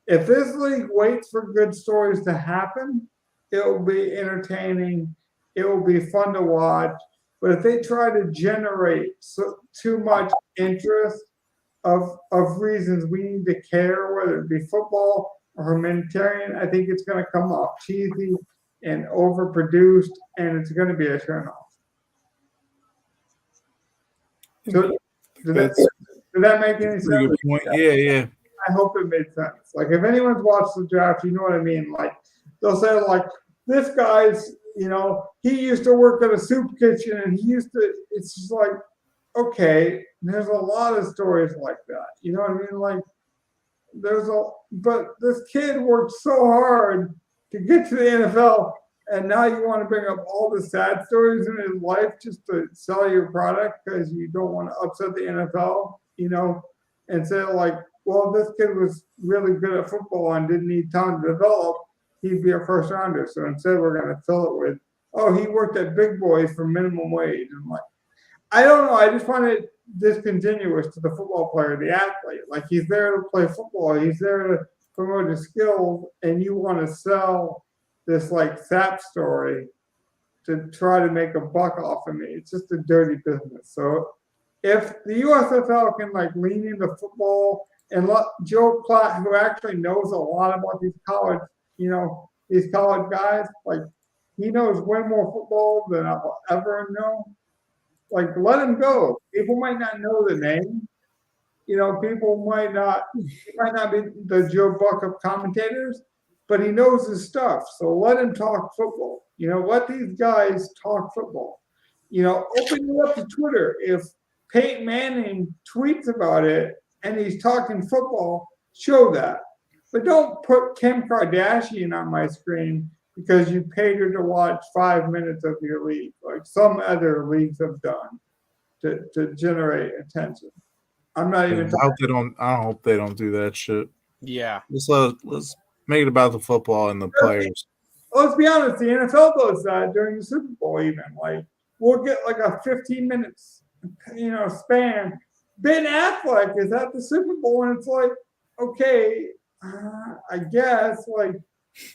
If this league waits for good stories to happen, it will be entertaining, it will be fun to watch. But if they try to generate too much interest of reasons we need to care, whether it be football, humanitarian, I think it's going to come off cheesy and overproduced, and it's going to be a turnoff. So, did that make any sense?
Pretty good point. Yeah.
I hope it made sense. Like, if anyone's watched the draft, you know what I mean. Like, they'll say, like, this guy's, he used to work at a soup kitchen, and he used to. It's just like, okay, there's a lot of stories like that. You know what I mean? Like, but this kid worked so hard to get to the NFL, and now you want to bring up all the sad stories in his life just to sell your product because you don't want to upset the NFL, and say, like, well, this kid was really good at football and didn't need time to develop, he'd be a first rounder. So instead, we're going to fill it with, oh, he worked at Big Boys for minimum wage. And like, I don't know. I just find it discontinuous to the football player, the athlete. Like, he's there to play football. He's there to promote his skills, and you want to sell this like sap story to try to make a buck off of me. It's just a dirty business. So if the USFL can like lean into football and let Joe Platt, who actually knows a lot about these college guys, like he knows way more football than I will ever know. Like, let him go. People might not know the name. People might not. He might not be the Joe Buck of commentators, but he knows his stuff. So let him talk football. Let these guys talk football. Open it up to Twitter. If Peyton Manning tweets about it and he's talking football, show that. But don't put Kim Kardashian on my screen because you paid her to watch 5 minutes of your league, like some other leagues have done to generate attention. I'm not even.
I hope they don't do that shit.
Yeah.
Let's make it about the football and the players.
Let's be honest. The NFL does that during the Super Bowl. Even like we'll get like a 15 minutes, span. Ben Affleck is at the Super Bowl, and it's like, okay, I guess like.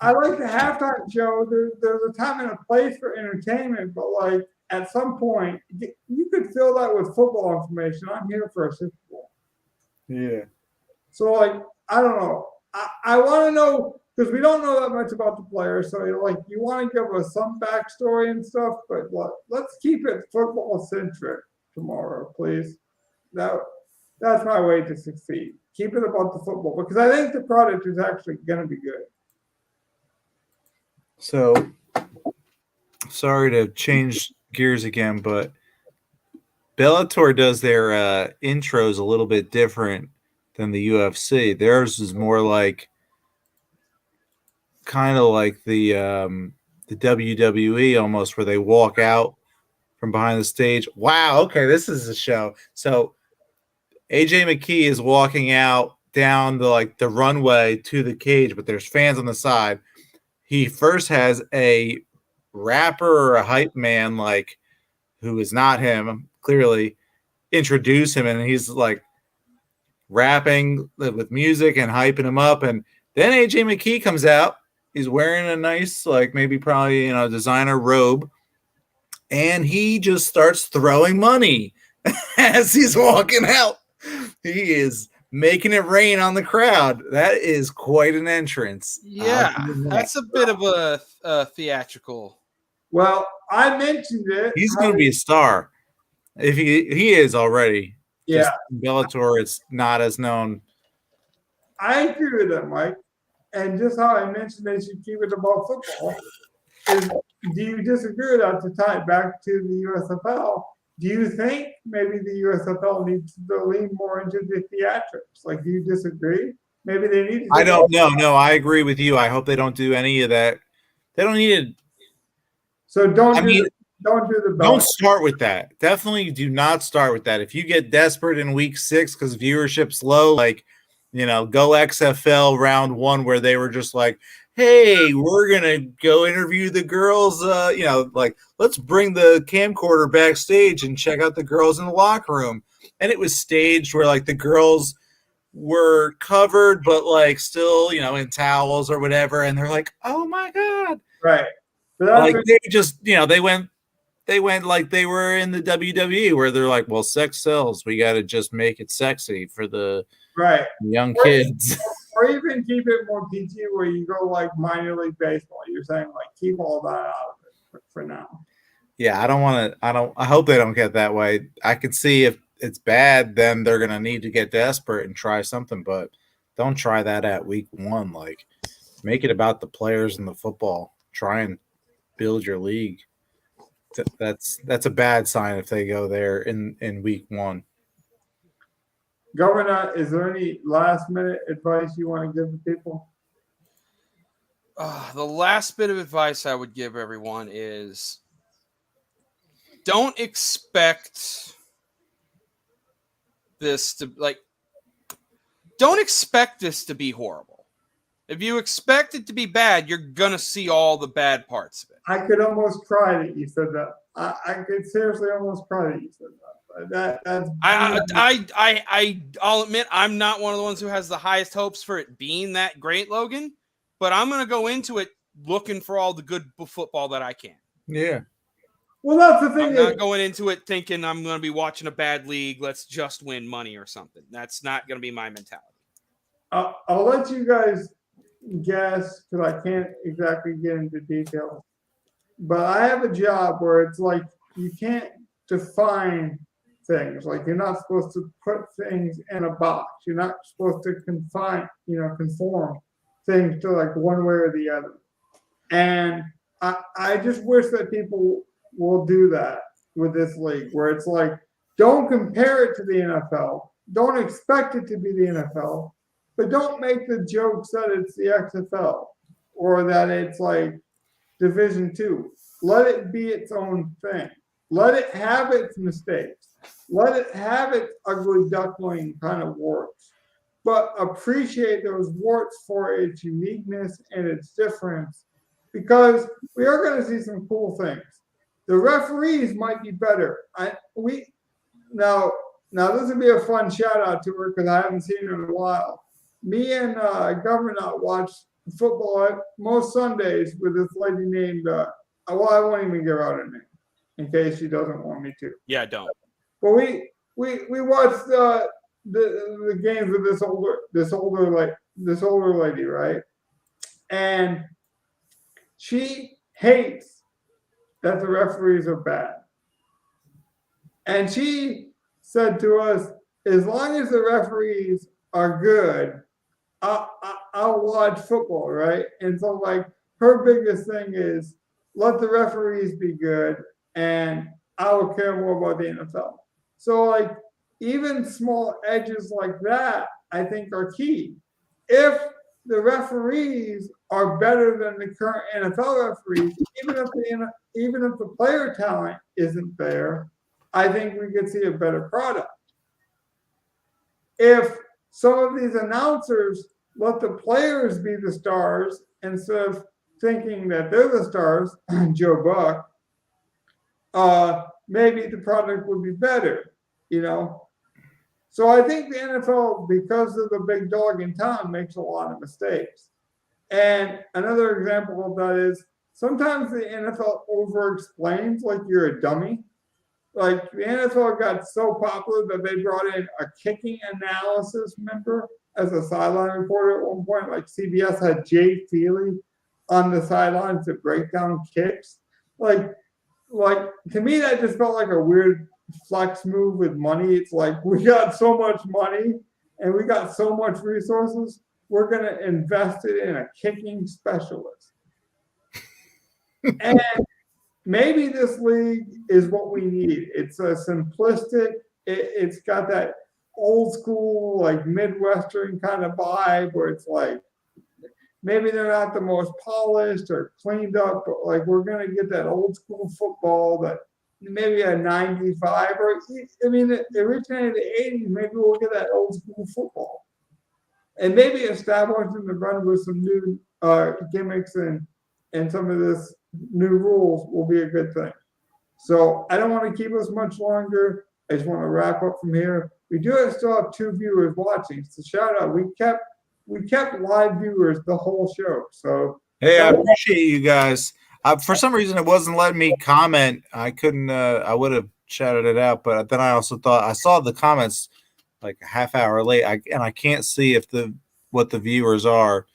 I like the halftime show. There's a time and a place for entertainment, but like at some point, you could fill that with football information. I'm here for a Super Bowl.
Yeah.
So like, I don't know. I want to know because we don't know that much about the players. So like, you want to give us some backstory and stuff, but let's keep it football centric tomorrow, please. That's my way to succeed. Keep it about the football because I think the product is actually going to be good.
So, sorry to change gears again, but Bellator does their intros a little bit different than the UFC. Theirs is more like kind of like the WWE almost, where they walk out from behind the stage. Wow, okay, this is a show. So, AJ Mckee is walking out down the runway to the cage, but there's fans on the side. He first has a rapper or a hype man, like, who is not him, clearly, introduce him, and he's, like, rapping with music and hyping him up, and then AJ Mckee comes out. He's wearing a nice, like, maybe probably, designer robe, and he just starts throwing money as he's walking out. He is making it rain on the crowd. That is quite an entrance.
Yeah, that's a bit of a theatrical.
Well, I mentioned it.
He's going to be a star. If he is already.
Yeah.
Just Bellator, it's not as known.
I agree with that, Mike. And just how I mentioned they should keep it about football. Do you disagree with that to tie it back to the USFL? Do you think maybe the USFL needs to lean more into the theatrics? Like, do you disagree? Maybe they need to.
I don't know. No, I agree with you. I hope they don't do any of that. They don't need it.
So don't do the belt.
Don't start with that. Definitely do not start with that. If you get desperate in week 6 because viewership's low, like, go XFL round 1 where they were just like, hey, we're going to go interview the girls, let's bring the camcorder backstage and check out the girls in the locker room. And it was staged where, like, the girls were covered but, like, still, in towels or whatever. And they're like, oh, my God.
Right.
Like, they just, they went like they were in the WWE where they're like, well, sex sells. We got to just make it sexy for the young kids.
Or even keep it more PG where you go like minor league baseball? You're saying like keep all that out of it for now.
Yeah, I hope they don't get that way. I could see if it's bad, then they're going to need to get desperate and try something, but don't try that at week 1. Like, make it about the players and the football. Try and build your league. That's a bad sign if they go there in week 1.
Governor, is there any last minute advice you want to give the people?
The last bit of advice I would give everyone is don't expect this to be horrible. If you expect it to be bad, you're going to see all the bad parts of it.
I could almost cry that you said that. I could seriously almost cry that you said that.
I'll admit I'm not one of the ones who has the highest hopes for it being that great, Logan, but I'm going to go into it looking for all the good football that I can.
Yeah.
Well, that's the thing.
I'm not going into it thinking I'm going to be watching a bad league. Let's just win money or something. That's not going to be my mentality.
I'll let you guys guess because I can't exactly get into details. But I have a job where it's like you can't define things. Like you're not supposed to put things in a box. You're not supposed to conform things to like one way or the other. And I just wish that people will do that with this league, where it's like, don't compare it to the NFL. Don't expect it to be the NFL, but don't make the jokes that it's the XFL or that it's like Division II. Let it be its own thing. Let it have its mistakes. Let it have its ugly duckling kind of warts, but appreciate those warts for its uniqueness and its difference, because we are going to see some cool things. The referees might be better. Now this would be a fun shout out to her because I haven't seen her in a while. Me and Governor watch football most Sundays with this lady named. I won't even give out her name in case she doesn't want me to.
Yeah, don't.
But we watched the games with this older lady, right? And she hates that the referees are bad. And she said to us, as long as the referees are good, I'll watch football, right? And so like her biggest thing is let the referees be good and I will care more about the NFL. So like even small edges like that, I think are key. If the referees are better than the current NFL referees, even if the player talent isn't there, I think we could see a better product. If some of these announcers let the players be the stars instead of thinking that they're the stars, Joe Buck, maybe the product would be better, So I think the NFL, because of the big dog in town, makes a lot of mistakes. And another example of that is sometimes the NFL over-explains like you're a dummy. Like the NFL got so popular that they brought in a kicking analysis member as a sideline reporter at one point. Like CBS had Jay Feely on the sidelines to break down kicks. Like to me, that just felt like a weird flex move with money. It's like we got so much money and we got so much resources. We're going to invest it in a kicking specialist. And maybe this league is what we need. It's a simplistic. It's got that old school, like Midwestern kind of vibe where it's like maybe they're not the most polished or cleaned up, but like we're going to get that old school football that maybe a 95 or it originated in the 80s. Maybe we'll get that old school football. And maybe establishing the run with some new gimmicks and some of this new rules will be a good thing. So I don't want to keep us much longer. I just want to wrap up from here. We still have 2 viewers watching. So shout out. We kept live viewers the whole show. So
hey, I appreciate you guys. For some reason, it wasn't letting me comment. I couldn't. I would have shouted it out, but then I also thought I saw the comments like a half hour late, and I can't see if the what the viewers are.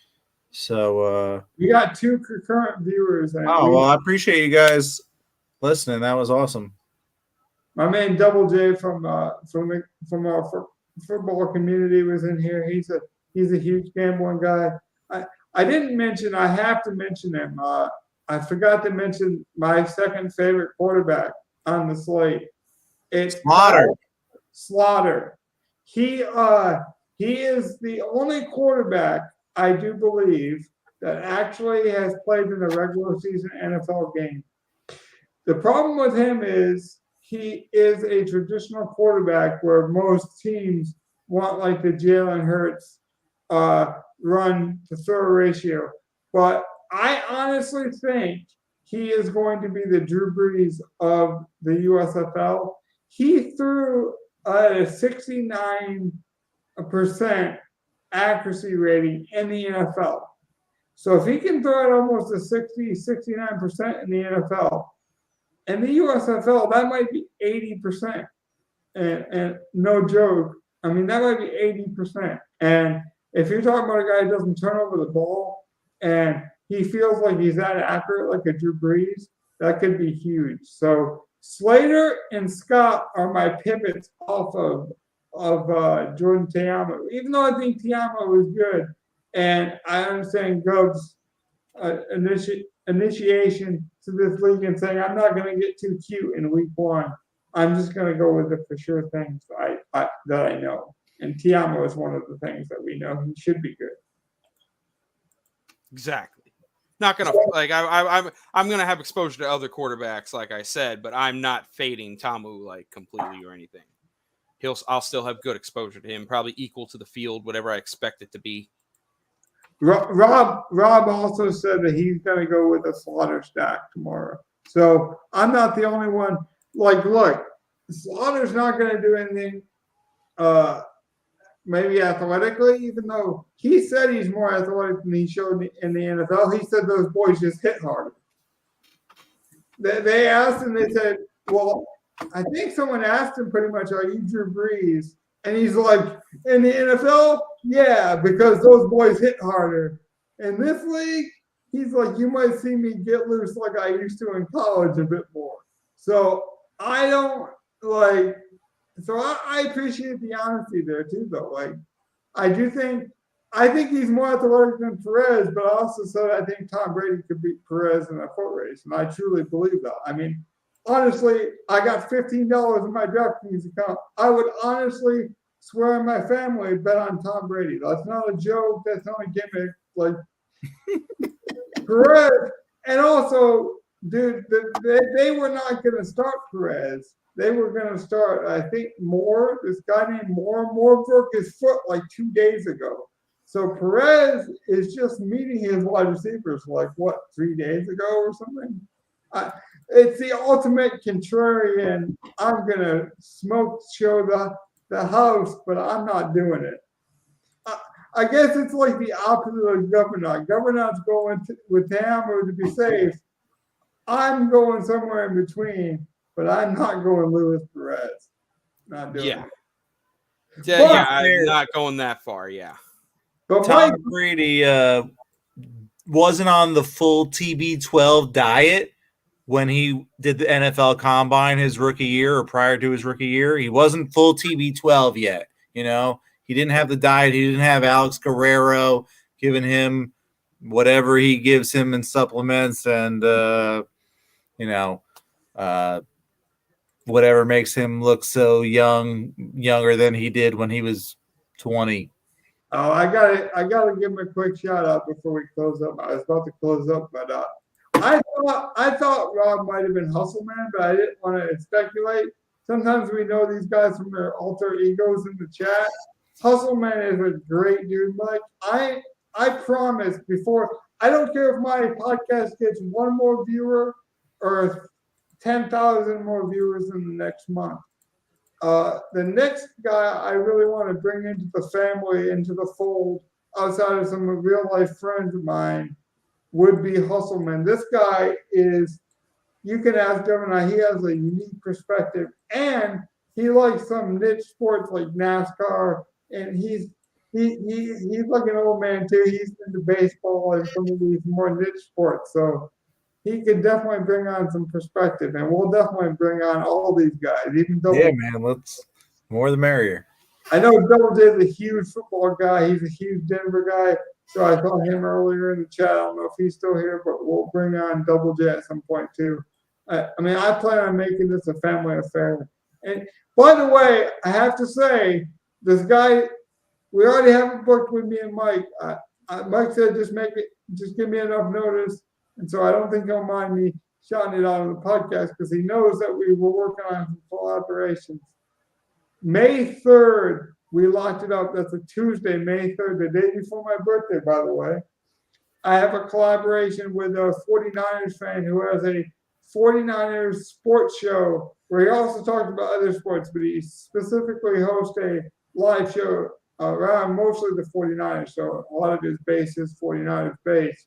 So
we got 2 concurrent viewers. And
I appreciate you guys listening. That was awesome.
My man Double J from our football community was in here. He's a huge gambling guy. I didn't mention. I have to mention him. I forgot to mention my second favorite quarterback on the slate. It's Slaughter. He is the only quarterback, I do believe, that actually has played in a regular season NFL game. The problem with him is he is a traditional quarterback where most teams want like the Jalen Hurts run to throw ratio. But I honestly think he is going to be the Drew Brees of the USFL. He threw a 69% accuracy rating in the NFL. So if he can throw it almost a 69% in the NFL, and the USFL, that might be 80%. And no joke, I mean, that might be 80%. And if you're talking about a guy who doesn't turn over the ball and he feels like he's that accurate, like a Drew Brees, that could be huge. So Slater and Scott are my pivots off of Jordan Teamo, even though I think Teamo was good. And I understand Gov's initiation to this league and saying, I'm not going to get too cute in week 1. I'm just going to go with the for sure things that I know. And Teamo is one of the things that we know he should be good.
Exactly. Not gonna like I'm gonna have exposure to other quarterbacks, like I said, but I'm not fading Tamu like completely or anything. I'll still have good exposure to him, probably equal to the field, whatever I expect it to be.
Rob also said that he's gonna go with a Slaughter stack tomorrow. So I'm not the only one. Like, look, Slaughter's not gonna do anything maybe athletically, even though he said he's more athletic than he showed in the NFL. He said those boys just hit harder. They asked him, they said, well, I think someone asked him pretty much, are you Drew Brees? And he's like, in the NFL, yeah, because those boys hit harder. In this league, he's like, you might see me get loose like I used to in college a bit more. So I don't like. So I appreciate the honesty there too, though. Like, I think he's more athletic than Perez, but I also said I think Tom Brady could beat Perez in a foot race, and I truly believe that. I mean, honestly, I got $15 in my DraftKings account. I would honestly swear on my family bet on Tom Brady. That's not a joke. That's not a gimmick. Like Perez, and also, dude, they were not going to start Perez. They were going to start, I think, Moore, this guy named Moore. Moore broke his foot like 2 days ago. So Perez is just meeting his wide receivers like, 3 days ago or something? It's the ultimate contrarian. I'm going to show the house, but I'm not doing it. I guess it's like the opposite of Governor. Governor's going with Tamu to be safe. I'm going somewhere in between. But I'm not going Luis Perez. Not doing it.
Yeah, I'm not going that far, yeah.
But Tom Brady wasn't on the full TB12 diet when he did the NFL Combine his rookie year or prior to his rookie year. He wasn't full TB12 yet, you know. He didn't have the diet. He didn't have Alex Guerrero giving him whatever he gives him in supplements and, whatever makes him look so younger than he did when he was 20.
Oh, I gotta give him a quick shout out before we close up. I was about to close up, but I thought Rob might have been Hustle Man, but I didn't want to speculate. Sometimes we know these guys from their alter egos in the chat. Hustle Man is a great dude, Mike. I promise before, I don't care if my podcast gets one more viewer or 10,000 more viewers in the next month. The next guy I really want to bring into the family, into the fold, outside of some real life friends of mine, would be Hustleman. This guy is, you can ask Gemini, he has a unique perspective, and he likes some niche sports like NASCAR, and he's he's like an old man too. He's into baseball and some of these more niche sports, so he could definitely bring on some perspective, and we'll definitely bring on all these guys. Even though
man, let's more the merrier.
I know Double J is a huge football guy. He's a huge Denver guy. So I saw him earlier in the chat. I don't know if he's still here, but we'll bring on Double J at some point too. I mean, I plan on making this a family affair. And by the way, I have to say, this guy, we already have it booked with me and Mike. Mike said just give me enough notice. And so I don't think he'll mind me shouting it out on the podcast because he knows that we were working on some collaborations. May 3rd, we locked it up. That's a Tuesday, May 3rd, the day before my birthday, by the way. I have a collaboration with a 49ers fan who has a 49ers sports show where he also talks about other sports, but he specifically hosts a live show around mostly the 49ers. So a lot of his base is 49ers base.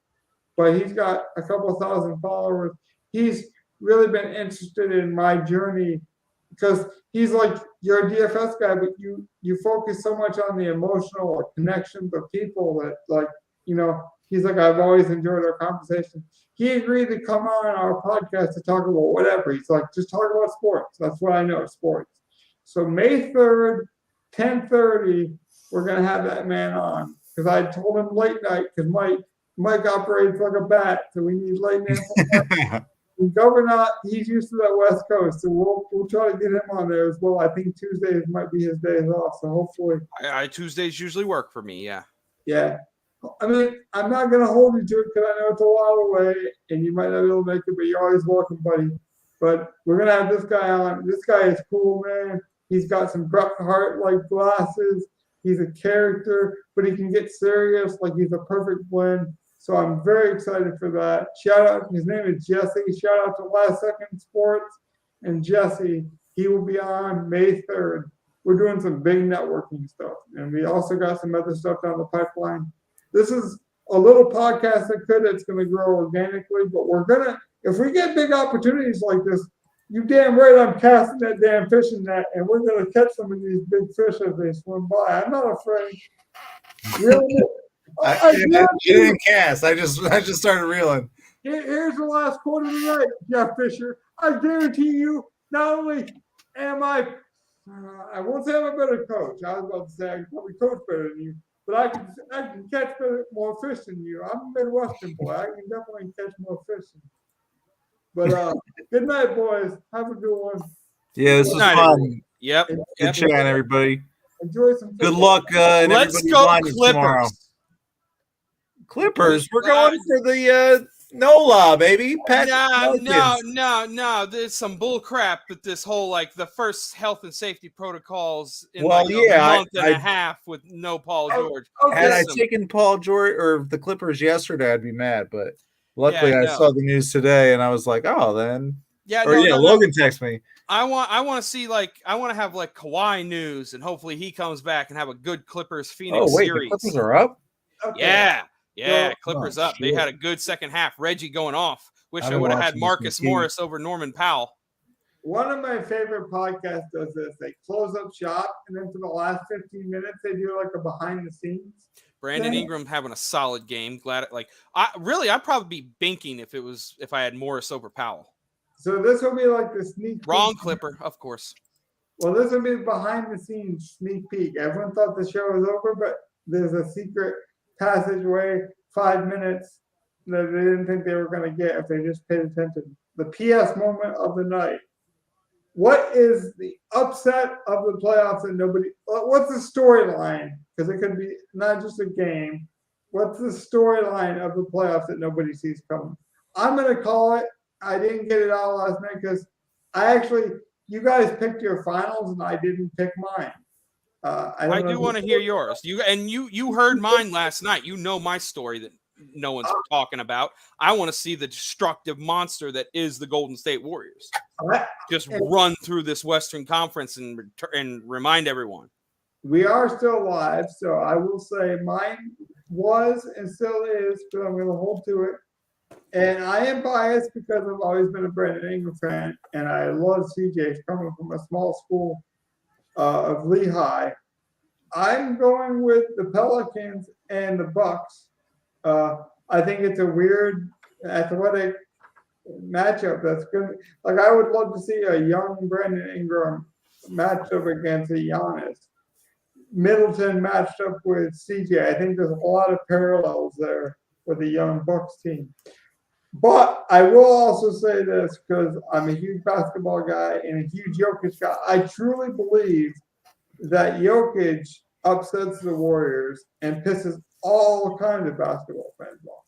But he's got a couple thousand followers. He's really been interested in my journey because he's like, you're a DFS guy, but you focus so much on the emotional connections of people that, like, you know, he's like, I've always enjoyed our conversation. He agreed to come on our podcast to talk about whatever. He's like, just talk about sports. That's what I know, sports. So May 3rd, 10:30, we're going to have that man on. Because I told him late night, because Mike operates like a bat, so we need late night. And Governor, he's used to that West Coast, so we'll try to get him on there as well. I think Tuesdays might be his days off, so hopefully.
Tuesdays usually work for me, yeah.
Yeah. I mean, I'm not going to hold you to it because I know it's a while away, and you might not be able to make it, but you're always welcome, buddy. But we're going to have this guy on. This guy is cool, man. He's got some Bret Hart-like glasses. He's a character, but he can get serious. Like, he's a perfect blend. So I'm very excited for that. Shout out, his name is Jesse. Shout out to Last Second Sports and Jesse. He will be on May 3rd. We're doing some big networking stuff. And we also got some other stuff down the pipeline. This is a little podcast that's going to grow organically, but we're going to, if we get big opportunities like this, you damn right I'm casting that damn fishing net, and we're going to catch some of these big fish as they swim by. I'm not afraid. Really?
I didn't cast. I just started reeling.
Here's the last quote of the night, Jeff Fisher. I guarantee you, not only am I won't say I'm a better coach. I was about to say I can probably coach better than you, but I can catch more fish than you. I'm a Midwestern boy. I can definitely catch more fish than you. But good night, boys. Have a good one.
Yeah, this was fun.
Yep.
Good chat, everybody.
Enjoy some.
Good luck. And
let's go
Clippers. Tomorrow. Clippers. We're going for the NOLA, baby.
No. There's some bull crap with this whole, like, the first health and safety protocols in a month and a half with no Paul George.
Had I taken Paul George or the Clippers yesterday, I'd be mad. But luckily, I saw the news today, and I was like, oh, then. Logan texted me.
I want to see, like, I want to have, like, Kawhi news, and hopefully he comes back and have a good Clippers Phoenix series.
The Clippers are up?
Okay. Yeah, Clippers up. They had a good second half. Reggie going off. Wish I would have had Marcus Morris over Norman Powell.
One of my favorite podcasts does this. They close up shop, and then for the last 15 minutes, they do like a behind the scenes.
Brandon Ingram having a solid game. I'd probably be binking if I had Morris over Powell.
So this will be like the sneak peek.
Wrong Clipper, of course.
Well, this will be the behind the scenes sneak peek. Everyone thought the show was over, but there's a secret passageway, 5 minutes that they didn't think they were going to get if they just paid attention. The PS moment of the night. What is the upset of the playoffs and nobody? What's the storyline? Because it could be not just a game. What's the storyline of the playoffs that nobody sees coming? I'm going to call it. I didn't get it out last night because you guys picked your finals and I didn't pick mine.
I do want to hear yours. You heard mine last night. You know my story that no one's talking about. I want to see the destructive monster that is the Golden State Warriors. Just run through this Western Conference and remind everyone.
We are still live, so I will say mine was and still is, but I'm going to hold to it. And I am biased because I've always been a Brandon Ingram fan, and I love CJ coming from a small school of Lehigh. I'm going with the Pelicans and the Bucks. I think it's a weird athletic matchup. That's good. Like I would love to see a young Brandon Ingram matched up against a Giannis. Middleton matched up with CJ. I think there's a lot of parallels there with the young Bucks team. But I will also say this because I'm a huge basketball guy and a huge Jokic guy. I truly believe that Jokic upsets the Warriors and pisses all kinds of basketball fans off.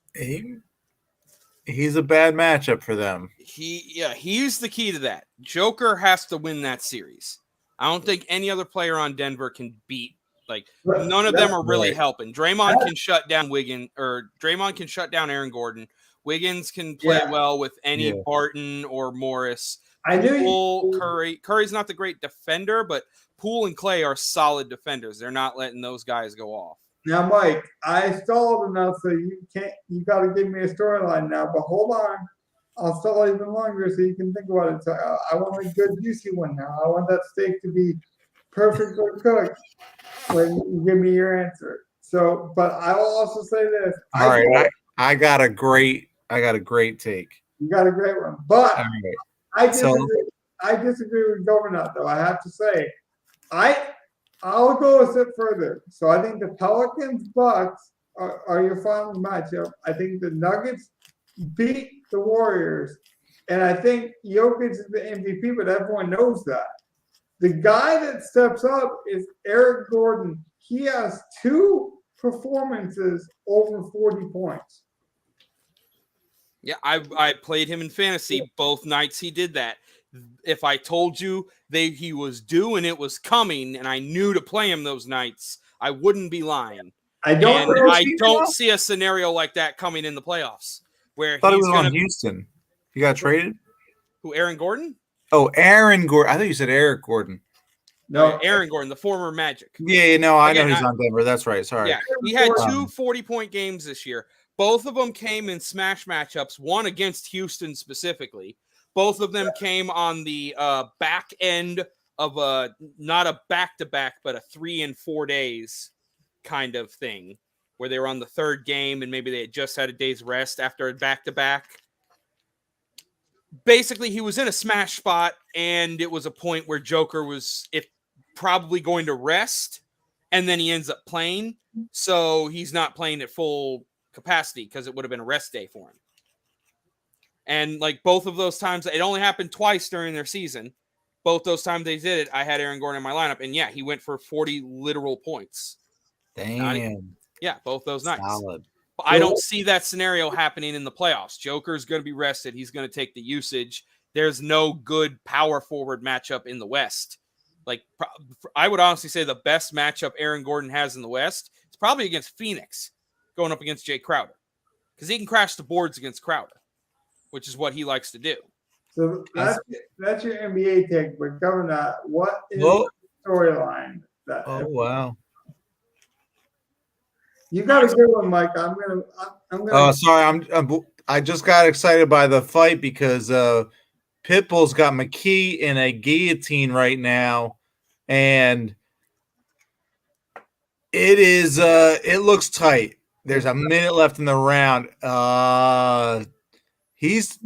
He's a bad matchup for them.
He's the key to that. Joker has to win that series. I don't think any other player on Denver can beat. Like none of them are really helping. Draymond can shut down Draymond can shut down Aaron Gordon. Wiggins can play well with any Barton or Morris. Curry's not the great defender, but Poole and Clay are solid defenders. They're not letting those guys go off.
Now, Mike, I stalled enough, so you got to give me a storyline now. But hold on, I'll stall even longer so you can think about it. So I want a good juicy one now. I want that steak to be perfectly cooked when you give me your answer. So, but I will also say this.
All right, I got a great take.
You got a great one, but I disagree. I disagree with Governor, though. I have to say, I'll go a step further. So I think the Pelicans Bucks are your final matchup. I think the Nuggets beat the Warriors, and I think Jokic is the MVP, but everyone knows that. The guy that steps up is Eric Gordon. He has 2 performances over 40 points.
Yeah, I played him in fantasy both nights he did that. If I told you he was due and it was coming and I knew to play him those nights, I wouldn't be lying. I don't see a scenario like that coming in the playoffs where
I thought he was on Houston. He got traded?
Who, Aaron Gordon?
Oh, Aaron Gordon. I thought you said Eric Gordon.
No, Aaron Gordon, the former Magic.
Yeah, no, I know he's on Denver. That's right. Sorry.
Yeah, he had 2 40-point games this year. Both of them came in smash matchups, one against Houston specifically. Both of them came on the back end of not a back-to-back, but a 3 and 4 days kind of thing, where they were on the 3rd game and maybe they had just had a day's rest after a back-to-back. Basically, he was in a smash spot, and it was a point where Joker was probably going to rest, and then he ends up playing. So he's not playing at full capacity because it would have been a rest day for him. And like both of those times, it only happened twice during their season. Both those times they did it, I had Aaron Gordon in my lineup. And yeah, he went for 40 literal points.
Damn.
Both those nights.
Solid.
But I don't see that scenario happening in the playoffs. Joker's going to be rested. He's going to take the usage. There's no good power forward matchup in the West. Like I would honestly say the best matchup Aaron Gordon has in the West is probably against Phoenix, going up against Jay Crowder, because he can crash the boards against Crowder, which is what he likes to do.
So that's your NBA take. But Governor, what is the storyline?
Wow.
You got a good one, Mike. I'm gonna.
Oh, sorry. I just got excited by the fight because Pitbull's got Mckee in a guillotine right now, and it is. It looks tight. There's a minute left in the round. He's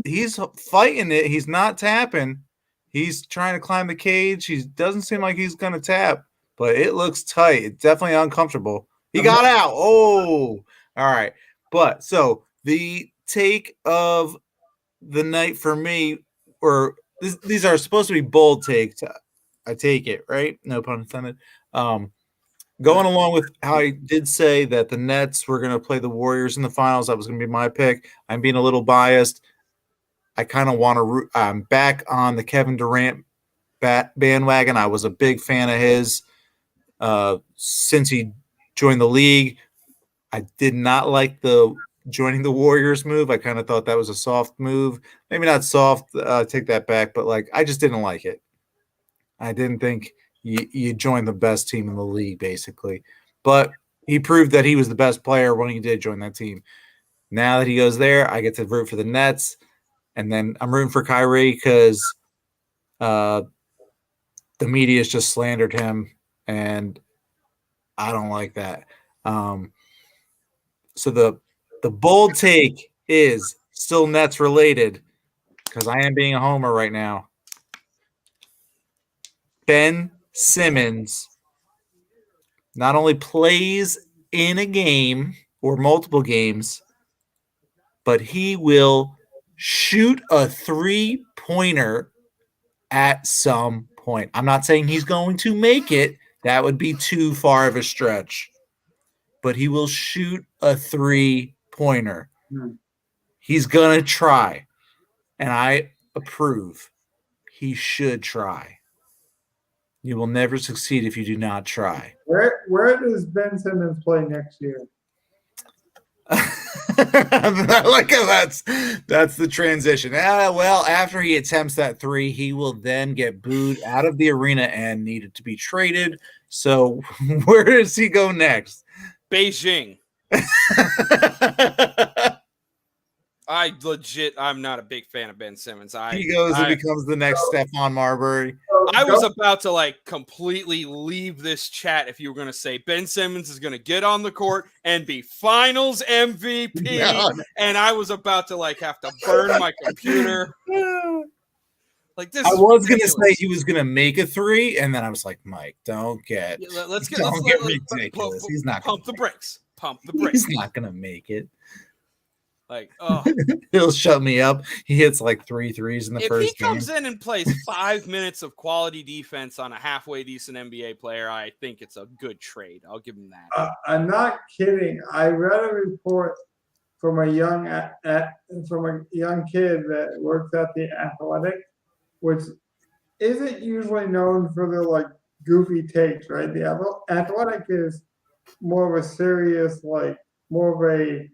fighting it. He's not tapping. He's trying to climb the cage. He doesn't seem like he's gonna tap, but it looks tight. It's definitely uncomfortable. He got out. Oh, all right. But so the take of the night for me, or these are supposed to be bold takes. I take it, right? No pun intended. Going along with how I did say that the Nets were going to play the Warriors in the finals, that was going to be my pick. I'm being a little biased. I kind of want to I'm back on the Kevin Durant bandwagon. I was a big fan of his since he joined the league. I did not like the joining the Warriors move. I kind of thought that was a soft move. Maybe not soft, take that back, but like I just didn't like it. I didn't think you joined the best team in the league, basically. But he proved that he was the best player when he did join that team. Now that he goes there, I get to root for the Nets. And then I'm rooting for Kyrie because the media's just slandered him. And I don't like that. So the bold take is still Nets related because I am being a homer right now. Ben Simmons not only plays in a game or multiple games, but he will shoot a 3-pointer at some point. I'm not saying he's going to make it. That would be too far of a stretch. But he will shoot a 3-pointer. He's going to try. And I approve. He should try. You will never succeed if you do not try.
Where does Ben Simmons play next year?
Like that's the transition. Well, after he attempts that 3, he will then get booed out of the arena and needed to be traded. So where does he go next?
Beijing. I'm not a big fan of Ben Simmons.
He goes and becomes the next Stephon Marbury.
I was about to completely leave this chat if you were going to say Ben Simmons is going to get on the court and be Finals MVP, and I was about to have to burn my computer. This. I
was going to say he was going to make a 3, and then I was like, Mike, don't get ridiculous. He's not
pump the brakes. Pump the brakes.
He's not going to make it. He'll shut me up. He hits 3 threes in the first game.
If he comes in and plays 5 minutes of quality defense on a halfway decent NBA player, I think it's a good trade. I'll give him that.
I'm not kidding. I read a report from a young kid that works at the Athletic, which isn't usually known for their goofy takes, right? The Athletic is more of a serious, more of a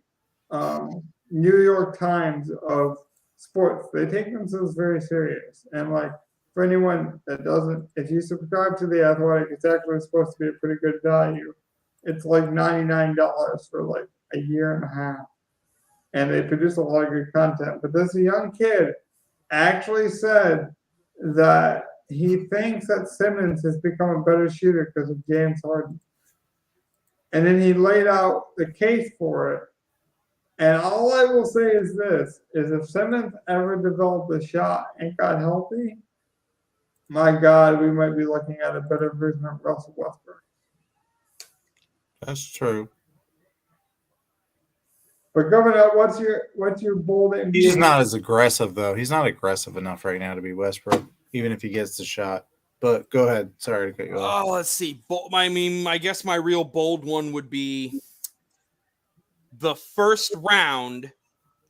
New York Times of sports. They take themselves very serious. And for anyone that doesn't, if you subscribe to the Athletic, it's actually supposed to be a pretty good value. It's $99 for a year and a half. And they produce a lot of good content. But this young kid actually said that he thinks that Simmons has become a better shooter because of James Harden. And then he laid out the case for it. And all I will say is this, is if Simmons ever developed a shot and got healthy, my God, we might be looking at a better version of Russell Westbrook.
That's true.
But Governor, what's your bold NBA?
He's not as aggressive, though. He's not aggressive enough right now to be Westbrook, even if he gets the shot. But go ahead. Sorry to cut you off.
Oh, let's see. I guess my real bold one would be the first round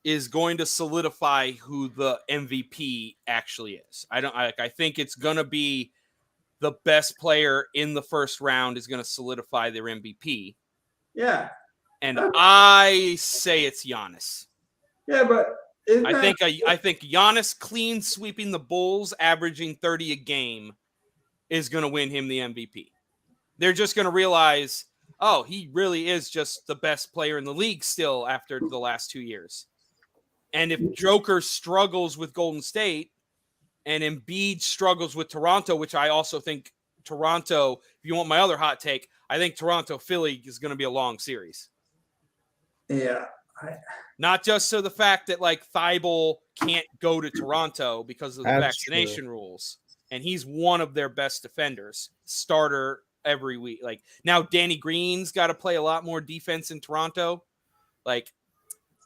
is going to solidify who the MVP actually is. I think it's going to be the best player in the first round is going to solidify their MVP.
Yeah.
And I say it's Giannis.
Yeah, but
I think Giannis clean sweeping the Bulls, averaging 30 a game, is going to win him the MVP. They're just going to realize, oh, he really is just the best player in the league still after the last 2 years. And if Joker struggles with Golden State and Embiid struggles with Toronto, which I also think Toronto, if you want my other hot take, I think Toronto-Philly is going to be a long series.
Yeah.
Not just so the fact that Thibault can't go to Toronto because of the vaccination rules. And he's one of their best defenders, starter every week. Now Danny Green's got to play a lot more defense in Toronto.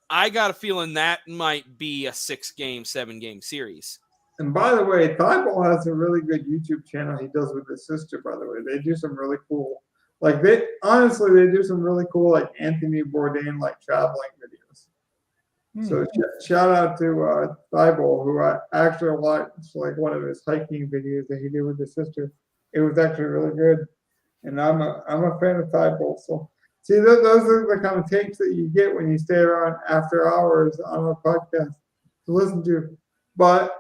I got a feeling that might be a 6-game, 7-game series.
And by the way, Thibault has a really good YouTube channel he does with his sister, by the way. They do some really cool, they do some really cool, Anthony Bourdain, traveling videos. So shout out to Thibault, who I actually watched one of his hiking videos that he did with his sister. It was actually really good. And I'm a fan of Thibault. So see, those are the kind of takes that you get when you stay around after hours on a podcast to listen to. But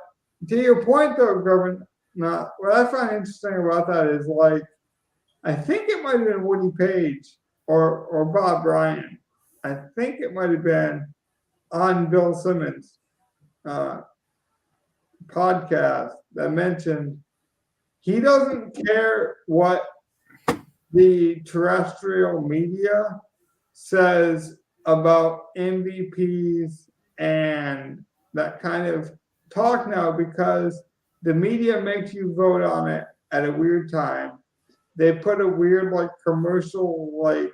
to your point, though, Governor, what I find interesting about that is I think it might have been Woody Page or Bob Bryan. I think it might have been on Bill Simmons' podcast that mentioned he doesn't care what the terrestrial media says about MVPs and that kind of talk now, because the media makes you vote on it at a weird time. They put a weird like commercial like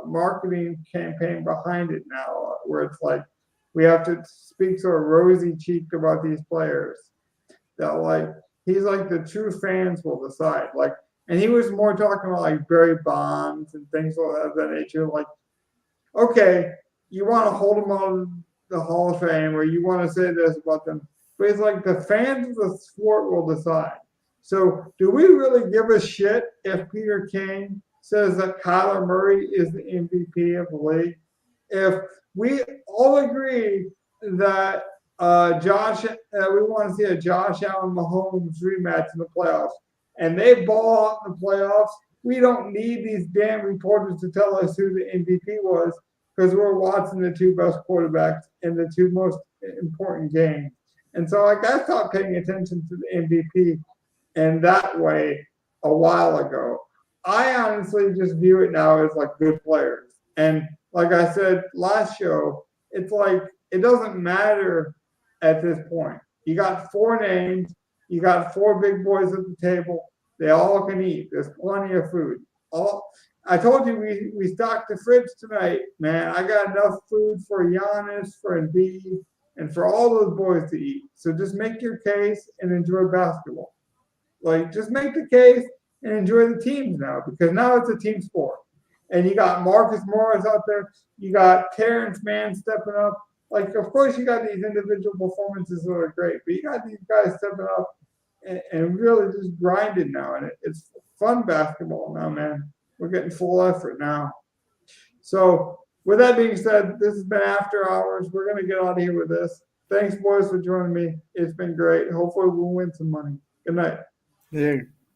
marketing campaign behind it now, where it's like we have to speak sort of rosy cheeked about these players. That like he's like the true fans will decide. Like, and he was more talking about like Barry Bonds and things of that nature. Like, okay, you want to hold them on the Hall of Fame, or you want to say this about them, but it's like the fans of the sport will decide. So, do we really give a shit if Peter King says that Kyler Murray is the MVP of the league? If we all agree that we want to see a Josh Allen Mahomes rematch in the playoffs, and they ball out in the playoffs, we don't need these damn reporters to tell us who the MVP was, because we're watching the two best quarterbacks in the two most important games. And so like I stopped paying attention to the MVP in that way a while ago. I honestly just view it now as like good players. And like I said last show, it's like it doesn't matter at this point. You got 4 names, you got 4 big boys at the table. They all can eat. There's plenty of food. I told you we stocked the fridge tonight, man. I got enough food for Giannis, for Embiid, and for all those boys to eat. So just make your case and enjoy basketball. Like, just make the case and enjoy the teams now, because now it's a team sport. And you got Marcus Morris out there. You got Terrence Mann stepping up. Like, of course, you got these individual performances that are great, but you got these guys stepping up and really just grinding now. And it's fun basketball now, man. We're getting full effort now. So, with that being said, this has been After Hours. We're going to get out of here with this. Thanks, boys, for joining me. It's been great. Hopefully, we'll win some money. Good night.
Yeah.